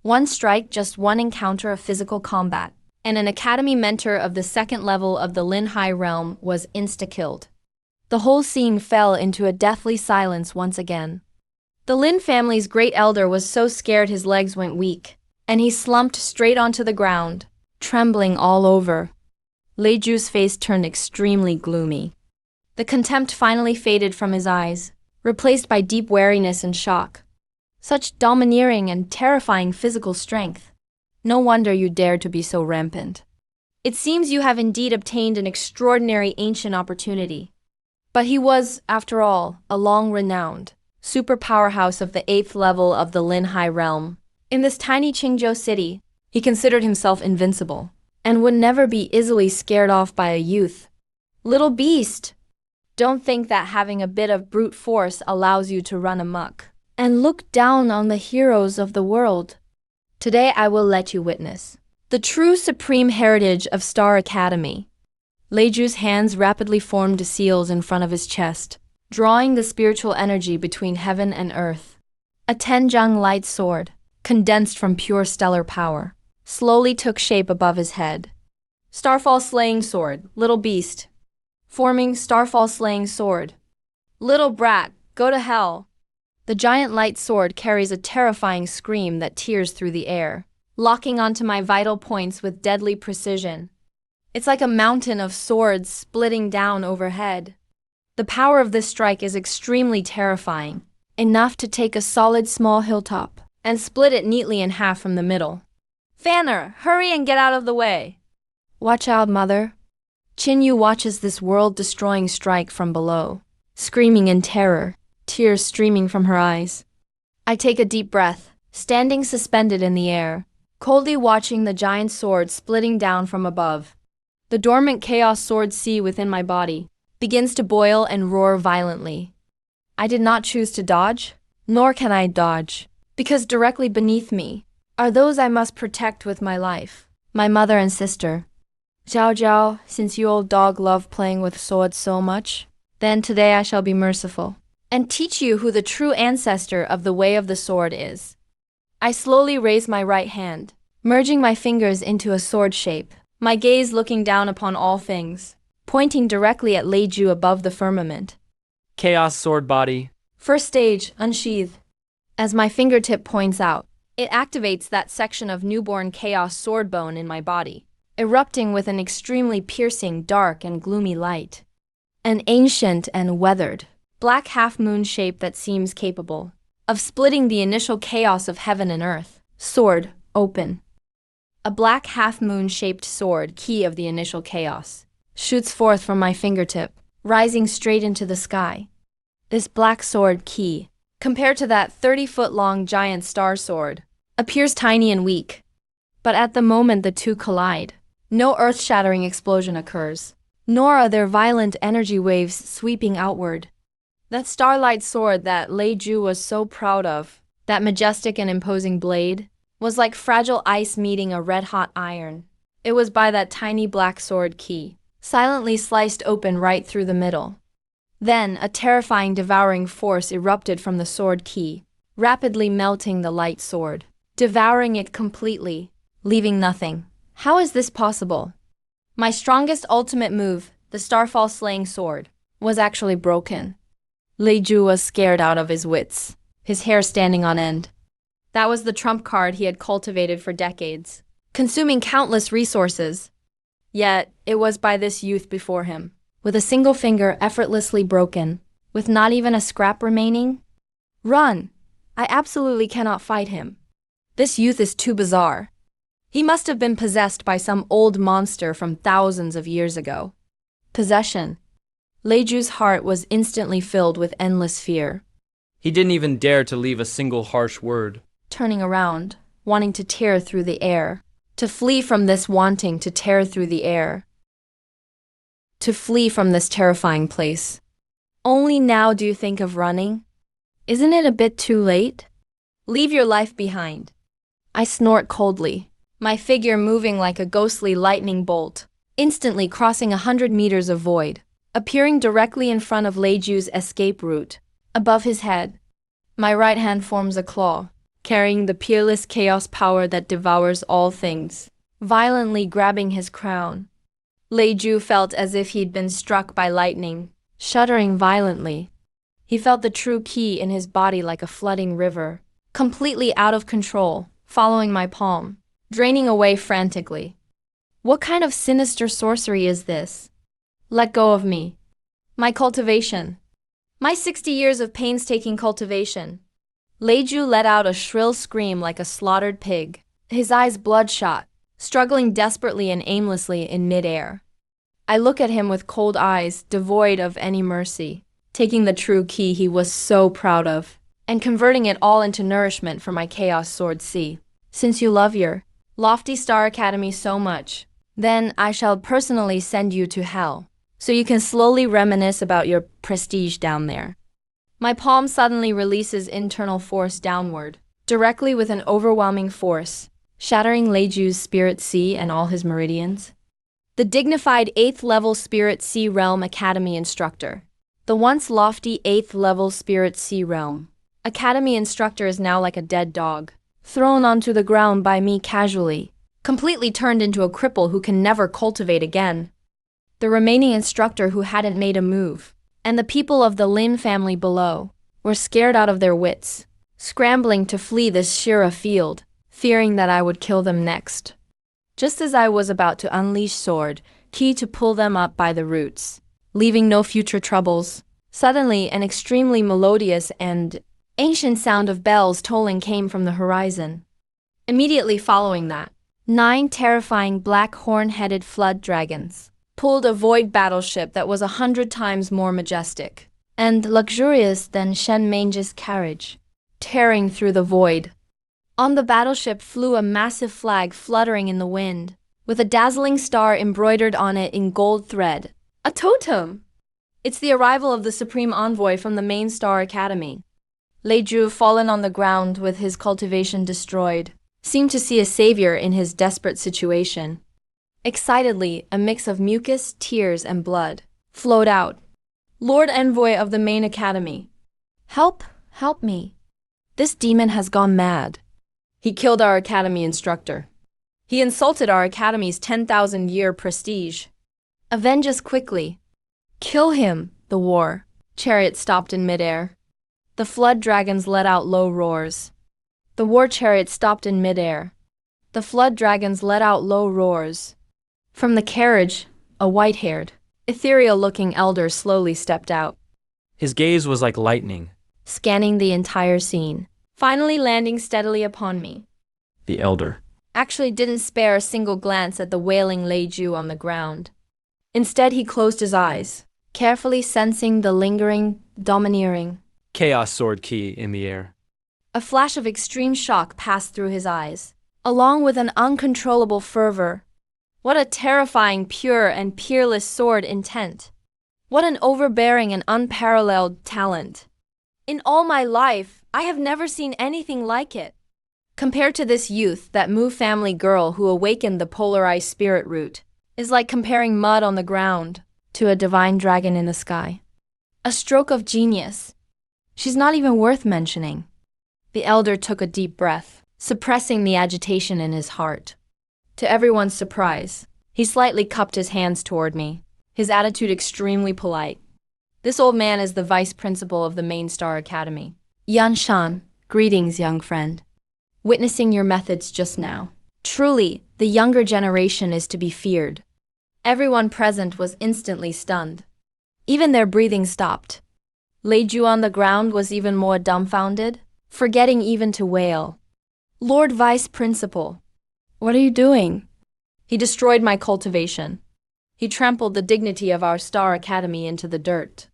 One strike, just one encounter of physical combat, and an academy mentor of the second level of the Lin High realm was insta-killed. The whole scene fell into a deathly silence once again. The Lin family's great elder was so scared his legs went weak, and he slumped straight onto the ground, trembling all over. Lei Ju's face turned extremely gloomy. The contempt finally faded from his eyes, replaced by deep wariness and shock. Such domineering and terrifying physical strength. No wonder you dared to be so rampant. It seems you have indeed obtained an extraordinary ancient opportunity. But he was, after all, a long-renowned super powerhouse of the 8th level of the Lin High realm. In this tiny Qingzhou city, he considered himself invincible, and would never be easily scared off by a youth. Little beast! Don't think that having a bit of brute force allows you to run amok and look down on the heroes of the world. Today I will let you witness the true supreme heritage of Star Academy. Lei Ju's hands rapidly formed seals in front of his chest, drawing the spiritual energy between heaven and earth. A Tenjang light sword, condensed from pure stellar power, slowly took shape above his head. Starfall Slaying Sword, little beast. Forming Starfall Slaying Sword. Little brat, go to hell. The giant light sword carries a terrifying scream that tears through the air, locking onto my vital points with deadly precision. It's like a mountain of swords splitting down overhead. The power of this strike is extremely terrifying, enough to take a solid small hilltop and split it neatly in half from the middle. Fanner, hurry and get out of the way. Watch out, mother. Qingyu watches this world-destroying strike from below, screaming in terror, tears streaming from her eyes. I take a deep breath, standing suspended in the air, coldly watching the giant sword splitting down from above. The dormant chaos sword sea within my body begins to boil and roar violently. I did not choose to dodge, nor can I dodge, because directly beneath me are those I must protect with my life, my mother and sister. Zhao Zhao, since you old dog love playing with swords so much, then today I shall be merciful and teach you who the true ancestor of the way of the sword is. I slowly raise my right hand, merging my fingers into a sword shape, my gaze looking down upon all things, pointing directly at Lei Ju above the firmament. Chaos sword body. First stage, unsheath. As my fingertip points out, it activates that section of newborn chaos sword bone in my body, erupting with an extremely piercing, dark, and gloomy light. An ancient and weathered, black half-moon shape that seems capable of splitting the initial chaos of heaven and earth. Sword, open. A black half-moon-shaped sword, key of the initial chaos, shoots forth from my fingertip, rising straight into the sky. This black sword key, compared to that 30-foot-long giant star sword, appears tiny and weak. But at the moment the two collide, no earth-shattering explosion occurs, nor are there violent energy waves sweeping outward. That starlight sword that Lei Ju was so proud of, that majestic and imposing blade, was like fragile ice meeting a red-hot iron. It was by that tiny black sword key, silently sliced open right through the middle. Then a terrifying devouring force erupted from the sword key, rapidly melting the light sword, devouring it completely, leaving nothing. How is this possible? My strongest ultimate move, the Starfall Slaying Sword, was actually broken. Lei Ju was scared out of his wits, his hair standing on end. That was the trump card he had cultivated for decades, consuming countless resources. Yet, it was by this youth before him, with a single finger effortlessly broken, with not even a scrap remaining. Run! I absolutely cannot fight him. This youth is too bizarre. He must have been possessed by some old monster from thousands of years ago. Possession. Ju's heart was instantly filled with endless fear. He didn't even dare to leave a single harsh word. Turning around, wanting to tear through the air. To flee from this wanting to tear through the air. To flee from this terrifying place. Only now do you think of running? Isn't it a bit too late? Leave your life behind. I snort coldly, my figure moving like a ghostly lightning bolt, instantly crossing 100 meters of void, appearing directly in front of Ju's escape route, above his head. My right hand forms a claw, carrying the peerless chaos power that devours all things, violently grabbing his crown. Ju felt as if he'd been struck by lightning, shuddering violently. He felt the true ki in his body like a flooding river, completely out of control, following my palm, draining away frantically. What kind of sinister sorcery is this? Let go of me. My cultivation. My 60 years of painstaking cultivation. Ju let out a shrill scream like a slaughtered pig, his eyes bloodshot, struggling desperately and aimlessly in midair. I look at him with cold eyes, devoid of any mercy, taking the true ki he was so proud of, and converting it all into nourishment for my Chaos Sword C. Since you love your lofty Star Academy so much, then I shall personally send you to hell, so you can slowly reminisce about your prestige down there. My palm suddenly releases internal force downward, directly with an overwhelming force, shattering Ju's Spirit C and all his meridians. The dignified 8th level Spirit C Realm Academy instructor. The once lofty 8th level Spirit C Realm Academy instructor is now like a dead dog, thrown onto the ground by me casually, completely turned into a cripple who can never cultivate again. The remaining instructor who hadn't made a move, and the people of the Lin family below, were scared out of their wits, scrambling to flee this Shira field, fearing that I would kill them next. Just as I was about to unleash sword, ki to pull them up by the roots, leaving no future troubles, suddenly an extremely melodious and ancient sound of bells tolling came from the horizon. Immediately following that, 9 terrifying black horn-headed flood dragons pulled a void battleship that was 100 times more majestic and luxurious than Shen Mange's carriage, tearing through the void. On the battleship flew a massive flag fluttering in the wind, with a dazzling star embroidered on it in gold thread. A totem! It's the arrival of the Supreme Envoy from the main Star Academy. Ju, fallen on the ground with his cultivation destroyed, seemed to see a savior in his desperate situation. Excitedly, a mix of mucus, tears, and blood flowed out. Lord Envoy of the main academy. Help, help me. This demon has gone mad. He killed our academy instructor. He insulted our academy's 10,000-year prestige. Avenge us quickly. Kill him, the war. Chariot stopped in midair. The flood dragons let out low roars. The war chariot stopped in midair. The flood dragons let out low roars. From the carriage, a white-haired, ethereal-looking elder slowly stepped out. His gaze was like lightning. Scanning the entire scene, finally landing steadily upon me. The elder actually didn't spare a single glance at the wailing Ju on the ground. Instead, he closed his eyes, carefully sensing the lingering, domineering Chaos Sword ki in the air. A flash of extreme shock passed through his eyes, along with an uncontrollable fervor. What a terrifying, pure, and peerless sword intent. What an overbearing and unparalleled talent. In all my life, I have never seen anything like it. Compared to this youth, that Mu family girl who awakened the polarized spirit root is like comparing mud on the ground to a divine dragon in the sky. A stroke of genius. She's not even worth mentioning. The elder took a deep breath, suppressing the agitation in his heart. To everyone's surprise, he slightly cupped his hands toward me, his attitude extremely polite. This old man is the vice principal of the main Star Academy. Yan Shan, greetings, young friend. Witnessing your methods just now. Truly, the younger generation is to be feared. Everyone present was instantly stunned. Even their breathing stopped. Ju on the ground was even more dumbfounded, forgetting even to wail. Lord Vice Principal, what are you doing? He destroyed my cultivation. He trampled the dignity of our Star Academy into the dirt.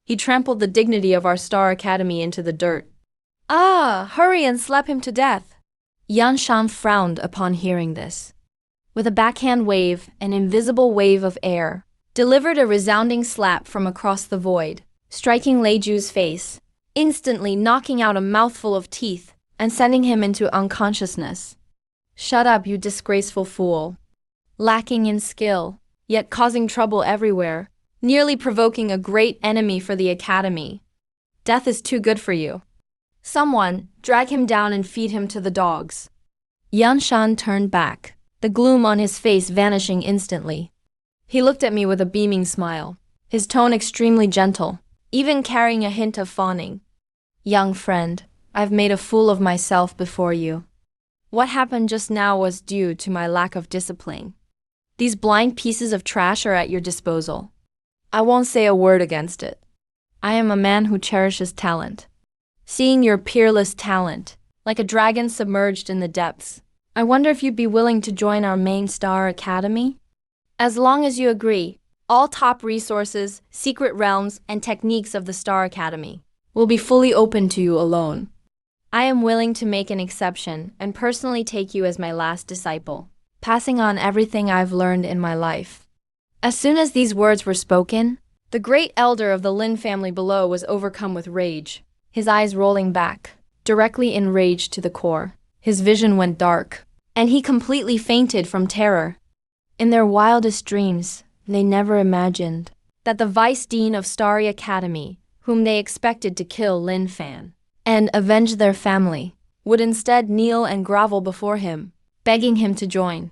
He trampled the dignity of our Star Academy into the dirt. Hurry and slap him to death. Yan Shan frowned upon hearing this. With a backhand wave, an invisible wave of air delivered a resounding slap from across the void, striking Lei Ju's face, instantly knocking out a mouthful of teeth and sending him into unconsciousness. Shut up, you disgraceful fool. Lacking in skill, yet causing trouble everywhere, nearly provoking a great enemy for the academy. Death is too good for you. Someone, drag him down and feed him to the dogs. Yan Shan turned back, the gloom on his face vanishing instantly. He looked at me with a beaming smile, his tone extremely gentle, even carrying a hint of fawning. Young friend, I've made a fool of myself before you. What happened just now was due to my lack of discipline. These blind pieces of trash are at your disposal. I won't say a word against it. I am a man who cherishes talent. Seeing your peerless talent, like a dragon submerged in the depths, I wonder if you'd be willing to join our main Star Academy? As long as you agree, all top resources, secret realms, and techniques of the Star Academy will be fully open to you alone. I am willing to make an exception and personally take you as my last disciple, passing on everything I've learned in my life. As soon as these words were spoken, the great elder of the Lin family below was overcome with rage, his eyes rolling back, directly enraged to the core. His vision went dark, and he completely fainted from terror. In their wildest dreams, they never imagined that the Vice Dean of Starry Academy, whom they expected to kill Lin Fan and avenge their family, would instead kneel and grovel before him, begging him to join.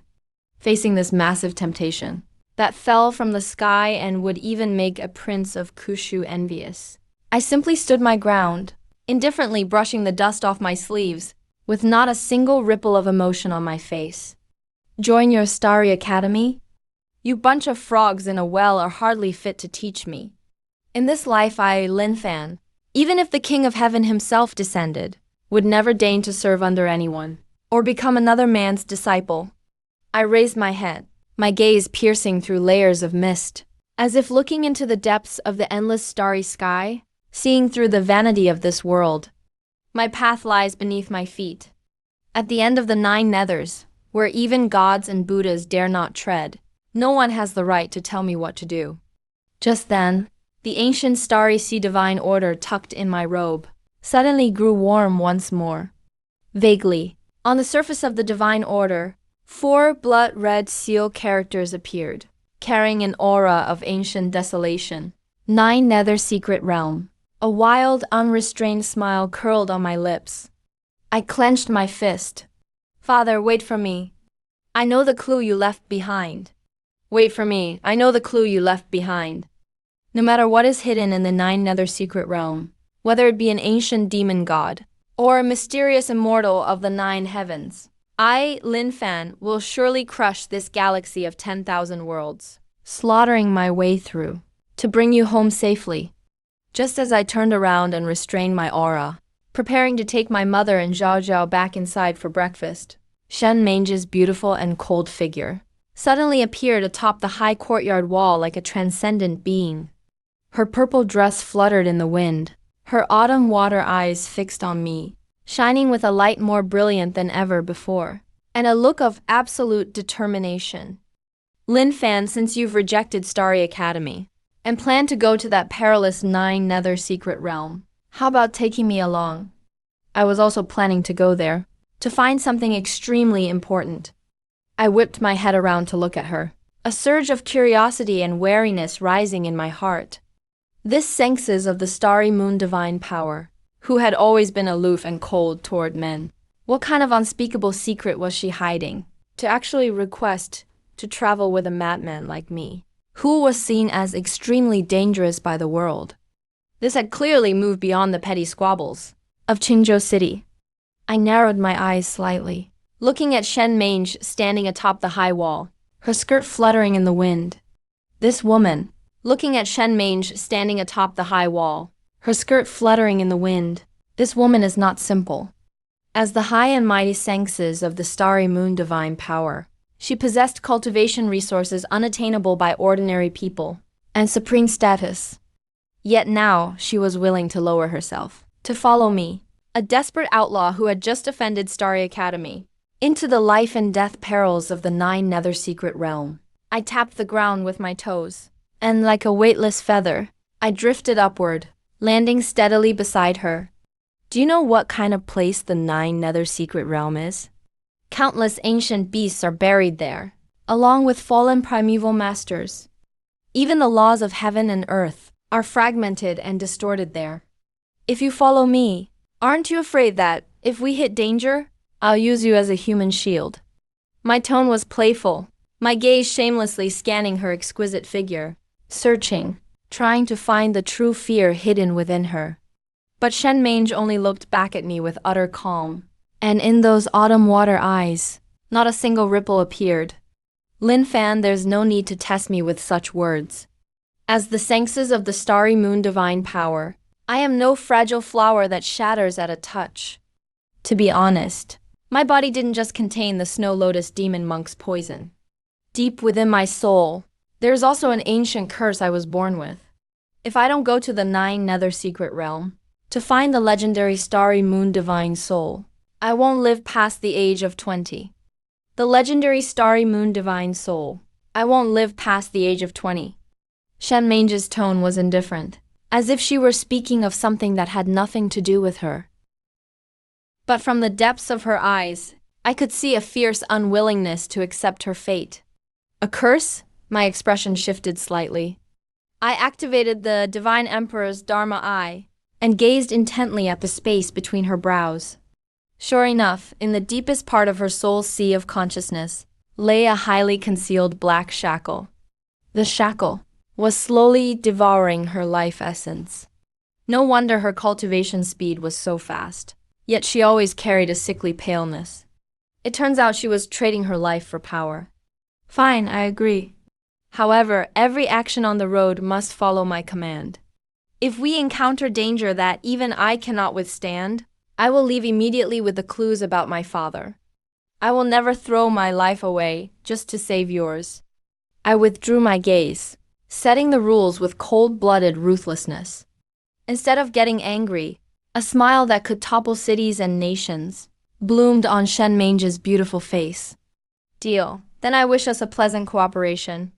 Facing this massive temptation that fell from the sky and would even make a prince of Qingxue envious, I simply stood my ground, indifferently brushing the dust off my sleeves, with not a single ripple of emotion on my face. Join your Starry Academy? You bunch of frogs in a well are hardly fit to teach me. In this life I, Lin Fan, even if the King of Heaven himself descended, would never deign to serve under anyone, or become another man's disciple. I raised my head, my gaze piercing through layers of mist, as if looking into the depths of the endless starry sky, seeing through the vanity of this world. My path lies beneath my feet. At the end of the 9 Nethers, where even gods and Buddhas dare not tread, no one has the right to tell me what to do. Just then, the ancient starry sea divine order tucked in my robe suddenly grew warm once more. Vaguely, on the surface of the divine order, 4 blood-red seal characters appeared, carrying an aura of ancient desolation. 9 Nether secret realm. A wild, unrestrained smile curled on my lips. I clenched my fist. Father, wait for me. I know the clue you left behind. Wait for me, I know the clue you left behind. No matter what is hidden in the 9 Nether secret realm, whether it be an ancient demon god, or a mysterious immortal of the 9 heavens, I, Lin Fan, will surely crush this galaxy of 10,000 worlds, slaughtering my way through, to bring you home safely. Just as I turned around and restrained my aura, preparing to take my mother and Zhao Zhao back inside for breakfast, Shen Mange's beautiful and cold figure suddenly appeared atop the high courtyard wall like a transcendent being. Her purple dress fluttered in the wind, her autumn water eyes fixed on me, shining with a light more brilliant than ever before, and a look of absolute determination. Lin Fan, since you've rejected Starry Academy, and plan to go to that perilous 9 Nether secret realm, how about taking me along? I was also planning to go there, to find something extremely important. I whipped my head around to look at her, a surge of curiosity and wariness rising in my heart. This saintess of the starry moon divine power, who had always been aloof and cold toward men. What kind of unspeakable secret was she hiding, to actually request to travel with a madman like me, who was seen as extremely dangerous by the world? This had clearly moved beyond the petty squabbles of Qingzhou City. I narrowed my eyes slightly, looking at Shen Mange standing atop the high wall, her skirt fluttering in the wind. This woman, looking at Shen Mange standing atop the high wall, her skirt fluttering in the wind, this woman is not simple. As the high and mighty saintess of the starry moon divine power, She possessed cultivation resources unattainable by ordinary people, and supreme status. Yet now she was willing to lower herself, to follow me, a desperate outlaw who had just offended Starry Academy, into the life and death perils of the 9 Nether secret realm. I tapped the ground with my toes, and like a weightless feather, I drifted upward, landing steadily beside her. Do you know what kind of place the 9 Nether secret realm is? Countless ancient beasts are buried there, along with fallen primeval masters. Even the laws of heaven and earth are fragmented and distorted there. If you follow me, aren't you afraid that, if we hit danger, I'll use you as a human shield? My tone was playful, my gaze shamelessly scanning her exquisite figure, searching, trying to find the true fear hidden within her. But Shen Mange only looked back at me with utter calm, and in those autumn water eyes, not a single ripple appeared. Lin Fan, there's no need to test me with such words. As the saintess of the starry moon divine power, I am no fragile flower that shatters at a touch. To be honest, my body didn't just contain the Snow Lotus demon monk's poison. Deep within my soul, there's also an ancient curse I was born with. If I don't go to the 9 Nether secret realm, to find the legendary starry moon divine soul, I won't live past the age of 20. The legendary starry moon divine soul, I won't live past the age of 20. Shen Mange's tone was indifferent, as if she were speaking of something that had nothing to do with her. But from the depths of her eyes, I could see a fierce unwillingness to accept her fate. A curse? My expression shifted slightly. I activated the Divine Emperor's Dharma Eye and gazed intently at the space between her brows. Sure enough, in the deepest part of her soul's sea of consciousness, lay a highly concealed black shackle. The shackle was slowly devouring her life essence. No wonder her cultivation speed was so fast, yet she always carried a sickly paleness. It turns out she was trading her life for power. Fine, I agree. However, every action on the road must follow my command. If we encounter danger that even I cannot withstand, I will leave immediately with the clues about my father. I will never throw my life away just to save yours. I withdrew my gaze, setting the rules with cold-blooded ruthlessness. Instead of getting angry, a smile that could topple cities and nations bloomed on Shen Mange's beautiful face. Deal. Then I wish us a pleasant cooperation.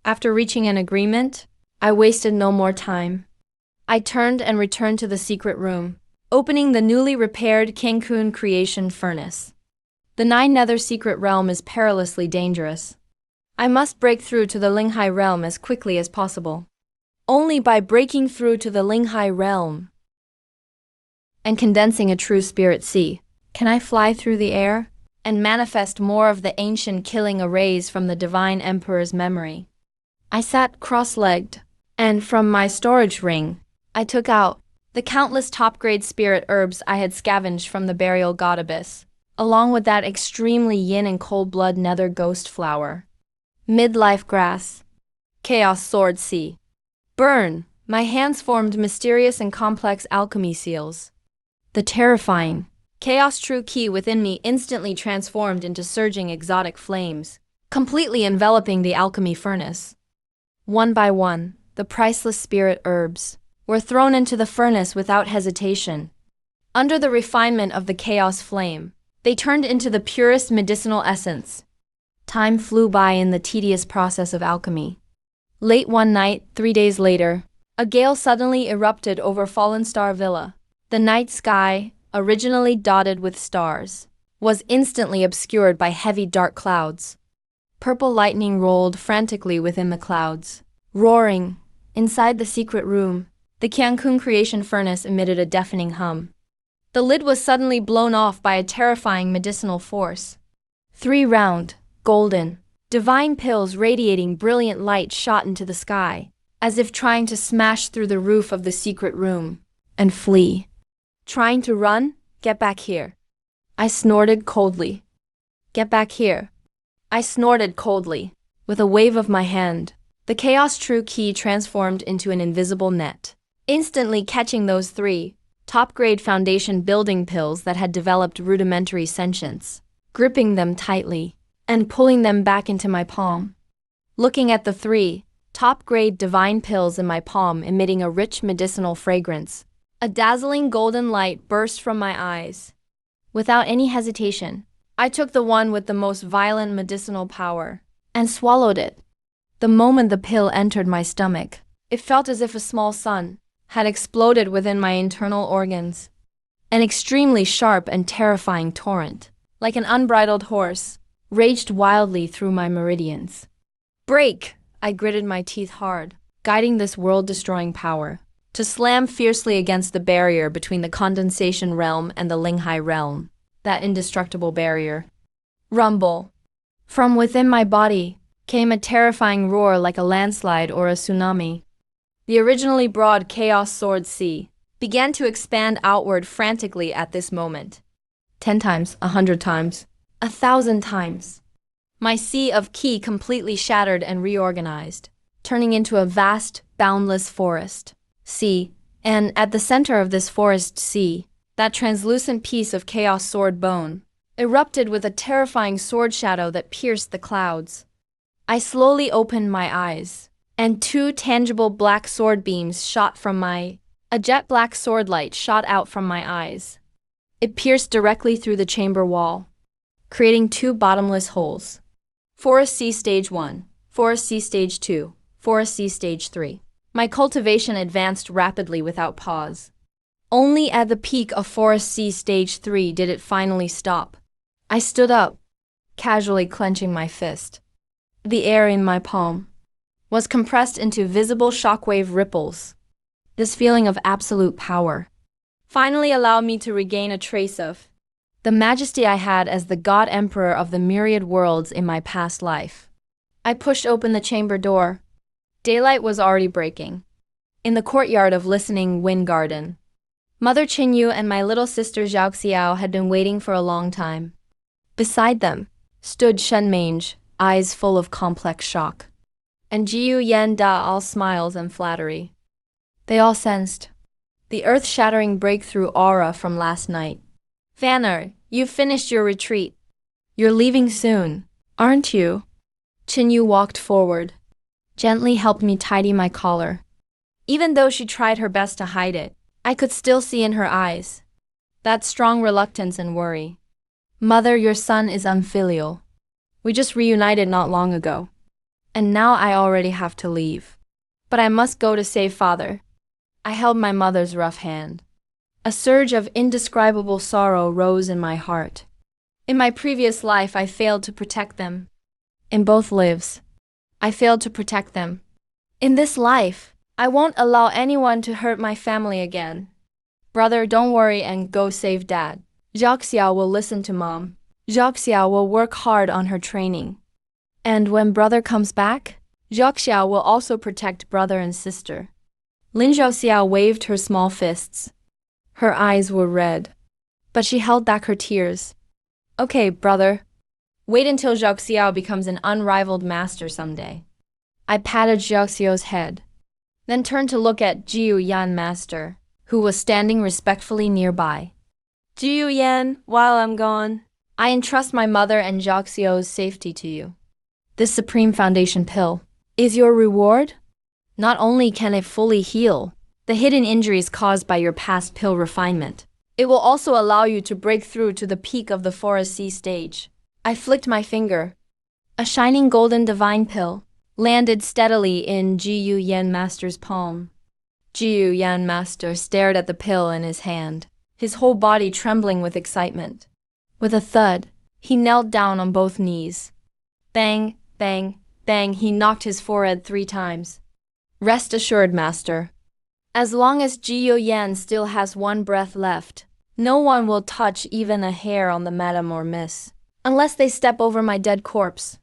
After reaching an agreement, I wasted no more time. I turned and returned to the secret room, opening the newly repaired Cancun creation furnace. The 9 Nether secret realm is perilously dangerous. I must break through to the Linghai realm as quickly as possible. Only by breaking through to the Linghai realm and condensing a true spirit sea, can I fly through the air and manifest more of the ancient killing arrays from the Divine Emperor's memory. I sat cross-legged, and from my storage ring, I took out the countless top-grade spirit herbs I had scavenged from the burial god abyss, along with that extremely yin and cold-blood nether ghost flower. Midlife grass. Chaos sword sea. Burn! My hands formed mysterious and complex alchemy seals. The terrifying chaos true key within me instantly transformed into surging exotic flames, completely enveloping the alchemy furnace. One by one, the priceless spirit herbs were thrown into the furnace without hesitation. Under the refinement of the chaos flame, they turned into the purest medicinal essence. Time flew by in the tedious process of alchemy. Late one night, 3 days later, a gale suddenly erupted over Fallen Star Villa. The night sky, originally dotted with stars, was instantly obscured by heavy dark clouds. Purple lightning rolled frantically within the clouds. Roaring, inside the secret room, the Cancun creation furnace emitted a deafening hum. The lid was suddenly blown off by a terrifying medicinal force. 3 round, golden, divine pills radiating brilliant light shot into the sky, as if trying to smash through the roof of the secret room and flee. Trying to run? Get back here. I snorted coldly. Get back here. I snorted coldly. With a wave of my hand, the Chaos True Key transformed into an invisible net, instantly catching those 3 top-grade foundation building pills that had developed rudimentary sentience, gripping them tightly. and pulling them back into my palm. Looking at the 3 top-grade divine pills in my palm emitting a rich medicinal fragrance, a dazzling golden light burst from my eyes. Without any hesitation, I took the one with the most violent medicinal power and swallowed it. The moment the pill entered my stomach, it felt as if a small sun had exploded within my internal organs. An extremely sharp and terrifying torrent, like an unbridled horse, raged wildly through my meridians. Break! I gritted my teeth hard, guiding this world-destroying power to slam fiercely against the barrier between the condensation realm and the Linghai realm, that indestructible barrier. Rumble! From within my body came a terrifying roar like a landslide or a tsunami. The originally broad Chaos Sword Sea began to expand outward frantically at this moment. 10 times, 100 times, 1,000 times. My sea of Qi completely shattered and reorganized, turning into a vast, boundless forest. Sea, and at the center of this forest sea, that translucent piece of Chaos Sword bone erupted with a terrifying sword shadow that pierced the clouds. I slowly opened my eyes, and 2 tangible black sword beams shot from a jet black sword light shot out from my eyes. It pierced directly through the chamber wall, creating 2 bottomless holes. Forest Sea Stage 1, Forest Sea Stage 2, Forest Sea Stage 3. My cultivation advanced rapidly without pause. Only at the peak of Forest Sea Stage 3 did it finally stop. I stood up, casually clenching my fist. The air in my palm was compressed into visible shockwave ripples. This feeling of absolute power finally allowed me to regain a trace of the majesty I had as the God Emperor of the myriad worlds in my past life. I pushed open the chamber door. Daylight was already breaking. In the courtyard of Listening Wind Garden, Mother Qingxue and my little sister Xiao had been waiting for a long time. Beside them stood Shen Mange, eyes full of complex shock, and Xiao Yan all smiles and flattery. They all sensed the earth-shattering breakthrough aura from last night. Manor, you've finished your retreat. You're leaving soon, aren't you? Qingxue walked forward, gently helped me tidy my collar. Even though she tried her best to hide it, I could still see in her eyes that strong reluctance and worry. Mother, your son is unfilial. We just reunited not long ago, and now I already have to leave. But I must go to save father. I held my mother's rough hand. A surge of indescribable sorrow rose in my heart. In my previous life, I failed to protect them. In both lives, I failed to protect them. In this life, I won't allow anyone to hurt my family again. Brother, don't worry and go save dad. Xiao will listen to mom. Xiao will work hard on her training. And when brother comes back, Xiao will also protect brother and sister. Lin Xiao waved her small fists. Her eyes were red, but she held back her tears. Okay, brother. Wait until Xiao becomes an unrivaled master someday. I patted Xiao's head, then turned to look at Xiao Yan master, who was standing respectfully nearby. Xiao Yan, while I'm gone, I entrust my mother and Xiao's safety to you. This Supreme Foundation pill is your reward. Not only can it fully heal the hidden injuries caused by your past pill refinement, it will also allow you to break through to the peak of the Forest Sea stage. I flicked my finger. A shining golden divine pill landed steadily in Xiao Yan master's palm. Xiao Yan master stared at the pill in his hand, his whole body trembling with excitement. With a thud, he knelt down on both knees. Bang, bang, bang, he knocked his forehead 3 times. Rest assured, master. As long as Xiao Yan still has 1 breath left, no one will touch even a hair on the madam or miss, unless they step over my dead corpse.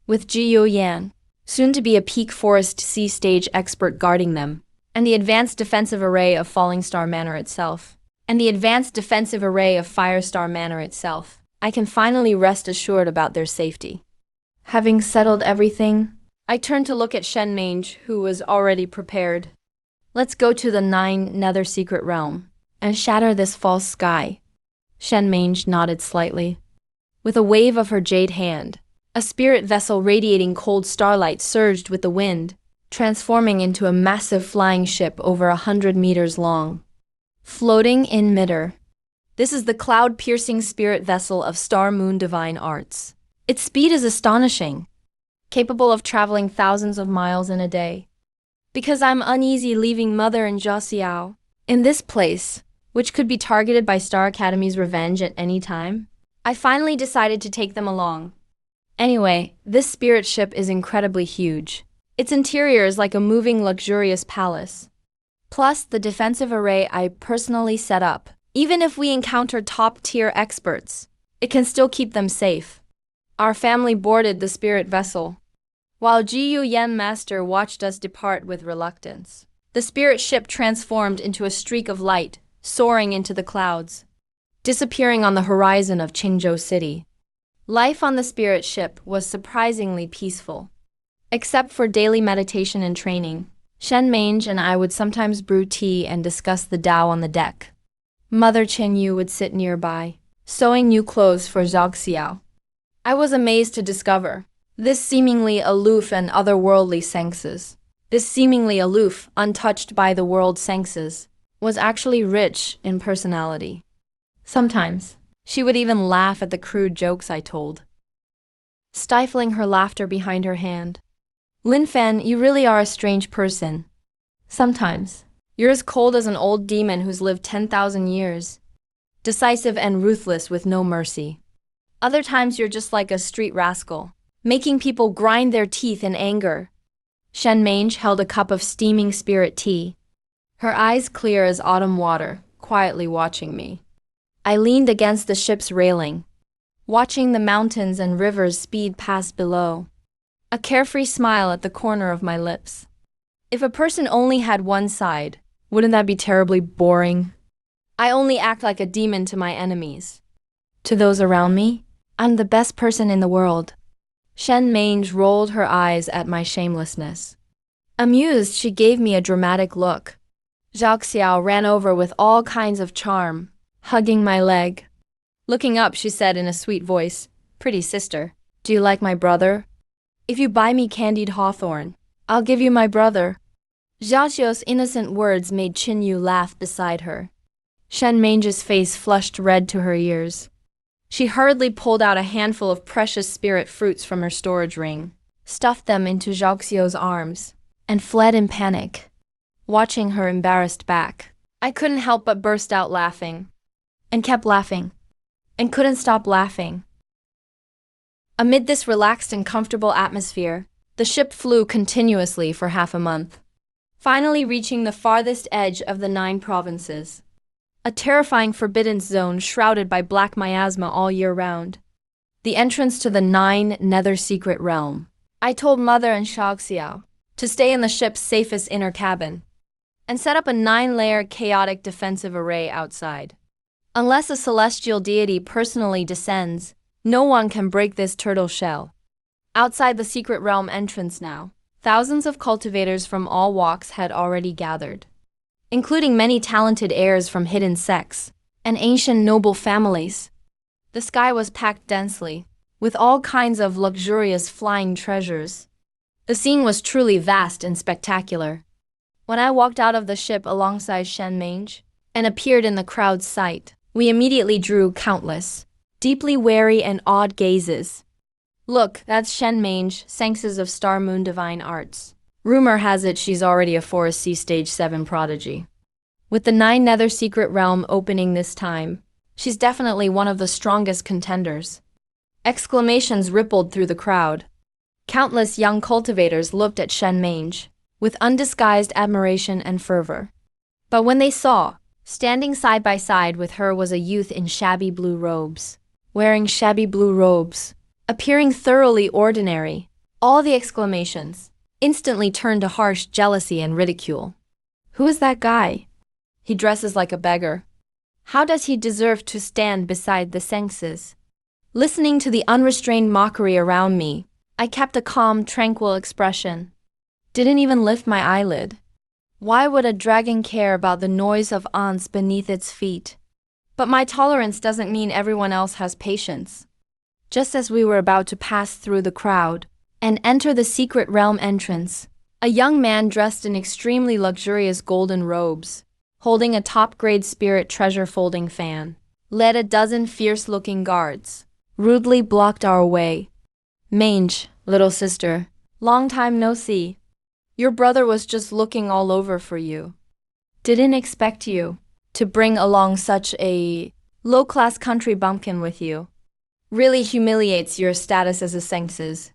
With Xiao Yan, soon to be a peak Forest Sea stage expert guarding them, and the advanced defensive array of Falling Star Manor itself, and the advanced defensive array of Firestar Manor itself, I can finally rest assured about their safety. Having settled everything, I turned to look at Shen Mange, who was already prepared. Let's go to the 9 Nether secret realm and shatter this false sky. Shen Mange nodded slightly. With a wave of her jade hand, A spirit vessel radiating cold starlight surged with the wind, transforming into a massive flying ship over 100 meters long. Floating in midair. This is the cloud-piercing spirit vessel of Star Moon Divine Arts. Its speed is astonishing, capable of traveling thousands of miles in a day. Because I'm uneasy leaving Mother and Xiao in this place, which could be targeted by Star Academy's revenge at any time, I finally decided to take them along. Anyway, this spirit ship is incredibly huge. Its interior is like a moving, luxurious palace. Plus, the defensive array I personally set up. Even if we encounter top-tier experts, it can still keep them safe. Our family boarded the spirit vessel, while Xiao Yan Master watched us depart with reluctance. The spirit ship transformed into a streak of light, soaring into the clouds, disappearing on the horizon of Qingzhou City. Life on the spirit ship was surprisingly peaceful. Except for daily meditation and training, Shen Mange and I would sometimes brew tea and discuss the Tao on the deck. Mother Qianyu would sit nearby, sewing new clothes for Xiao. I was amazed to discover this seemingly aloof and otherworldly saintess, this seemingly aloof, untouched by the world saintess, was actually rich in personality. Sometimes, she would even laugh at the crude jokes I told, stifling her laughter behind her hand. Lin Fan, you really are a strange person. Sometimes, you're as cold as an old demon who's lived 10,000 years, decisive and ruthless with no mercy. Other times you're just like a street rascal, making people grind their teeth in anger. Shen Mange held a cup of steaming spirit tea, her eyes clear as autumn water, quietly watching me. I leaned against the ship's railing, watching the mountains and rivers speed past below, a carefree smile at the corner of my lips. If a person only had one side, wouldn't that be terribly boring? I only act like a demon to my enemies. To those around me, I'm the best person in the world. Shen Mange rolled her eyes at my shamelessness. Amused, she gave me a dramatic look. Xiao ran over with all kinds of charm, hugging my leg. Looking up, she said in a sweet voice, "Pretty sister, do you like my brother? If you buy me candied hawthorn, I'll give you my brother." Xiao's innocent words made Qingyu laugh beside her. Shen Mange's face flushed red to her ears. She hurriedly pulled out a handful of precious spirit fruits from her storage ring, stuffed them into Xiao's arms, and fled in panic. Watching her embarrassed back, I couldn't help but burst out laughing, and kept laughing, and couldn't stop laughing. Amid this relaxed and comfortable atmosphere, the ship flew continuously for half a month, finally reaching the farthest edge of the 9 provinces. A terrifying forbidden zone shrouded by black miasma all year round. The entrance to the 9 Nether secret realm. I told Mother and Xiao to stay in the ship's safest inner cabin and set up a 9-layer chaotic defensive array outside. Unless a celestial deity personally descends, no one can break this turtle shell. Outside the secret realm entrance now, thousands of cultivators from all walks had already gathered, including many talented heirs from hidden sects and ancient noble families. The sky was packed densely, with all kinds of luxurious flying treasures. The scene was truly vast and spectacular. When I walked out of the ship alongside Shen Mange and appeared in the crowd's sight, we immediately drew countless, deeply wary and awed gazes. "Look, that's Shen Mange, saintess of Star Moon Divine Arts. Rumor has it she's already a Forest Sea Stage 7 prodigy. With the 9 Nether secret realm opening this time, she's definitely one of the strongest contenders." Exclamations rippled through the crowd. Countless young cultivators looked at Shen Mange with undisguised admiration and fervor. But when they saw, standing side by side with her was a youth in shabby blue robes, wearing shabby blue robes, appearing thoroughly ordinary, all the exclamations instantly turned to harsh jealousy and ridicule. "Who is that guy? He dresses like a beggar. How does he deserve to stand beside the saintess?" Listening to the unrestrained mockery around me, I kept a calm, tranquil expression. Didn't even lift my eyelid. Why would a dragon care about the noise of ants beneath its feet? But my tolerance doesn't mean everyone else has patience. Just as we were about to pass through the crowd and enter the secret realm entrance, a young man dressed in extremely luxurious golden robes, holding a top-grade spirit treasure folding fan, led a dozen fierce-looking guards, rudely blocked our way. "Mange, little sister, long time no see. Your brother was just looking all over for you. Didn't expect you to bring along such a low-class country bumpkin with you. Really humiliates your status as a saintess."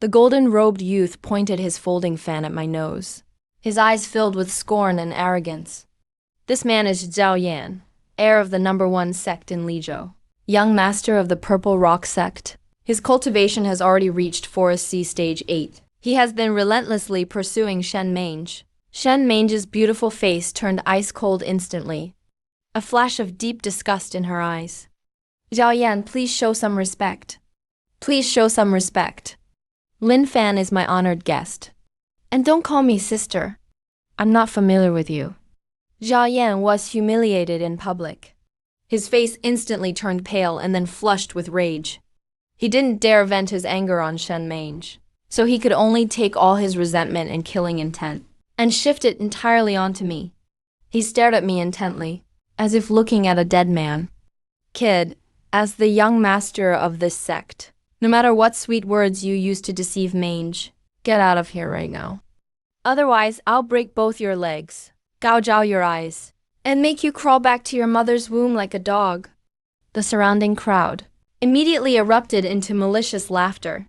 The golden-robed youth pointed his folding fan at my nose, his eyes filled with scorn and arrogance. "This man is Xiao Yan, heir of the #1 sect in Lizhou, young master of the Purple Rock sect. His cultivation has already reached Forest Sea Stage 8. He has been relentlessly pursuing Shen Mange." Shen Mange's beautiful face turned ice-cold instantly, a flash of deep disgust in her eyes. "Xiao Yan, please show some respect. Please show some respect. Lin Fan is my honored guest. And don't call me sister. I'm not familiar with you." Xiao Yan was humiliated in public. His face instantly turned pale and then flushed with rage. He didn't dare vent his anger on Shen Mange, so he could only take all his resentment and killing intent and shift it entirely onto me. He stared at me intently, as if looking at a dead man. "Kid, as the young master of this sect, no matter what sweet words you use to deceive Mange, get out of here right now. Otherwise, I'll break both your legs, gouge out your eyes, and make you crawl back to your mother's womb like a dog." The surrounding crowd immediately erupted into malicious laughter.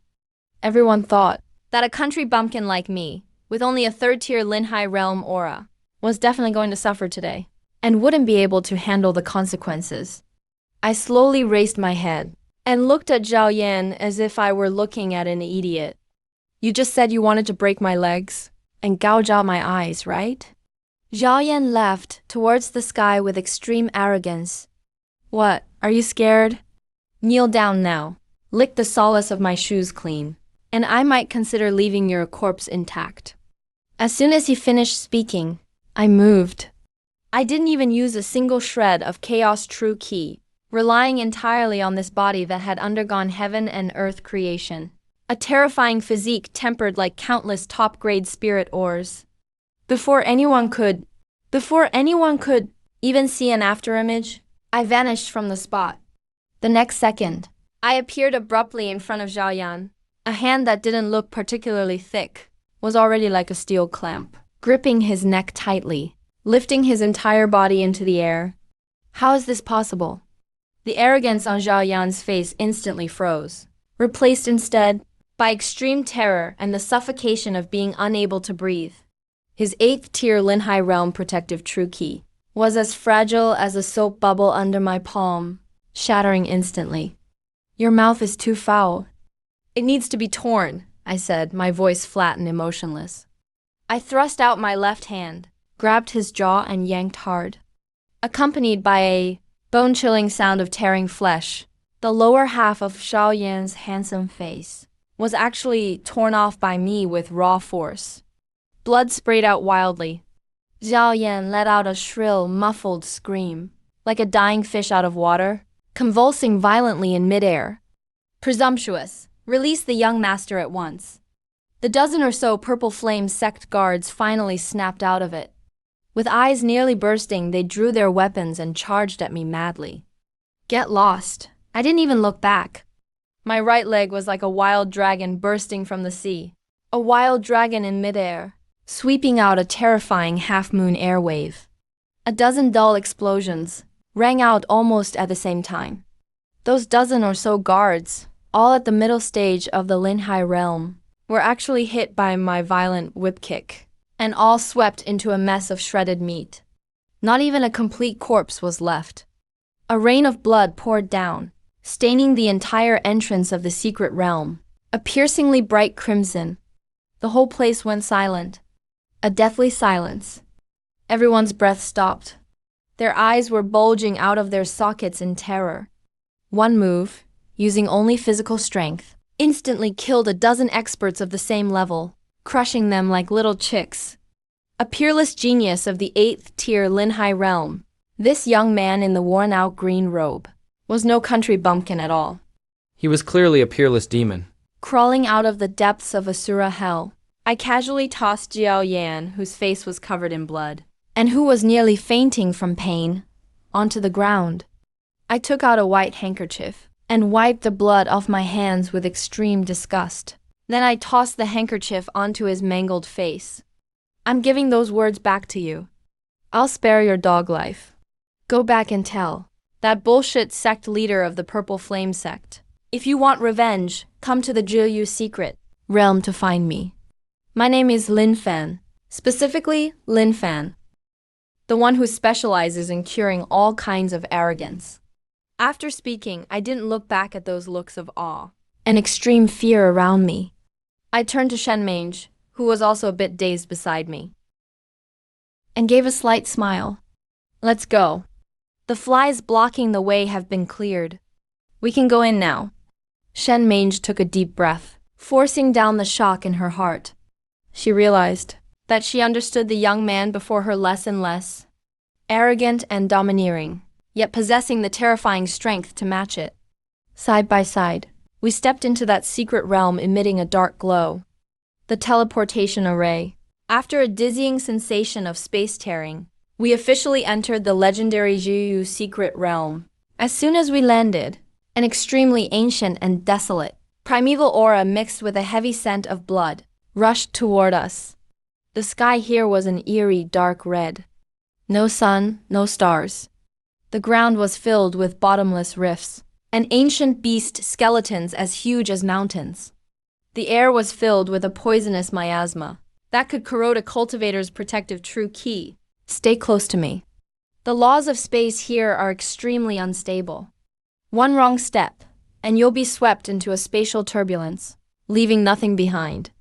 Everyone thought that a country bumpkin like me, with only a third-tier Linhai realm aura, was definitely going to suffer today, and wouldn't be able to handle the consequences. I slowly raised my head and looked at Xiao Yan as if I were looking at an idiot. "You just said you wanted to break my legs and gouge out my eyes, right?" Xiao Yan laughed towards the sky with extreme arrogance. "What, are you scared? Kneel down now, lick the solace of my shoes clean, and I might consider leaving your corpse intact." As soon as he finished speaking, I moved. I didn't even use a single shred of Chaos True Ki, relying entirely on this body that had undergone heaven and earth creation. A terrifying physique tempered like countless top-grade spirit ores. Before anyone could even see an afterimage, I vanished from the spot. The next second, I appeared abruptly in front of Xiao Yan. A hand that didn't look particularly thick was already like a steel clamp, gripping his neck tightly, lifting his entire body into the air. How is this possible? The arrogance on Xiao Yan's face instantly froze, replaced instead by extreme terror and the suffocation of being unable to breathe. His 8th-tier Linhai Realm Protective True Ki was as fragile as a soap bubble under my palm, shattering instantly. "Your mouth is too foul. It needs to be torn," I said, my voice flat and emotionless. I thrust out my left hand, grabbed his jaw and yanked hard. Accompanied by a bone-chilling sound of tearing flesh, the lower half of Xiao Yan's handsome face was actually torn off by me with raw force. Blood sprayed out wildly. Xiao Yan let out a shrill, muffled scream, like a dying fish out of water, convulsing violently in midair. "Presumptuous! Release the young master at once." The dozen or so purple flame sect guards finally snapped out of it. With eyes nearly bursting, they drew their weapons and charged at me madly. Get lost. I didn't even look back. My right leg was like a wild dragon bursting from the sea. A wild dragon in midair, sweeping out a terrifying half-moon airwave. A dozen dull explosions rang out almost at the same time. Those dozen or so guards, all at the middle stage of the Linhai realm, were actually hit by my violent whip kick, and all swept into a mess of shredded meat. Not even a complete corpse was left. A rain of blood poured down, staining the entire entrance of the secret realm, a piercingly bright crimson. The whole place went silent. A deathly silence. Everyone's breath stopped. Their eyes were bulging out of their sockets in terror. One move, using only physical strength, instantly killed a dozen experts of the same level, crushing them like little chicks. A peerless genius of the 8th-tier Linhai realm, this young man in the worn-out green robe was no country bumpkin at all. He was clearly a peerless demon. Crawling out of the depths of Asura hell, I casually tossed Xiao Yan, whose face was covered in blood, and who was nearly fainting from pain, onto the ground. I took out a white handkerchief and wiped the blood off my hands with extreme disgust. Then I tossed the handkerchief onto his mangled face. I'm giving those words back to you. I'll spare your dog life. Go back and tell that bullshit sect leader of the Purple Flame sect. If you want revenge, come to the Jiu secret realm to find me. My name is Lin Fan, specifically Lin Fan, the one who specializes in curing all kinds of arrogance. After speaking, I didn't look back at those looks of awe and extreme fear around me. I turned to Shen Mange, who was also a bit dazed beside me, and gave a slight smile. Let's go. The flies blocking the way have been cleared. We can go in now. Shen Mange took a deep breath, forcing down the shock in her heart. She realized that she understood the young man before her less and less. Arrogant and domineering, yet possessing the terrifying strength to match it. Side by side, we stepped into that secret realm emitting a dark glow. The teleportation array. After a dizzying sensation of space tearing, we officially entered the legendary Jiu secret realm. As soon as we landed, an extremely ancient and desolate, primeval aura mixed with a heavy scent of blood rushed toward us. The sky here was an eerie dark red. No sun, no stars. The ground was filled with bottomless rifts, and ancient beast skeletons as huge as mountains. The air was filled with a poisonous miasma that could corrode a cultivator's protective true key. Stay close to me. The laws of space here are extremely unstable. One wrong step, and you'll be swept into a spatial turbulence, leaving nothing behind.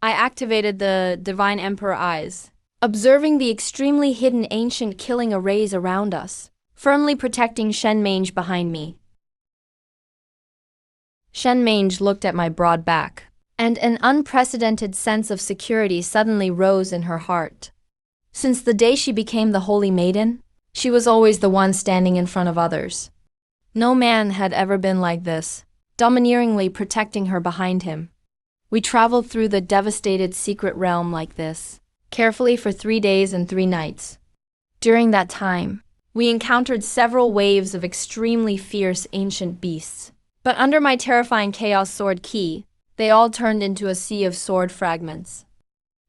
I activated the Divine Emperor Eyes, observing the extremely hidden ancient killing arrays around us, firmly protecting Shen Mange behind me. Shen Mange looked at my broad back, and an unprecedented sense of security suddenly rose in her heart. Since the day she became the Holy Maiden, she was always the one standing in front of others. No man had ever been like this, domineeringly protecting her behind him. We traveled through the devastated secret realm like this, carefully for 3 days and 3 nights. During that time, we encountered several waves of extremely fierce ancient beasts. But under my terrifying Chaos Sword key, they all turned into a sea of sword fragments.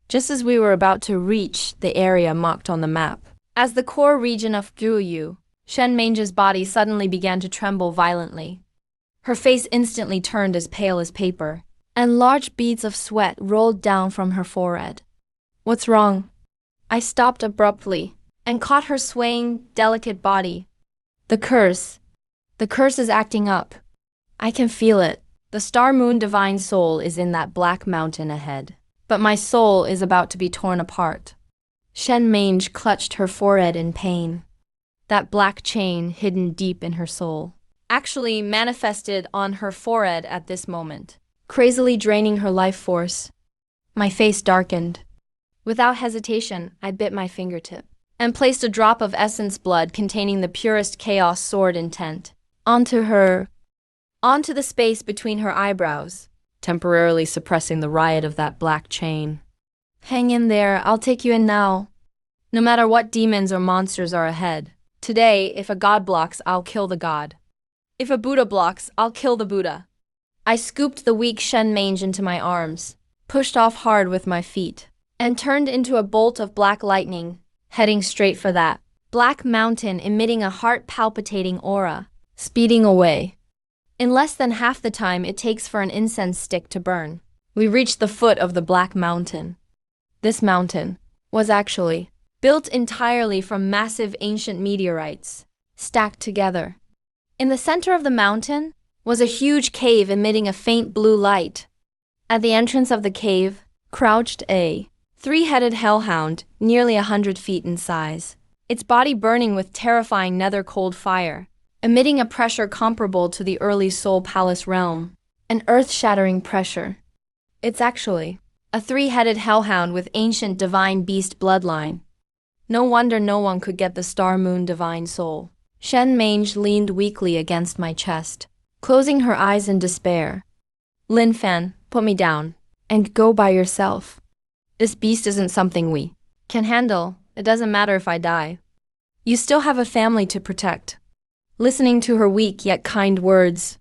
Just as we were about to reach the area marked on the map, as the core region of Duel, Shen Mange's body suddenly began to tremble violently. Her face instantly turned as pale as paper, and large beads of sweat rolled down from her forehead. What's wrong? I stopped abruptly and caught her swaying, delicate body. The curse is acting up. I can feel it. The Star Moon Divine Soul is in that black mountain ahead. But my soul is about to be torn apart. Shen Mange clutched her forehead in pain. That black chain hidden deep in her soul actually manifested on her forehead at this moment, crazily draining her life force. My face darkened. Without hesitation, I bit my fingertip and placed a drop of essence blood containing the purest chaos sword intent onto the space between her eyebrows, temporarily suppressing the riot of that black chain. Hang in there, I'll take you in now. No matter what demons or monsters are ahead. Today, if a god blocks, I'll kill the god. If a Buddha blocks, I'll kill the Buddha. I scooped the weak Shen Mange into my arms, pushed off hard with my feet, and turned into a bolt of black lightning, heading straight for that black mountain, emitting a heart-palpitating aura, speeding away. In less than half the time it takes for an incense stick to burn, we reached the foot of the black mountain. This mountain was actually built entirely from massive ancient meteorites, stacked together. In the center of the mountain was a huge cave emitting a faint blue light. At the entrance of the cave crouched a 3-headed hellhound, nearly 100 feet in size, its body burning with terrifying nether cold fire, emitting a pressure comparable to the early Soul Palace realm, an earth-shattering pressure. It's actually a 3-headed hellhound with ancient divine beast bloodline. No wonder no one could get the Star Moon Divine Soul. Shen Mange leaned weakly against my chest, closing her eyes in despair. Lin Fan, put me down, and go by yourself. This beast isn't something we can handle. It doesn't matter if I die. You still have a family to protect. Listening to her weak yet kind words.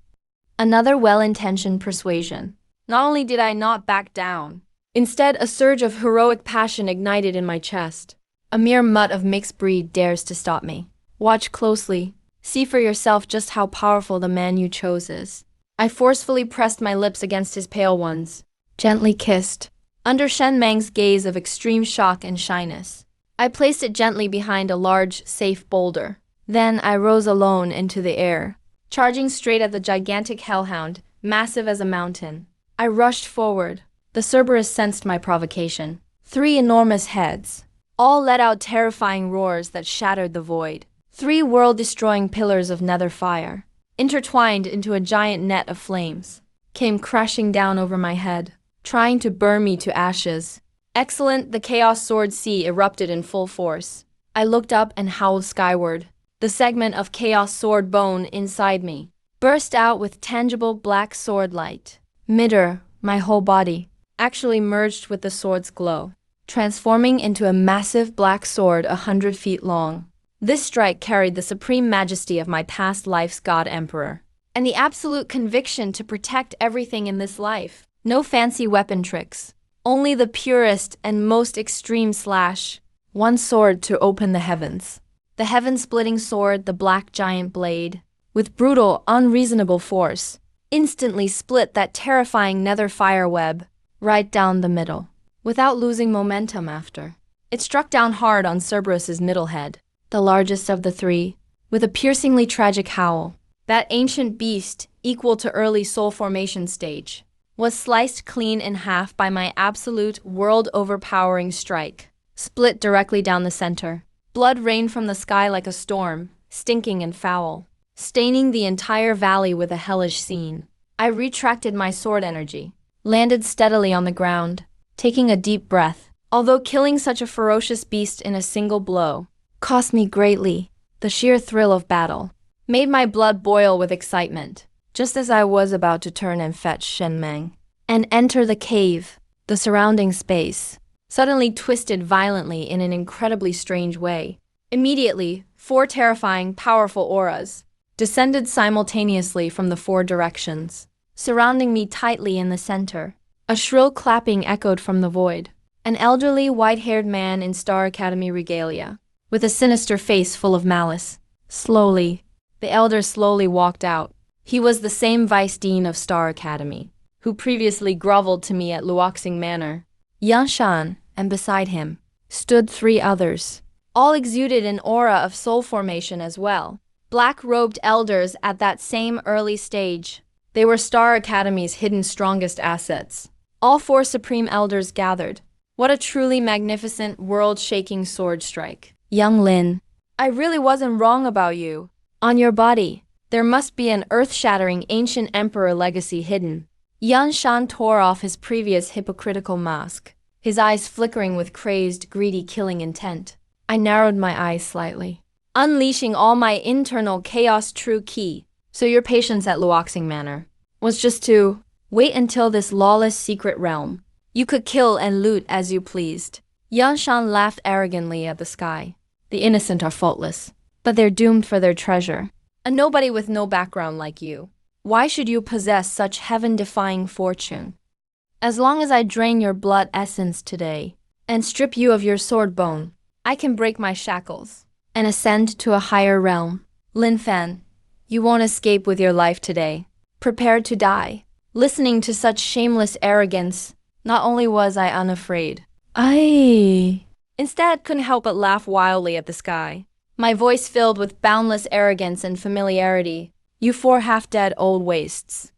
Another well-intentioned persuasion. Not only did I not back down, instead a surge of heroic passion ignited in my chest. A mere mutt of mixed breed dares to stop me. Watch closely. See for yourself just how powerful the man you chose is. I forcefully pressed my lips against his pale ones. Gently kissed. Under Shen Mang's gaze of extreme shock and shyness. I placed it gently behind a large, safe boulder. Then I rose alone into the air, charging straight at the gigantic hellhound, massive as a mountain. I rushed forward. The Cerberus sensed my provocation. 3 enormous heads. All let out terrifying roars that shattered the void. 3 world-destroying pillars of nether fire, intertwined into a giant net of flames, came crashing down over my head, trying to burn me to ashes. Excellent, the Chaos Sword Sea erupted in full force. I looked up and howled skyward. The segment of Chaos Sword bone inside me burst out with tangible black sword light. Midder, my whole body, actually merged with the sword's glow, transforming into a massive black sword 100 feet long. This strike carried the supreme majesty of my past life's God Emperor, and the absolute conviction to protect everything in this life. No fancy weapon tricks, only the purest and most extreme slash. One sword to open the heavens. The heaven-splitting sword, the black giant blade, with brutal, unreasonable force, instantly split that terrifying nether fire web right down the middle, without losing momentum after. It struck down hard on Cerberus's middle head, the largest of the 3, with a piercingly tragic howl. That ancient beast, equal to early soul formation stage, was sliced clean in half by my absolute world-overpowering strike, split directly down the center. Blood rained from the sky like a storm, stinking and foul, staining the entire valley with a hellish scene. I retracted my sword energy, landed steadily on the ground, taking a deep breath. Although killing such a ferocious beast in a single blow cost me greatly, the sheer thrill of battle made my blood boil with excitement. Just as I was about to turn and fetch Shen Mang and enter the cave, the surrounding space suddenly twisted violently in an incredibly strange way. Immediately, 4 terrifying, powerful auras descended simultaneously from the 4 directions, surrounding me tightly in the center. A shrill clapping echoed from the void. An elderly, white-haired man in Star Academy regalia, with a sinister face full of malice. Slowly, the elder slowly walked out. He was the same vice dean of Star Academy, who previously groveled to me at Luxing Manor. Yan Shan, and beside him, stood 3 others. All exuded an aura of soul formation as well. Black-robed elders at that same early stage. They were Star Academy's hidden strongest assets. All 4 supreme elders gathered. What a truly magnificent, world-shaking sword strike. Young Lin, I really wasn't wrong about you. On your body, there must be an earth-shattering ancient emperor legacy hidden. Yan Shan tore off his previous hypocritical mask, his eyes flickering with crazed, greedy killing intent. I narrowed my eyes slightly, unleashing all my internal chaos true ki. So your patience at Luxing Manor was just to wait until this lawless secret realm. You could kill and loot as you pleased. Yan Shan laughed arrogantly at the sky. The innocent are faultless, but they're doomed for their treasure. A nobody with no background like you. Why should you possess such heaven-defying fortune? As long as I drain your blood essence today and strip you of your sword bone, I can break my shackles and ascend to a higher realm. Lin Fan, you won't escape with your life today. Prepare to die. Listening to such shameless arrogance, not only was I unafraid, I instead couldn't help but laugh wildly at the sky. My voice filled with boundless arrogance and familiarity. You 4 half-dead old wastes.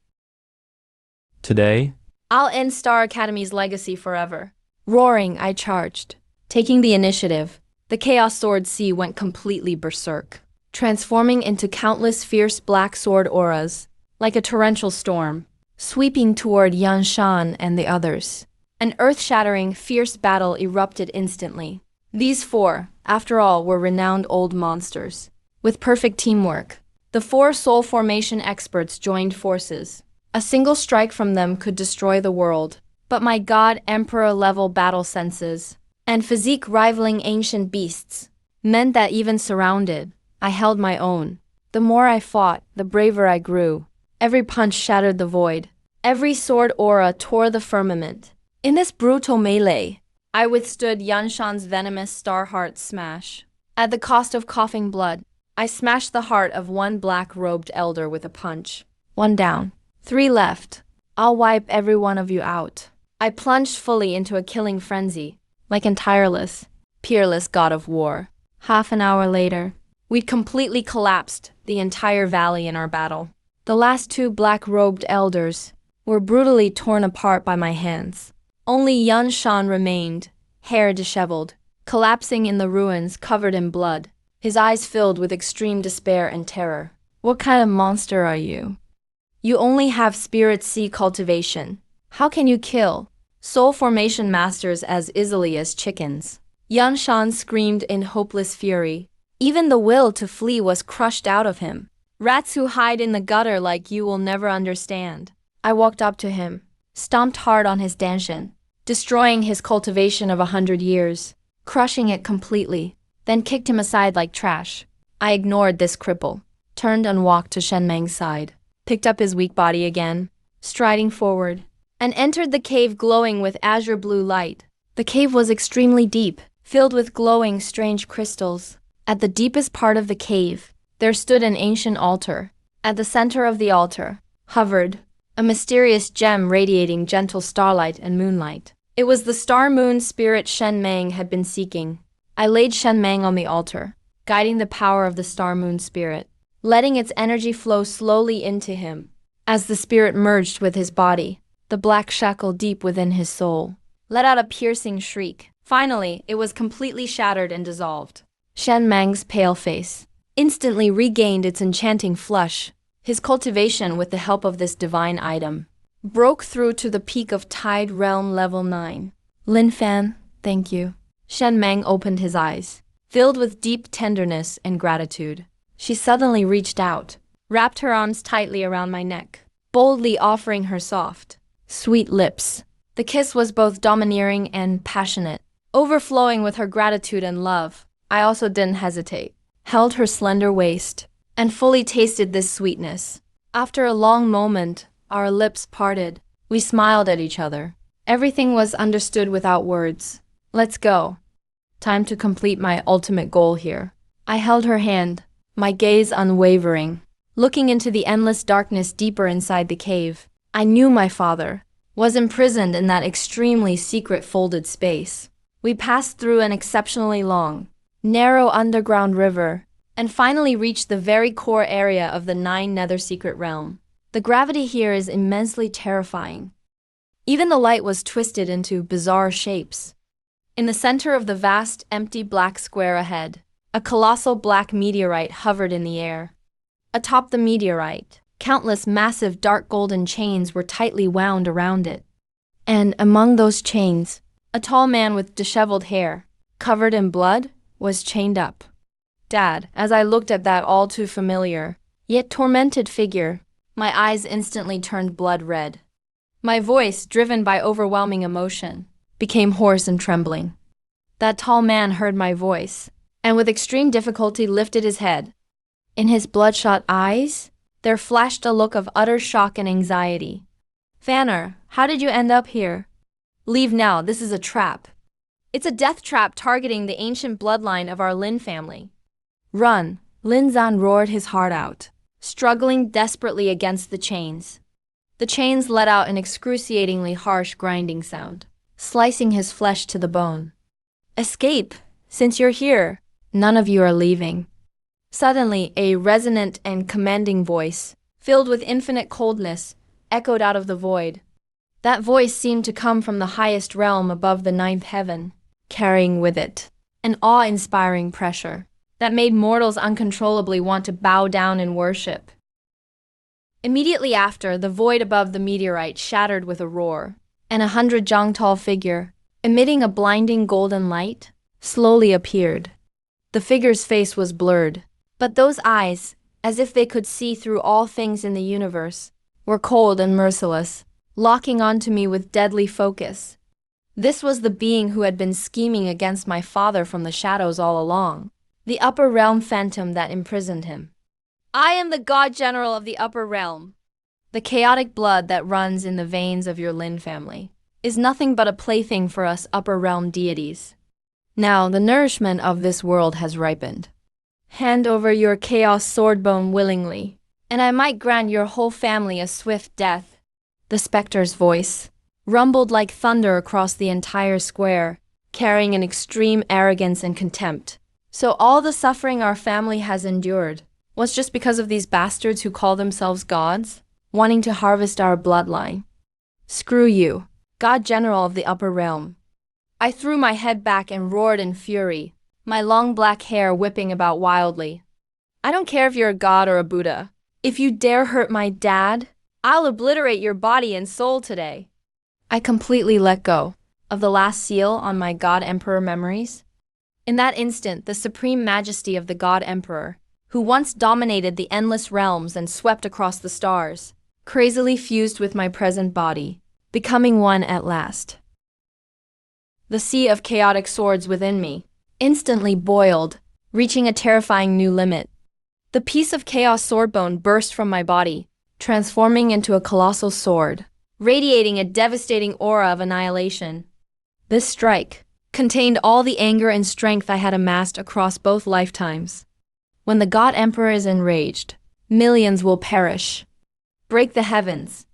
Today, I'll end Star Academy's legacy forever. Roaring, I charged. Taking the initiative, the Chaos Sword Sea went completely berserk, transforming into countless fierce black sword auras, like a torrential storm, sweeping toward Yan Shan and the others. An earth-shattering, fierce battle erupted instantly. These 4, after all, were renowned old monsters. With perfect teamwork, The 4 soul formation experts joined forces. A single strike from them could destroy the world. But my god emperor level battle senses and physique rivaling ancient beasts meant that even surrounded, I held my own. The more I fought, the braver I grew. Every punch shattered the void. Every sword aura tore the firmament. In this brutal melee, I withstood Yanshan's venomous star heart smash. At the cost of coughing blood, I smashed the heart of one black-robed elder with a punch. 1 down. 3 left. I'll wipe every one of you out. I plunged fully into a killing frenzy, like an tireless, peerless god of war. Half an hour later, we'd completely collapsed the entire valley in our battle. The last 2 black-robed elders were brutally torn apart by my hands. Only Yan Shan remained, hair disheveled, collapsing in the ruins covered in blood, his eyes filled with extreme despair and terror. What kind of monster are you? You only have Spirit Sea cultivation. How can you kill soul formation masters as easily as chickens? Yan Shan screamed in hopeless fury. Even the will to flee was crushed out of him. Rats who hide in the gutter like you will never understand. I walked up to him, stomped hard on his danshan, destroying his cultivation of 100 years, crushing it completely, then kicked him aside like trash. I ignored this cripple, turned and walked to Shen Meng's side, picked up his weak body again, striding forward, and entered the cave glowing with azure blue light. The cave was extremely deep, filled with glowing strange crystals. At the deepest part of the cave, there stood an ancient altar. At the center of the altar, hovered a mysterious gem radiating gentle starlight and moonlight. It was the star-moon spirit Shen Meng had been seeking. I laid Shen Meng on the altar, guiding the power of the star-moon spirit, letting its energy flow slowly into him. As the spirit merged with his body, the black shackle deep within his soul let out a piercing shriek. Finally, it was completely shattered and dissolved. Shen Meng's pale face instantly regained its enchanting flush. His cultivation, with the help of this divine item, broke through to the peak of Tide Realm Level 9. Lin Fan, thank you. Shen Meng opened his eyes, filled with deep tenderness and gratitude. She suddenly reached out, wrapped her arms tightly around my neck, boldly offering her soft, sweet lips. The kiss was both domineering and passionate, overflowing with her gratitude and love. I also didn't hesitate, held her slender waist, and fully tasted this sweetness. After a long moment, our lips parted. We smiled at each other. Everything was understood without words. Let's go. Time to complete my ultimate goal here. I held her hand, my gaze unwavering, looking into the endless darkness deeper inside the cave. I knew my father was imprisoned in that extremely secret folded space. We passed through an exceptionally long, narrow underground river, and finally reached the very core area of the 9 Nether secret realm. The gravity here is immensely terrifying. Even the light was twisted into bizarre shapes. In the center of the vast, empty black square ahead, a colossal black meteorite hovered in the air. Atop the meteorite, countless massive dark golden chains were tightly wound around it. And among those chains, a tall man with disheveled hair, covered in blood, was chained up. Dad, as I looked at that all too familiar, yet tormented figure, my eyes instantly turned blood red. My voice, driven by overwhelming emotion, became hoarse and trembling. That tall man heard my voice, and with extreme difficulty lifted his head. In his bloodshot eyes, there flashed a look of utter shock and anxiety. Fanner, how did you end up here? Leave now, this is a trap. It's a death trap targeting the ancient bloodline of our Lin family. Run, Lin Zan roared his heart out, struggling desperately against the chains. The chains let out an excruciatingly harsh grinding sound, slicing his flesh to the bone. Escape! Since you're here, none of you are leaving. Suddenly, a resonant and commanding voice, filled with infinite coldness, echoed out of the void. That voice seemed to come from the highest realm above the 9th heaven, carrying with it an awe-inspiring pressure that made mortals uncontrollably want to bow down in worship. Immediately after, the void above the meteorite shattered with a roar, and 100 zhang tall figure, emitting a blinding golden light, slowly appeared. The figure's face was blurred, but those eyes, as if they could see through all things in the universe, were cold and merciless, locking onto me with deadly focus. This was the being who had been scheming against my father from the shadows all along, the upper realm phantom that imprisoned him. I am the god general of the upper realm. The chaotic blood that runs in the veins of your Lin family is nothing but a plaything for us upper realm deities. Now the nourishment of this world has ripened. Hand over your chaos swordbone willingly, and I might grant your whole family a swift death. The specter's voice rumbled like thunder across the entire square, carrying an extreme arrogance and contempt. So all the suffering our family has endured was just because of these bastards who call themselves gods, wanting to harvest our bloodline. Screw you, god general of the upper realm. I threw my head back and roared in fury, my long black hair whipping about wildly. I don't care if you're a god or a Buddha. If you dare hurt my dad, I'll obliterate your body and soul today. I completely let go of the last seal on my god emperor memories. In that instant, the supreme majesty of the god emperor, who once dominated the endless realms and swept across the stars, crazily fused with my present body, becoming one at last. The sea of chaotic swords within me instantly boiled, reaching a terrifying new limit. The piece of chaos swordbone burst from my body, transforming into a colossal sword, radiating a devastating aura of annihilation. This strike contained all the anger and strength I had amassed across both lifetimes. When the God Emperor is enraged, millions will perish. Break the heavens.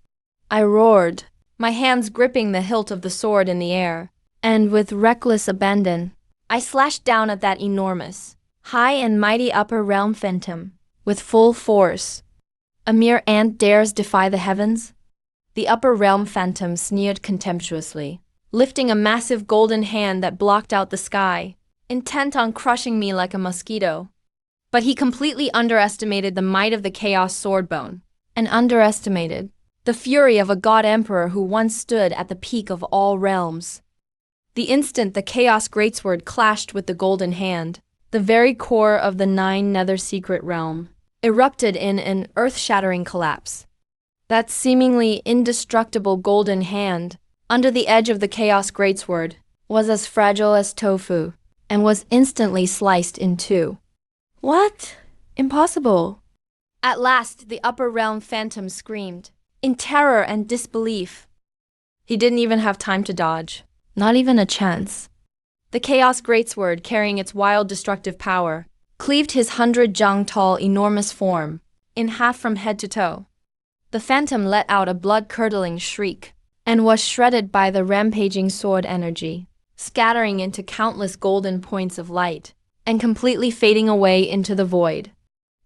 I roared, my hands gripping the hilt of the sword in the air, and with reckless abandon, I slashed down at that enormous, high and mighty upper realm phantom, with full force. A mere ant dares defy the heavens? The upper realm phantom sneered contemptuously, lifting a massive golden hand that blocked out the sky, intent on crushing me like a mosquito. But he completely underestimated the might of the chaos swordbone, and underestimated the fury of a god emperor who once stood at the peak of all realms. The instant the chaos greatsword clashed with the golden hand, the very core of the 9 Nether secret realm erupted in an earth-shattering collapse. That seemingly indestructible golden hand, under the edge of the chaos greatsword, was as fragile as tofu, and was instantly sliced in two. What? Impossible! At last, the upper realm phantom screamed, in terror and disbelief. He didn't even have time to dodge. Not even a chance. The chaos greatsword, carrying its wild destructive power, cleaved his 100-jang-tall enormous form in half from head to toe. The phantom let out a blood-curdling shriek and was shredded by the rampaging sword energy, scattering into countless golden points of light and completely fading away into the void.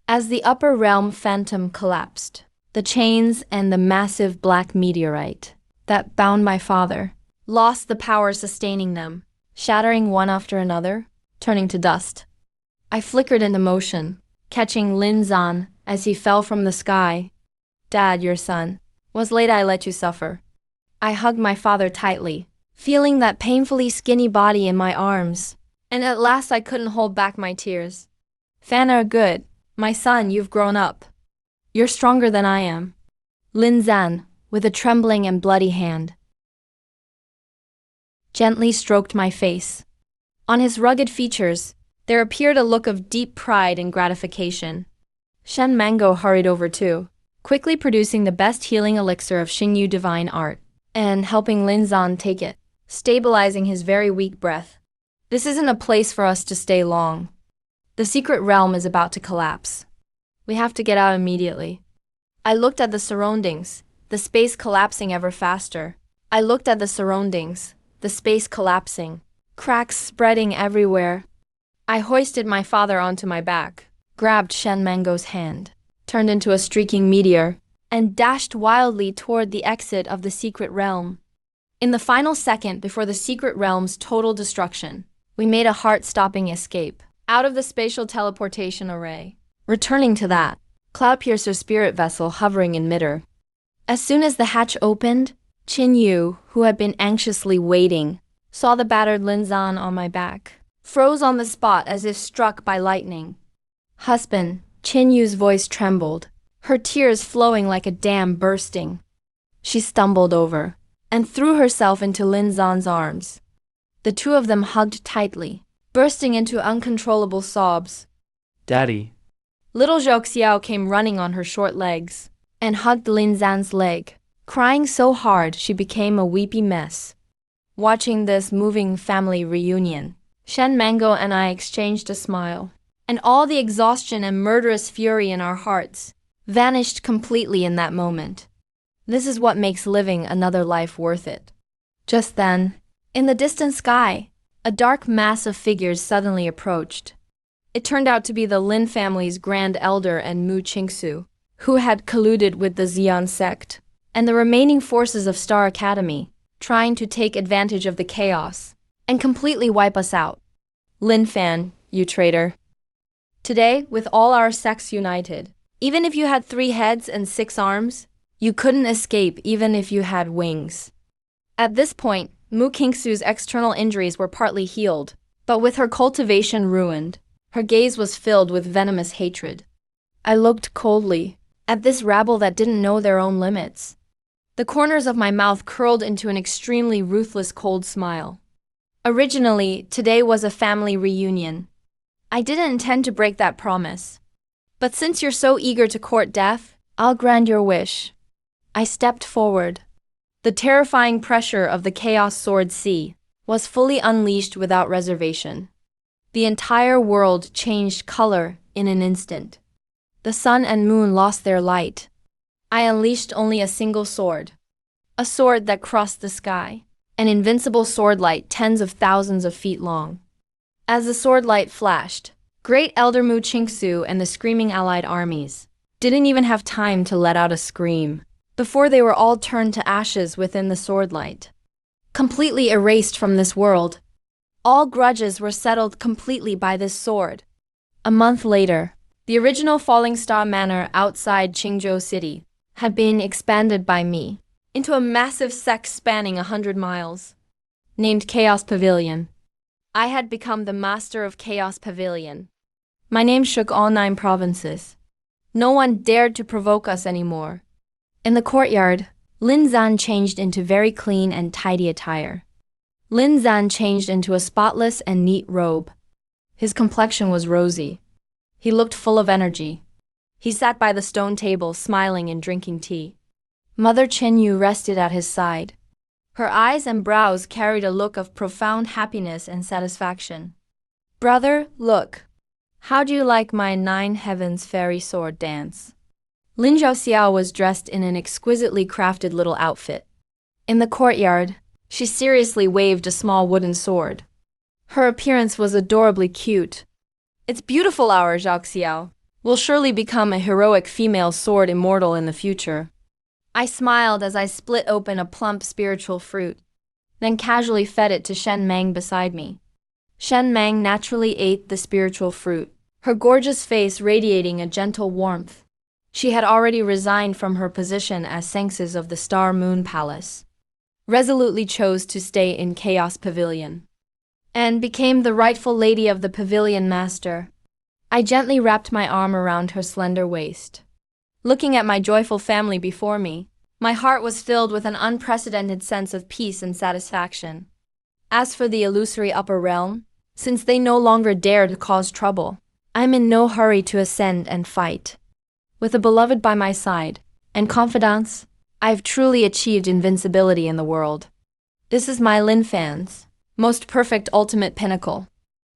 As the upper realm phantom collapsed, the chains and the massive black meteorite that bound my father lost the power sustaining them, shattering one after another, turning to dust. I flickered into motion, catching Lin Fan as he fell from the sky. Dad, your son, was late I let you suffer. I hugged my father tightly, feeling that painfully skinny body in my arms, and at last I couldn't hold back my tears. Fan are good. My son, you've grown up. You're stronger than I am. Lin Fan, with a trembling and bloody hand, gently stroked my face. On his rugged features, there appeared a look of deep pride and gratification. Shen Mango hurried over too, quickly producing the best healing elixir of Xingyu divine art, and helping Lin Fan take it, stabilizing his very weak breath. This isn't a place for us to stay long. The secret realm is about to collapse. We have to get out immediately. I looked at the surroundings, the space collapsing ever faster. I looked at the surroundings, the space collapsing, cracks spreading everywhere. I hoisted my father onto my back, grabbed Shen Mango's hand, turned into a streaking meteor, and dashed wildly toward the exit of the secret realm. In the final second before the secret realm's total destruction, we made a heart-stopping escape out of the spatial teleportation array, returning to that Cloudpiercer spirit vessel hovering in midair. As soon as the hatch opened, Qingxue, who had been anxiously waiting, saw the battered Lin Fan on my back, froze on the spot as if struck by lightning. Husband, Qinyu's voice trembled, her tears flowing like a dam bursting. She stumbled over and threw herself into Lin Fan's arms. The two of them hugged tightly, bursting into uncontrollable sobs. Daddy. Little Xiao came running on her short legs and hugged Lin Fan's leg, crying so hard she became a weepy mess. Watching this moving family reunion, Shen Mango and I exchanged a smile, and all the exhaustion and murderous fury in our hearts vanished completely in that moment. This is what makes living another life worth it. Just then, in the distant sky, a dark mass of figures suddenly approached. It turned out to be the Lin family's Grand Elder and Mu Qingxue, who had colluded with the Xian sect and the remaining forces of Star Academy, trying to take advantage of the chaos and completely wipe us out. Lin Fan, you traitor. Today, with all our sects united, even if you had 3 heads and 6 arms, you couldn't escape even if you had wings. At this point, Mu Qingxue's external injuries were partly healed, but with her cultivation ruined, her gaze was filled with venomous hatred. I looked coldly at this rabble that didn't know their own limits. The corners of my mouth curled into an extremely ruthless cold smile. Originally, today was a family reunion. I didn't intend to break that promise. But since you're so eager to court death, I'll grant your wish. I stepped forward. The terrifying pressure of the Chaos Sword Sea was fully unleashed without reservation. The entire world changed color in an instant. The sun and moon lost their light. I unleashed only a single sword. A sword that crossed the sky. An invincible swordlight tens of thousands of feet long. As the swordlight flashed, Great Elder Mu Qingxue and the screaming allied armies didn't even have time to let out a scream before they were all turned to ashes within the swordlight. Completely erased from this world. All grudges were settled completely by this sword. A month later, the original Falling Star Manor outside Qingzhou City had been expanded by me into a massive sect spanning 100 miles, named Chaos Pavilion. I had become the master of Chaos Pavilion. My name shook all 9 provinces. No one dared to provoke us anymore. In the courtyard, Lin Fan changed into very clean and tidy attire. Lin Fan changed into a spotless and neat robe. His complexion was rosy. He looked full of energy. He sat by the stone table, smiling and drinking tea. Mother Qinyue rested at his side. Her eyes and brows carried a look of profound happiness and satisfaction. Brother, look. How do you like my 9 heavens fairy sword dance? Lin Xiao was dressed in an exquisitely crafted little outfit. In the courtyard, she seriously waved a small wooden sword. Her appearance was adorably cute. It's beautiful, our Xiao will surely become a heroic female sword immortal in the future. I smiled as I split open a plump spiritual fruit, then casually fed it to Shen Mang beside me. Shen Mang naturally ate the spiritual fruit, her gorgeous face radiating a gentle warmth. She had already resigned from her position as saintess of the Star Moon Palace, resolutely chose to stay in Chaos Pavilion, and became the rightful lady of the Pavilion Master. I gently wrapped my arm around her slender waist. Looking at my joyful family before me, my heart was filled with an unprecedented sense of peace and satisfaction. As for the illusory upper realm, since they no longer dare to cause trouble, I'm in no hurry to ascend and fight. With a beloved by my side, and confidants, I've truly achieved invincibility in the world. This is my Lin Fan's most perfect ultimate pinnacle.